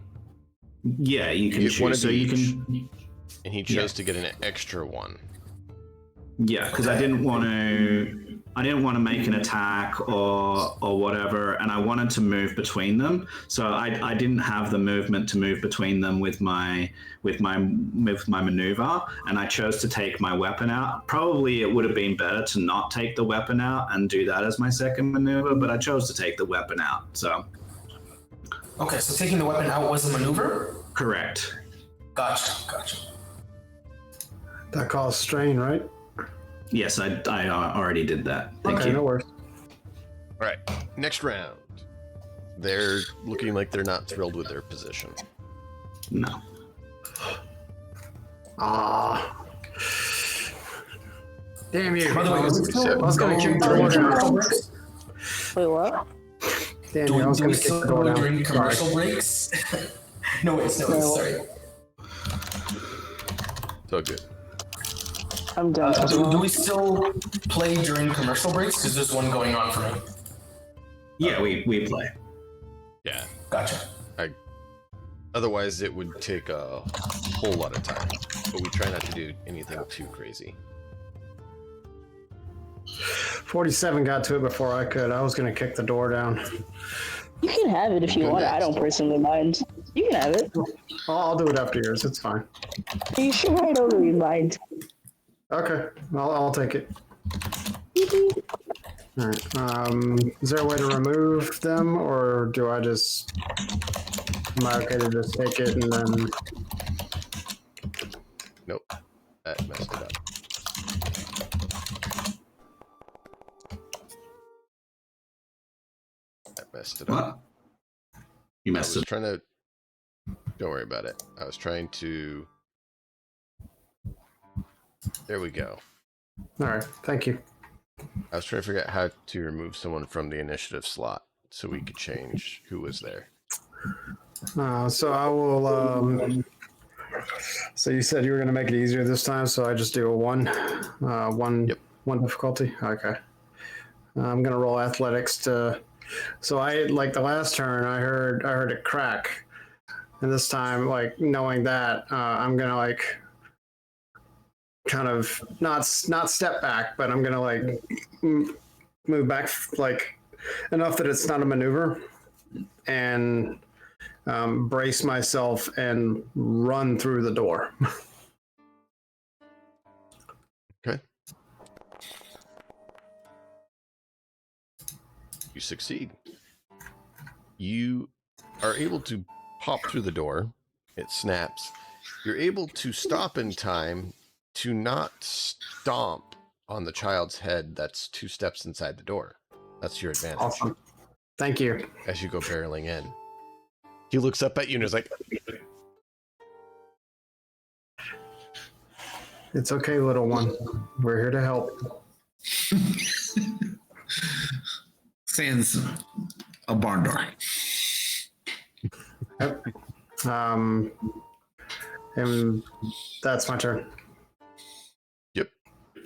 Yeah, you can get one choose. of So you each, can. and he chose to get an extra one. Yeah, because I didn't want to make an attack or whatever, and I wanted to move between them. So I didn't have the movement to move between them with my maneuver, and I chose to take my weapon out. Probably it would have been better to not take the weapon out and do that as my second maneuver, but I chose to take the weapon out. So. Okay, so taking the weapon out was a maneuver? Correct. Gotcha. That caused strain, right? Yes, I already did that. Thank Okay, you. no worries. All right, next round. They're looking like they're not thrilled with their position. No. Damn you. By the way, I was going to kick the door down. Wait, what? Damn Do you, I was we going to kick still the door go down. during Sorry. commercial breaks? No, sorry. It's all good. I'm done. Do we still play during commercial breaks? Because there's one going on for me. Yeah, we play. Yeah. Gotcha. Otherwise, it would take a whole lot of time. But we try not to do anything too crazy. 47 got to it before I could. I was going to kick the door down. You can have it if you Go want. I next. don't personally mind. You can have it. I'll do it after yours. It's fine. You should I don't really mind. Okay, I'll take it. All right. Is there a way to remove them, or do I just? Am I okay to just take it and then? Nope. That messed it up. That messed it up. What? You I messed was it. trying to... Don't worry about it. I was trying to... There we go. All right. Thank you. I was trying to figure out how to remove someone from the initiative slot so we could change who was there. So I will So you said you were going to make it easier this time, so I just do a one Yep. one difficulty. Okay. I'm going to roll athletics to. So I like the last turn. I heard it crack, and this time, like knowing that, I'm going to like kind of not step back, but I'm going to like move back like enough that it's not a maneuver, and brace myself and run through the door. Okay. You succeed. You are able to pop through the door. It snaps. You're able to stop in time to not stomp on the child's head that's 2 steps inside the door. That's your advantage. Awesome. Thank you. As you go barreling in. He looks up at you and is like, It's okay, little one. We're here to help. Sans a barn door. Yep. And that's my turn. yep.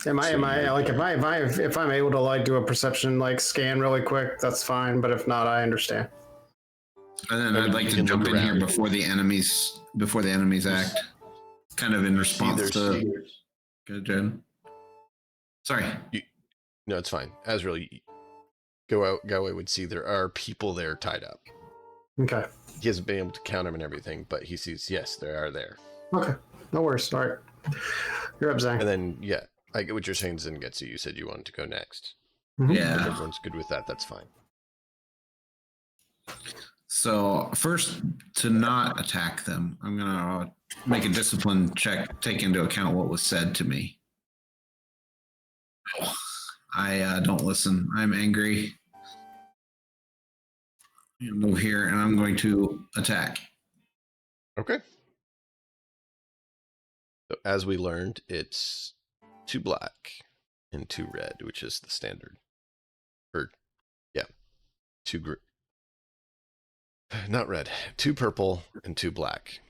Am I like if I'm able to like do a perception like scan really quick, that's fine. But if not, I understand. And then I'd like to jump in here before the enemies act, kind of in response to. Good, Jen. Sorry. No, it's fine. Azrael, Galway would see there are people there tied up. Okay. He hasn't been able to count them and everything, but he sees, yes, they are there. Okay. No worries. All right. You're up, Zang. And then, yeah, I get what you're saying, Zengetsu. You said you wanted to go next. Mhm. Yeah. If everyone's good with that, that's fine. So first, to not attack them, I'm gonna make a discipline check, take into account what was said to me. I don't listen. I'm angry. I'm gonna move here, and I'm going to attack. Okay. So as we learned, it's 2 black and 2 red, which is the standard. Or, yeah, 2 green. Not red. 2 purple and 2 black.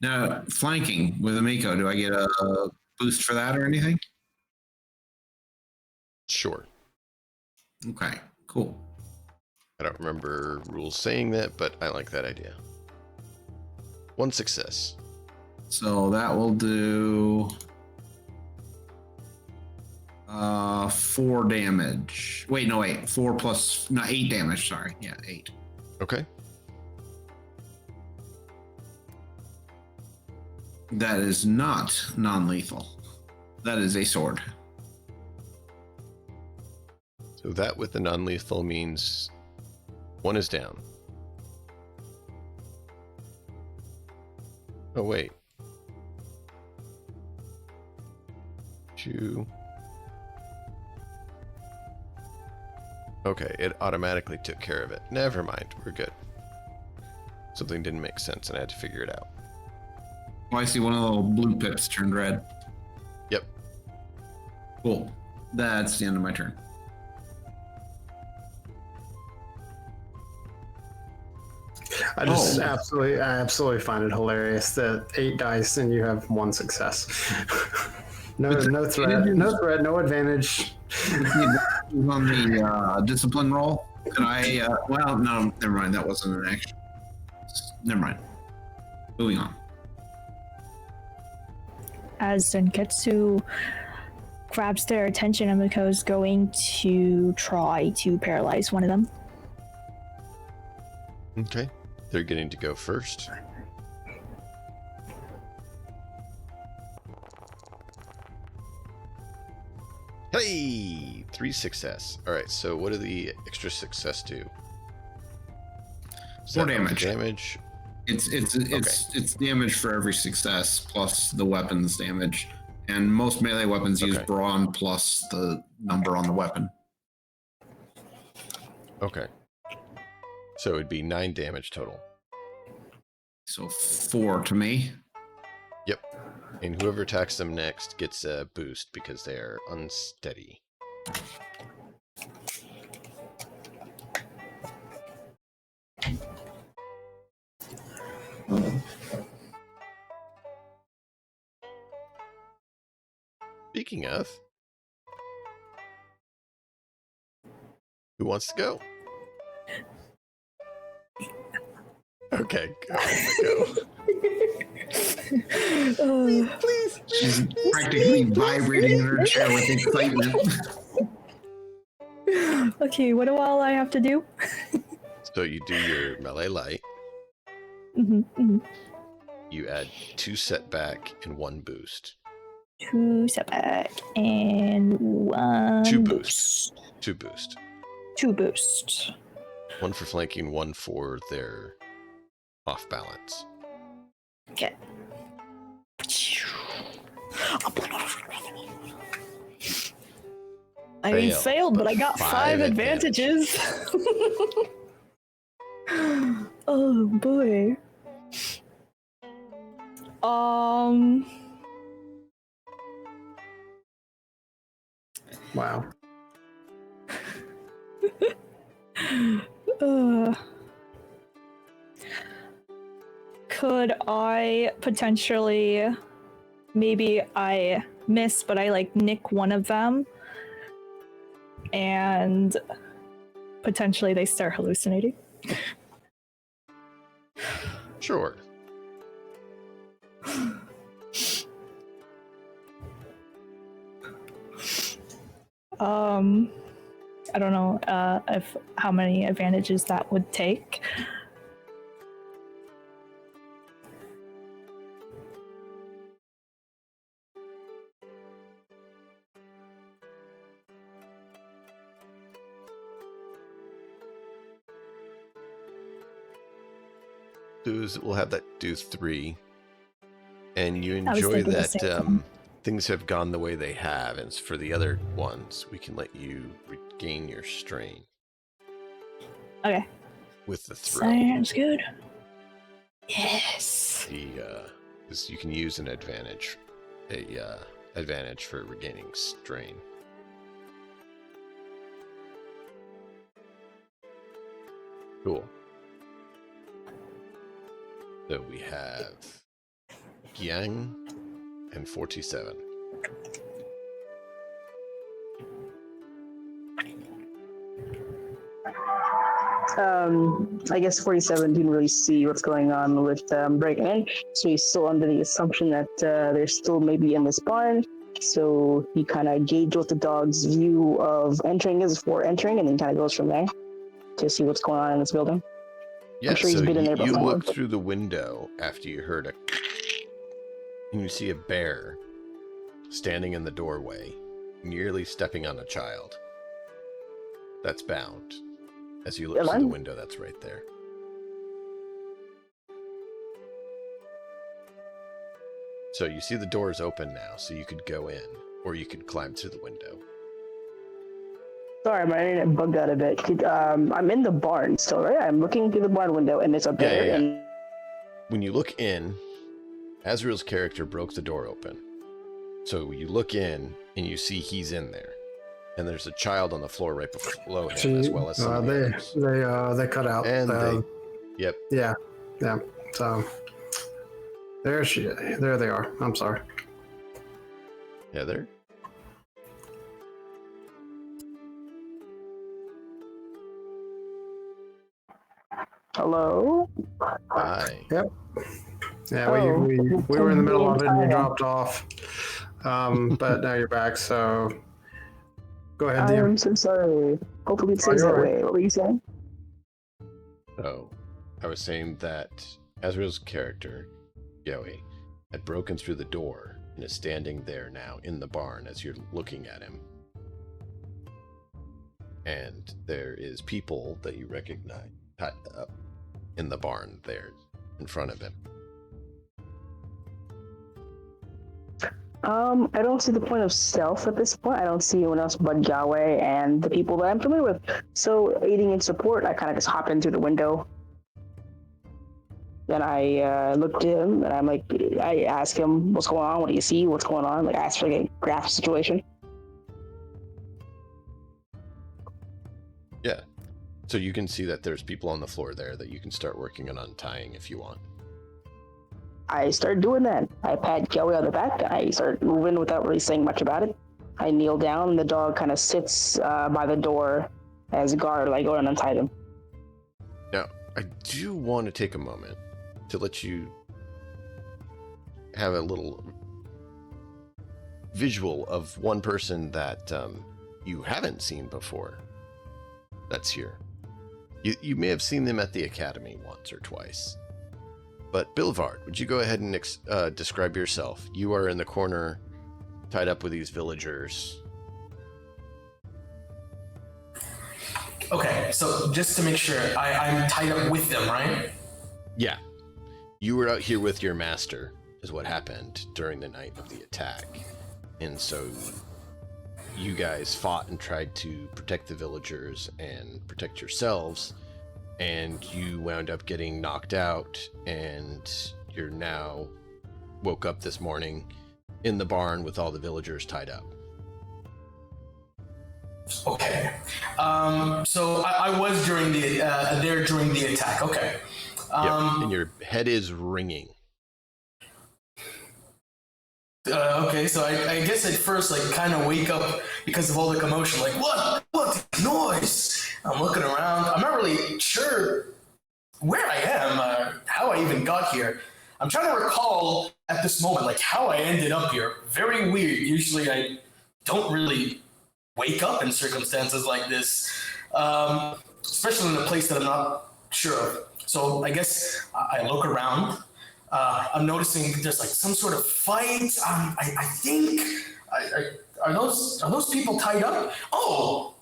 Now, flanking with Amiko, do I get a boost for that or anything? Sure. Okay, cool. I don't remember rules saying that, but I like that idea. 1 success. So that will do 4 damage. Wait, no, wait. 4 plus, no, 8 damage. Sorry. Yeah, 8. Okay. That is not non-lethal. That is a sword. So that with the non-lethal means 1 is down. Oh, wait. 2. Okay, it automatically took care of it. Never mind, we're good. Something didn't make sense and I had to figure it out. Oh, I see one of the little blue pips turned red. Yep. Cool. That's the end of my turn. I just absolutely find it hilarious that 8 dice and you have 1 success. no threat, no advantage. On the discipline roll, can I? Well, no, never mind. That wasn't an action. Never mind. Moving on. As Zenketsu grabs their attention, Amiko is going to try to paralyze one of them. Okay. They're getting to go first. Hey! 3 success. Alright, so what do the extra success do? 4 damage. Damage. It's damage for every success plus the weapon's damage, and most melee weapons use brawn plus the number on the weapon. Okay. So it'd be 9 damage total. So 4 to me. Yep. And whoever attacks them next gets a boost because they are unsteady. Speaking of, who wants to go? Okay, go. Please. She's practically vibrating in her chair with excitement. Okay, what do all I have to do? So you do your melee light. Mm-hmm. You add 2 setback and 1 boost. 2 setback and 1 2 boost. 2 boost. 2 boost. 1 for flanking, 1 for their off balance. Okay. I failed, but I got 5 advantages. Oh boy. Wow. Could I potentially, maybe I miss, but I like nick one of them, and potentially they start hallucinating? Sure. I don't know if how many advantages that would take. We'll have that do 3. And you I was enjoy thinking the that same thing. things have gone the way they have, and for the other ones, we can let you regain your strain Okay. with the throw. Sounds good. Yes. Because you can use an advantage, advantage for regaining strain. Cool. So we have Yang and 47. I guess 47 didn't really see what's going on with breaking in, so he's still under the assumption that they're still maybe in this barn. So he kind of gauged what the dog's view of entering is before entering, and then kind of goes from there to see what's going on in this building. Yeah, I'm sure he's so been in there you before. look through the window after you heard a and you see a bear standing in the doorway, nearly stepping on a child that's bound. As you look through the window, that's right there. So you see the doors open now, so you could go in, or you could climb through the window. Sorry, my internet bugged out a bit. I'm in the barn still, right? I'm looking through the barn window, and there's a bear. Yeah. And When you look in, Azrael's character broke the door open. So you look in, and you see he's in there. And there's a child on the floor right below him, as well as some of the others. They cut out. And yep. Yeah. So there they are. I'm sorry. Heather? hello. Hi. Yep. Yeah, we were in the middle of it and you dropped off. But now you're back, so go ahead, I DM. am so sorry. Hopefully it stays you're that right. way. What were you saying? Oh, I was saying that Azrael's character, Yoey, had broken through the door and is standing there now in the barn as you're looking at him. And there is people that you recognize tied up in the barn there in front of him. I don't see the point of stealth at this point. I don't see anyone else but Yahweh and the people that I'm familiar with. So aiding in support, I kind of just hop in through the window. Then I look to him and I'm like, I ask him, what's going on? What do you see? What's going on? Like, I ask for like a graph situation. Yeah. So you can see that there's people on the floor there that you can start working on untying if you want. I started doing that. I pat Kelly on the back. I started moving without really saying much about it. I kneel down, and the dog kind of sits by the door as a guard. I go and untie him. Now, I do want to take a moment to let you have a little visual of one person that you haven't seen before that's here. You may have seen them at the academy once or twice. But Bilvard, would you go ahead and describe yourself? You are in the corner, tied up with these villagers. Okay, so just to make sure, I'm tied up with them, right? Yeah. You were out here with your master, is what happened during the night of the attack. And so you guys fought and tried to protect the villagers and protect yourselves. And you wound up getting knocked out, and you're now woke up this morning in the barn with all the villagers tied up. Okay. So I was during there during the attack. Okay. Yep. And your head is ringing. Okay, so I guess at first, like, kind of wake up because of all the commotion. Like, what noise? I'm looking around. I'm not really sure where I am, how I even got here. I'm trying to recall at this moment, like, how I ended up here. Very weird. Usually I don't really wake up in circumstances like this, especially in a place that I'm not sure of. So I guess I look around. I'm noticing there's like some sort of fight. I think are those people tied up? Oh,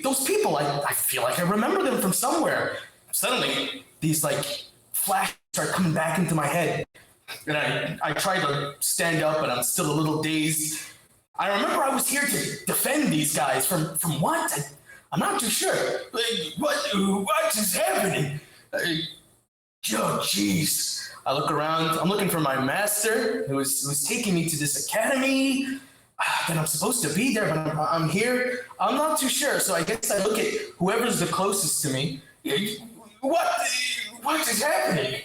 those people! I feel like I remember them from somewhere. Suddenly, these like flashes start coming back into my head, and I try to stand up, but I'm still a little dazed. I remember I was here to defend these guys from what? I'm not too sure. Like, what is happening? Oh, jeez. I look around. I'm looking for my master, who's taking me to this academy. That I'm supposed to be there, but I'm here. I'm not too sure. So I guess I look at whoever's the closest to me. What is happening?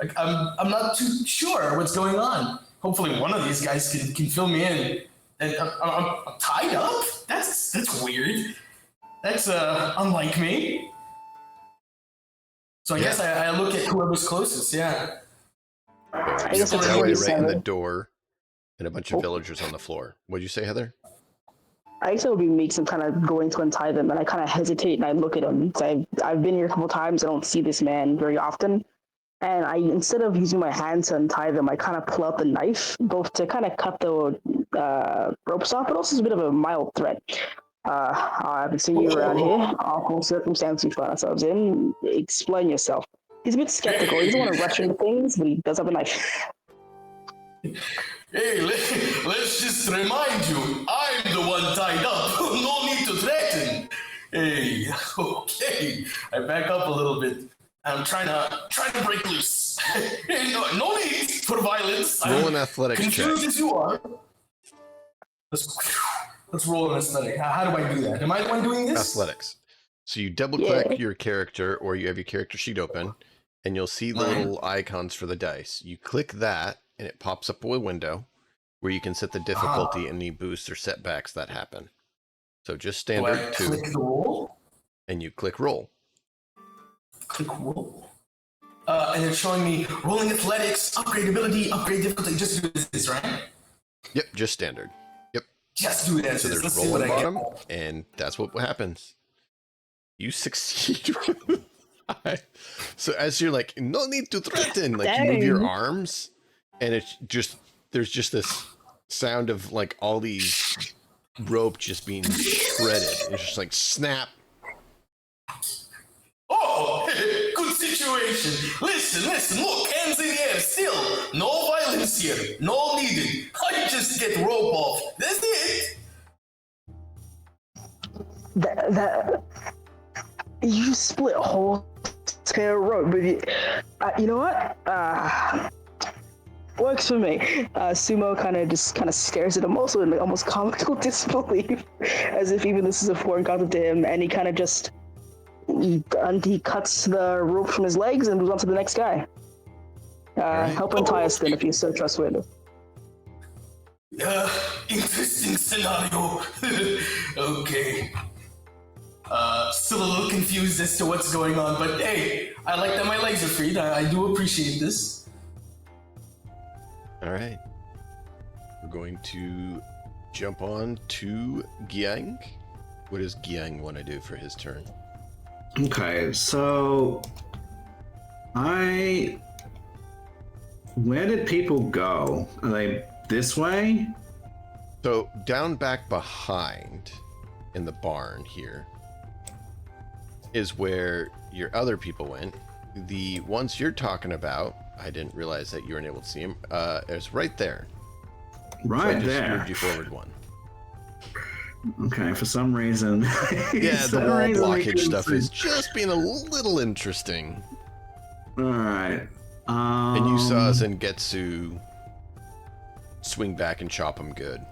Like I'm not too sure what's going on. Hopefully, one of these guys can fill me in. And I'm tied up. That's weird. That's unlike me. So I guess I look at whoever's closest. Yeah. I guess There's it's a really right in the seven. door, and a bunch of villagers on the floor. What'd you say, Heather? I guess it would be me because I'm kind of going to untie them, and I kind of hesitate and I look at him. So I've been here a couple times. I don't see this man very often, and instead of using my hand to untie them, I kind of pull out the knife, both to kind of cut the ropes off, but also it's a bit of a mild threat. I haven't seen you around here. Awful circumstances we find ourselves in. Explain yourself. He's a bit skeptical. He doesn't want to rush into things, but he does have a knife. Hey, let's just remind you, I'm the one tied up. No need to threaten. Hey, okay. I back up a little bit. I'm trying to break loose. No need for violence. Roll an athletics check. Confused as you are. Let's roll an athletic. How do I do that? Am I the one doing this? Athletics. So you double-click your character, or you have your character sheet open, and you'll see the little icons for the dice. You click that, and it pops up a window where you can set the difficulty and any boosts or setbacks that happen. So just standard 2. Click the roll? And you click roll. Click roll. And it's showing me rolling athletics, upgrade ability, upgrade difficulty. Just do this, right? Yep, just standard. Yep. Just do that. So there's Let's roll see what at the I bottom, get. and that's what happens. You succeed. So as you're like, no need to threaten, like you move your arms, and it's just there's just this sound of like all these rope just being shredded. It's just like snap. Oh, good situation. Listen, look, hands in the air, still. No violence here, no needed. I just get rope off. That's it. That you split a whole tear rope, but you know what? Works for me. Sumo kind of stares at him also in almost comical disbelief, as if even this is a foreign concept to him, and he kind of just he cuts the rope from his legs and moves on to the next guy. right. Help untie us then if you're so trustworthy. Interesting scenario. Okay. Still a little confused as to what's going on, but hey, I like that my legs are freed. I do appreciate this. All right. We're going to jump on to Giang. What does Giang want to do for his turn? Okay, so where did people go? Are they this way? So down back behind in the barn here is where your other people went. The ones you're talking about, I didn't realize that you weren't able to see them. Is right there. Right so I just there. moved you forward one. Okay, for some reason. Yeah, the wall blockage stuff is just being a little interesting. All right. And you saw Zengetsu swing back and chop him good.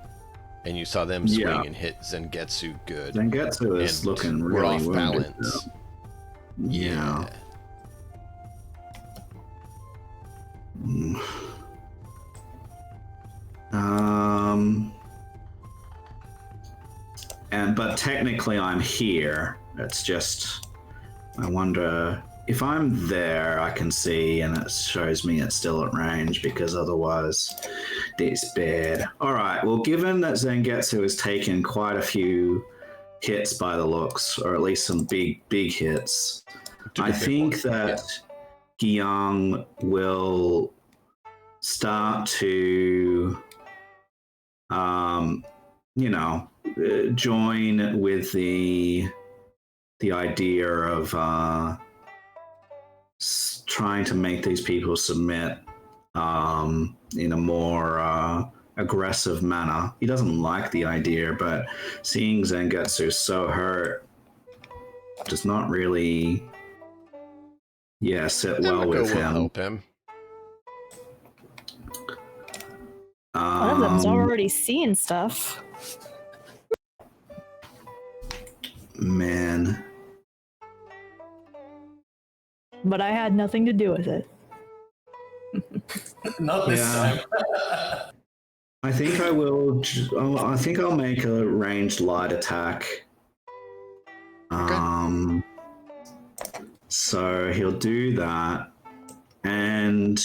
And you saw them swing and hit Zengetsu good. Zengetsu is and looking we're really off wounded, balance. though. Yeah. But technically I'm here. It's just, I wonder if I'm there, I can see, and it shows me it's still at range, because otherwise it's bad. All right, well, given that Zengetsu has taken quite a few hits by the looks, or at least some big hits, I think that Giang will start to, join with the idea of trying to make these people submit in a more aggressive manner. He doesn't like the idea, but seeing Zengetsu so hurt does not really, sit well with him. Help him. One of them's already seeing stuff. Man. But I had nothing to do with it. Not this time. I think I will. I think I'll make a ranged light attack. Okay. So he'll do that, and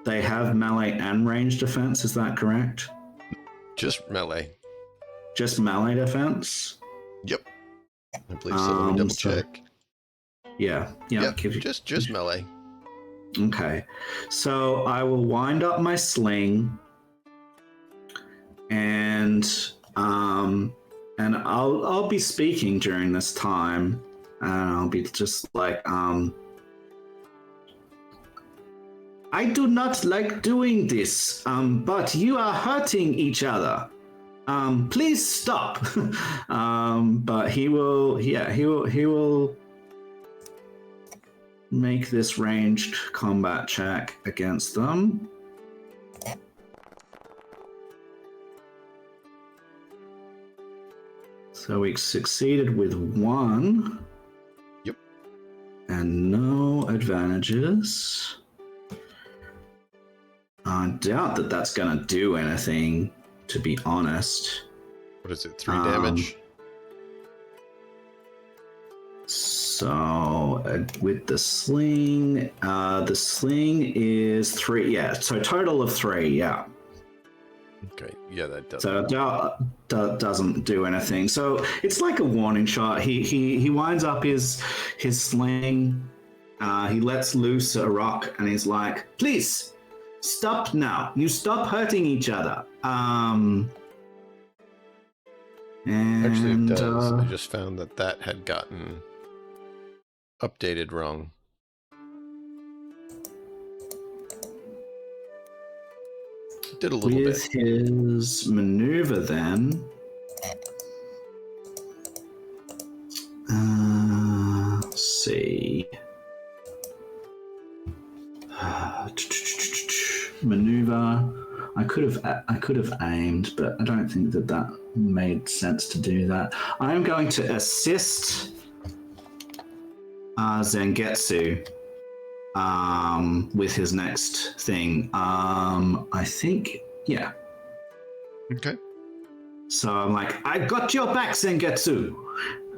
they have melee and ranged defense. Is that correct? Just melee. Just melee defense. Yep. I believe so. Let me double check. Yeah. Just melee. Okay. So I will wind up my sling, and I'll be speaking during this time, and I'll be just like, I do not like doing this, but you are hurting each other. Please stop. But he will make this ranged combat check against them. So we succeeded with 1. Yep. And no advantages. I doubt that that's going to do anything, to be honest. What is it? 3 damage? So with the sling is 3. Yeah, so total of 3. Yeah. Okay. Yeah, that does. So doesn't do anything. So it's like a warning shot. He winds up his sling. He lets loose a rock, and he's like, "Please stop now. You stop hurting each other." And, actually, it does. I just found that had gotten updated wrong. Did a little with bit. His maneuver then. Let's see. Maneuver. I could have aimed, but I don't think that made sense to do that. I am going to assist Zengetsu with his next thing. I think, yeah. Okay. So I'm like, I got your back, Sengetsu.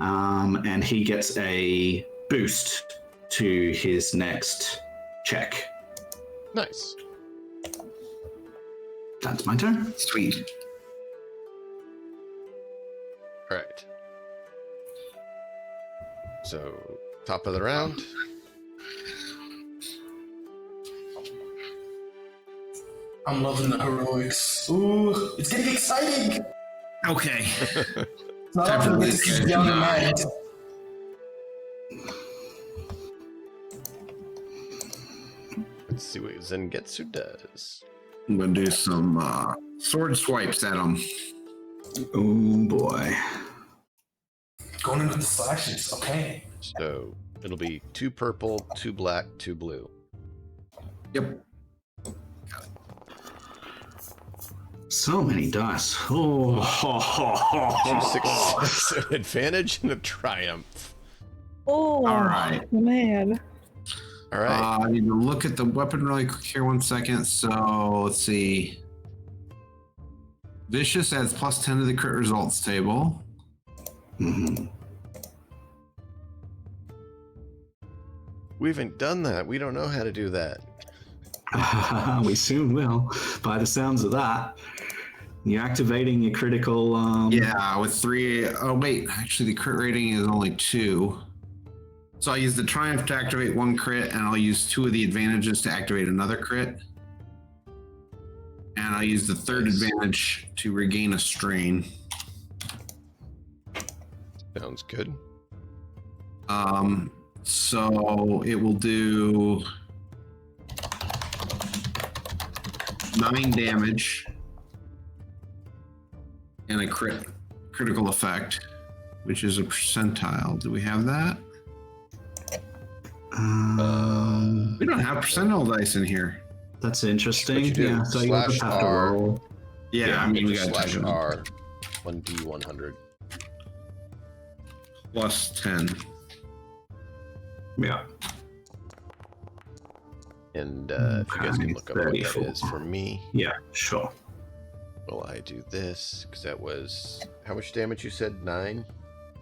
And he gets a boost to his next check. Nice. That's my turn. Sweet. All right. So, top of the round. I'm loving the heroics. Ooh, it's getting exciting. Okay. It's not Time often for we get to this see guy. young men. Let's see what Zengetsu does. I'm gonna do some sword swipes at him. Oh boy. Going in with the slashes. Okay. So, it'll be 2 purple, 2 black, 2 blue. Yep. So many dice. Oh. 2 success, an advantage, and a triumph. Oh, All right. man. All right. I need to look at the weapon really quick here 1 second. So let's see. Vicious adds +10 to the crit results table. Mhm. We haven't done that. We don't know how to do that. We soon will, by the sounds of that. You're activating your critical. Yeah, with 3. Oh, wait. Actually, the crit rating is only 2. So I'll use the Triumph to activate 1 crit, and I'll use 2 of the advantages to activate another crit. And I'll use the 3rd advantage to regain a strain. Sounds good. So it will do 9 damage and a critical effect, which is a percentile. Do we have that? We don't have percentile dice in here. That's interesting. What you do, Yeah, so you slash just have to R. roll. Yeah, I mean, we got slash to R, 1d100. +10. Yeah. And if you guys can look up what that 34. is for me, Yeah, sure. will I do this? Because that was how much damage you said? 9.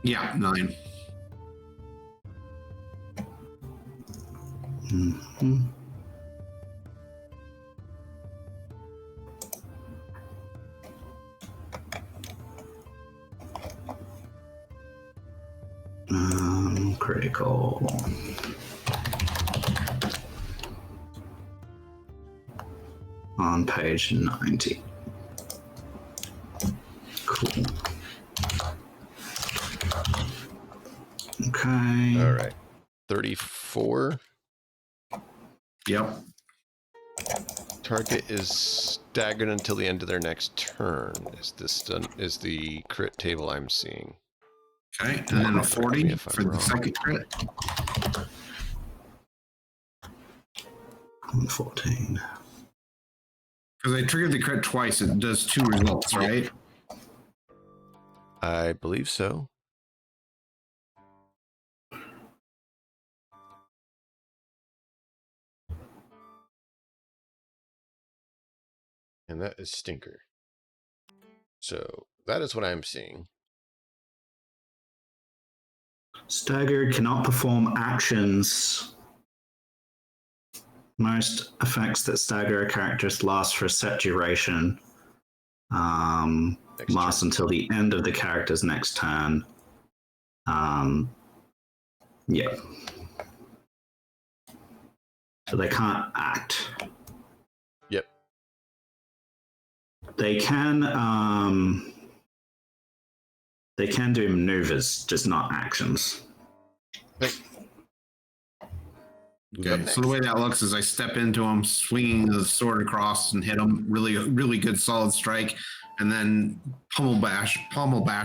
Yeah, 9. Mhm. Critical. On page 90. Cool. Okay. All right. 34. Yep. Target is staggered until the end of their next turn. Is the crit table I'm seeing? Okay, and then a 40 if I'm for the wrong. second crit. 14. Because I triggered the crit twice, it does 2 results, right? I believe so. And that is Stinker. So that is what I'm seeing. Staggered cannot perform actions. Most effects that stagger a characters last for a set duration. Next Last turn. until the end of the character's next turn. Yeah. So they can't act. Yep. They can do maneuvers, just not actions. Okay, so the way that looks is I step into him, swinging the sword across and hit him, really good solid strike, and then pummel bash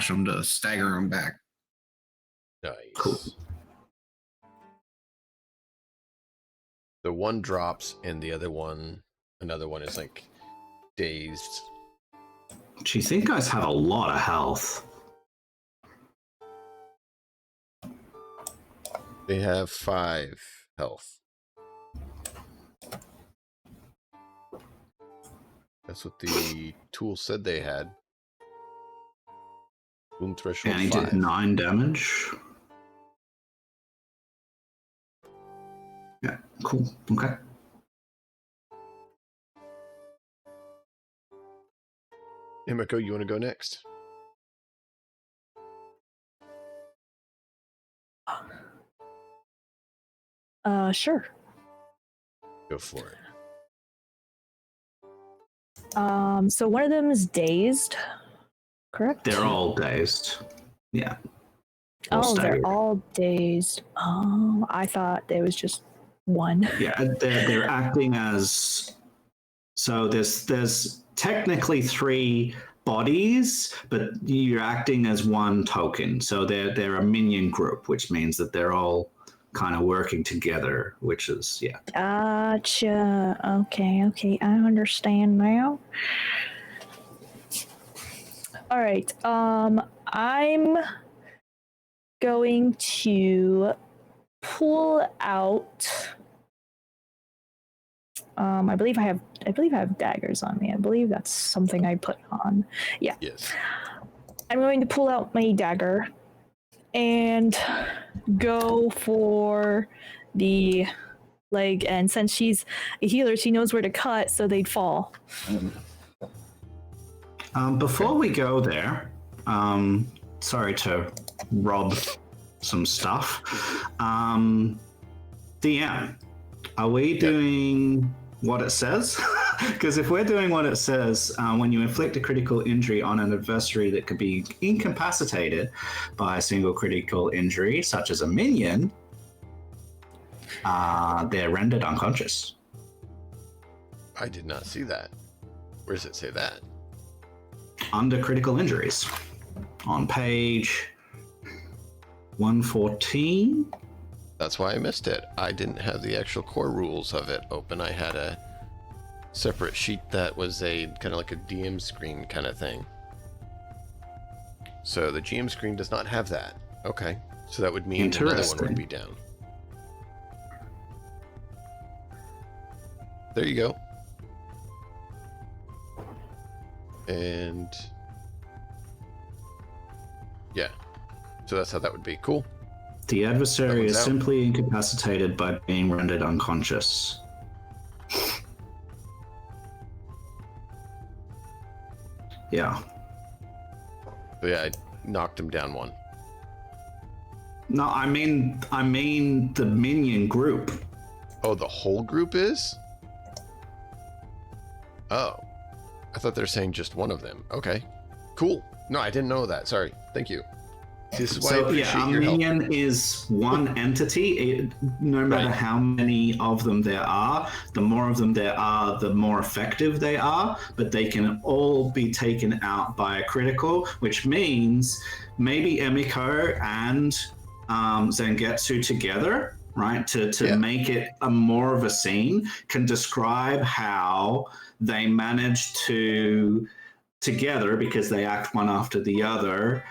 him to stagger him back. Nice. Cool. The one drops and the other one, another one is like dazed. Geez, these guys have a lot of health. They have 5 health. That's what the tool said they had. Wound threshold And he 5. did 9 damage. Yeah, cool. Okay. Emiko, you want to go next? Sure. Go for it. So one of them is dazed, correct? They're all dazed. Yeah. All Oh, they're staggered. all dazed. Oh, I thought there was just one. Yeah, they're acting as. So there's technically 3 bodies, but you're acting as one token. So they're a minion group, which means that they're all kind of working together, which is Gotcha. Okay, I understand now. All right. I'm going to pull out. I believe I have daggers on me. I believe that's something I put on. Yeah. Yes. I'm going to pull out my dagger and go for the leg. And since she's a healer, she knows where to cut, so they'd fall. Before we go there, sorry to rob some stuff. DM, are we doing what it says? Because if we're doing what it says, when you inflict a critical injury on an adversary that could be incapacitated by a single critical injury, such as a minion, they're rendered unconscious. I did not see that. Where does it say that? Under critical injuries. On page 114. That's why I missed it. I didn't have the actual core rules of it open. I had a separate sheet that was a kind of like a DM screen kind of thing. So the GM screen does not have that. Okay. So that would mean another one would be down. There you go. And yeah. So that's how that would be. Cool. The adversary is out. simply incapacitated by being rendered unconscious. Yeah. So yeah, I knocked him down 1. No, I mean the minion group. Oh, the whole group is? Oh. I thought they were saying just one of them. Okay. Cool. No, I didn't know that. Sorry. Thank you. This is why I appreciate a your help. minion is one entity. No matter how many of them there are, the more of them there are, the more effective they are. But they can all be taken out by a critical, which means maybe Emiko and Zangetsu together, right, to make it a more of a scene, can describe how they manage to together, because they act one after the other,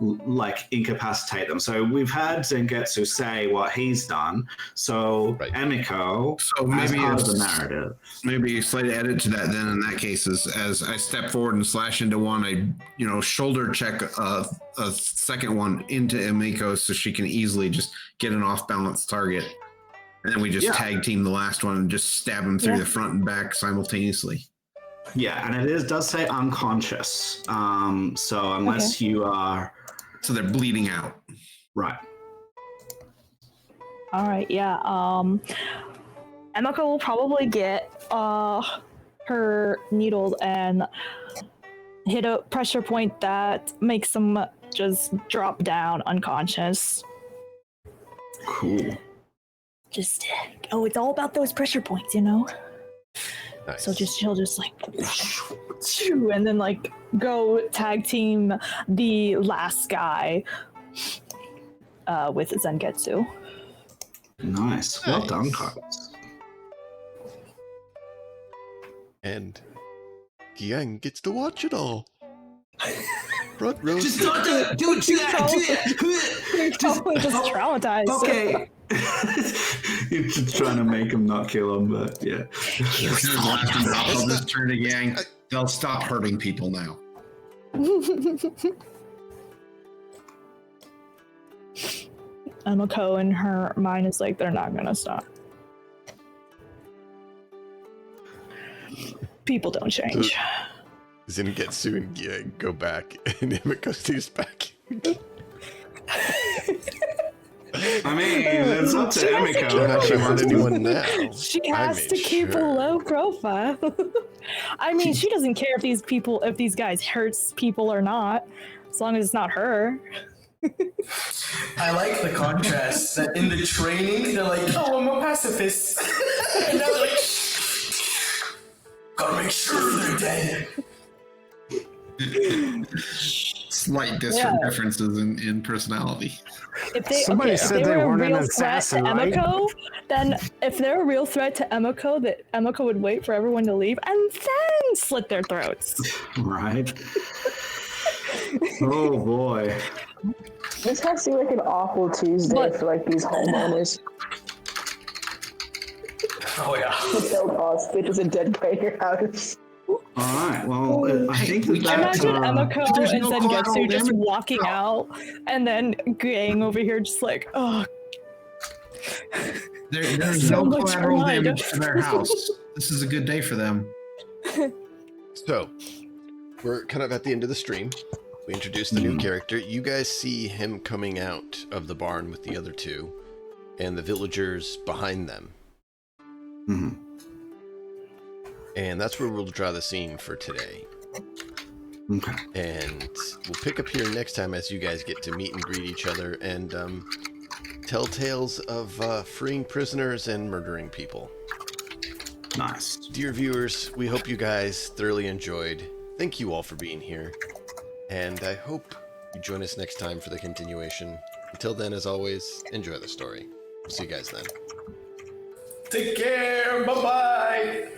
like incapacitate them. So we've had Zangetsu say what he's done. So Emiko, So as maybe part of the it's- narrative. Maybe a slight edit to that then in that case is as I step forward and slash into one, I shoulder check a second one into Emiko so she can easily just get an off balance target. And then we just tag team the last one and just stab him through the front and back simultaneously. Yeah, and it does say unconscious. So unless you are... So they're bleeding out. Right. All right, yeah. Emiko will probably get her needle and hit a pressure point that makes them just drop down unconscious. Cool. Just it's all about those pressure points, you know. Nice. So she'll just like, and then like go tag team the last guy with Zangetsu. Nice. Well done, Carlos. And Giang gets to watch it all. Front row. Just don't do it. Do that. He's probably just traumatized. Okay. You're just trying to make him not kill him, but yeah. I'll just turn to Yang. They'll stop hurting people now. Emiko in her mind is like, they're not gonna stop. People don't change. Zengetsu and Gia go back, and Emiko stays back. I mean, it's up to Emiko. Don't actually hurt anyone now. She has to keep a low profile. I mean, she doesn't care if these guys hurts people or not, as long as it's not her. I like the contrast that in the training they're like, "Oh, I'm a pacifist," and now they're like, "Gotta make sure they're dead." Slight differences in personality. If they, Somebody said they were weren't a an real threat to assassin, right? Emiko, then if they're a real threat to Emiko, that Emiko would wait for everyone to leave and then slit their throats. Right? Oh boy. This has to be like an awful Tuesday for like these homeowners. Oh yeah. Held hostage as a dead guy in your house. All right. Well, I think that. Imagine Emiko there's and no Zengetsu collateral just damage. walking out, and then Gang over here just like, oh, There's So no much collateral blood. damage to their house. This is a good day for them. So, we're kind of at the end of the stream. We introduced the new character. You guys see him coming out of the barn with the other two, and the villagers behind them. Mhm. And that's where we'll draw the scene for today. Okay. And we'll pick up here next time as you guys get to meet and greet each other and tell tales of freeing prisoners and murdering people. Nice. Dear viewers, we hope you guys thoroughly enjoyed. Thank you all for being here. And I hope you join us next time for the continuation. Until then, as always, enjoy the story. We'll see you guys then. Take care. Bye bye.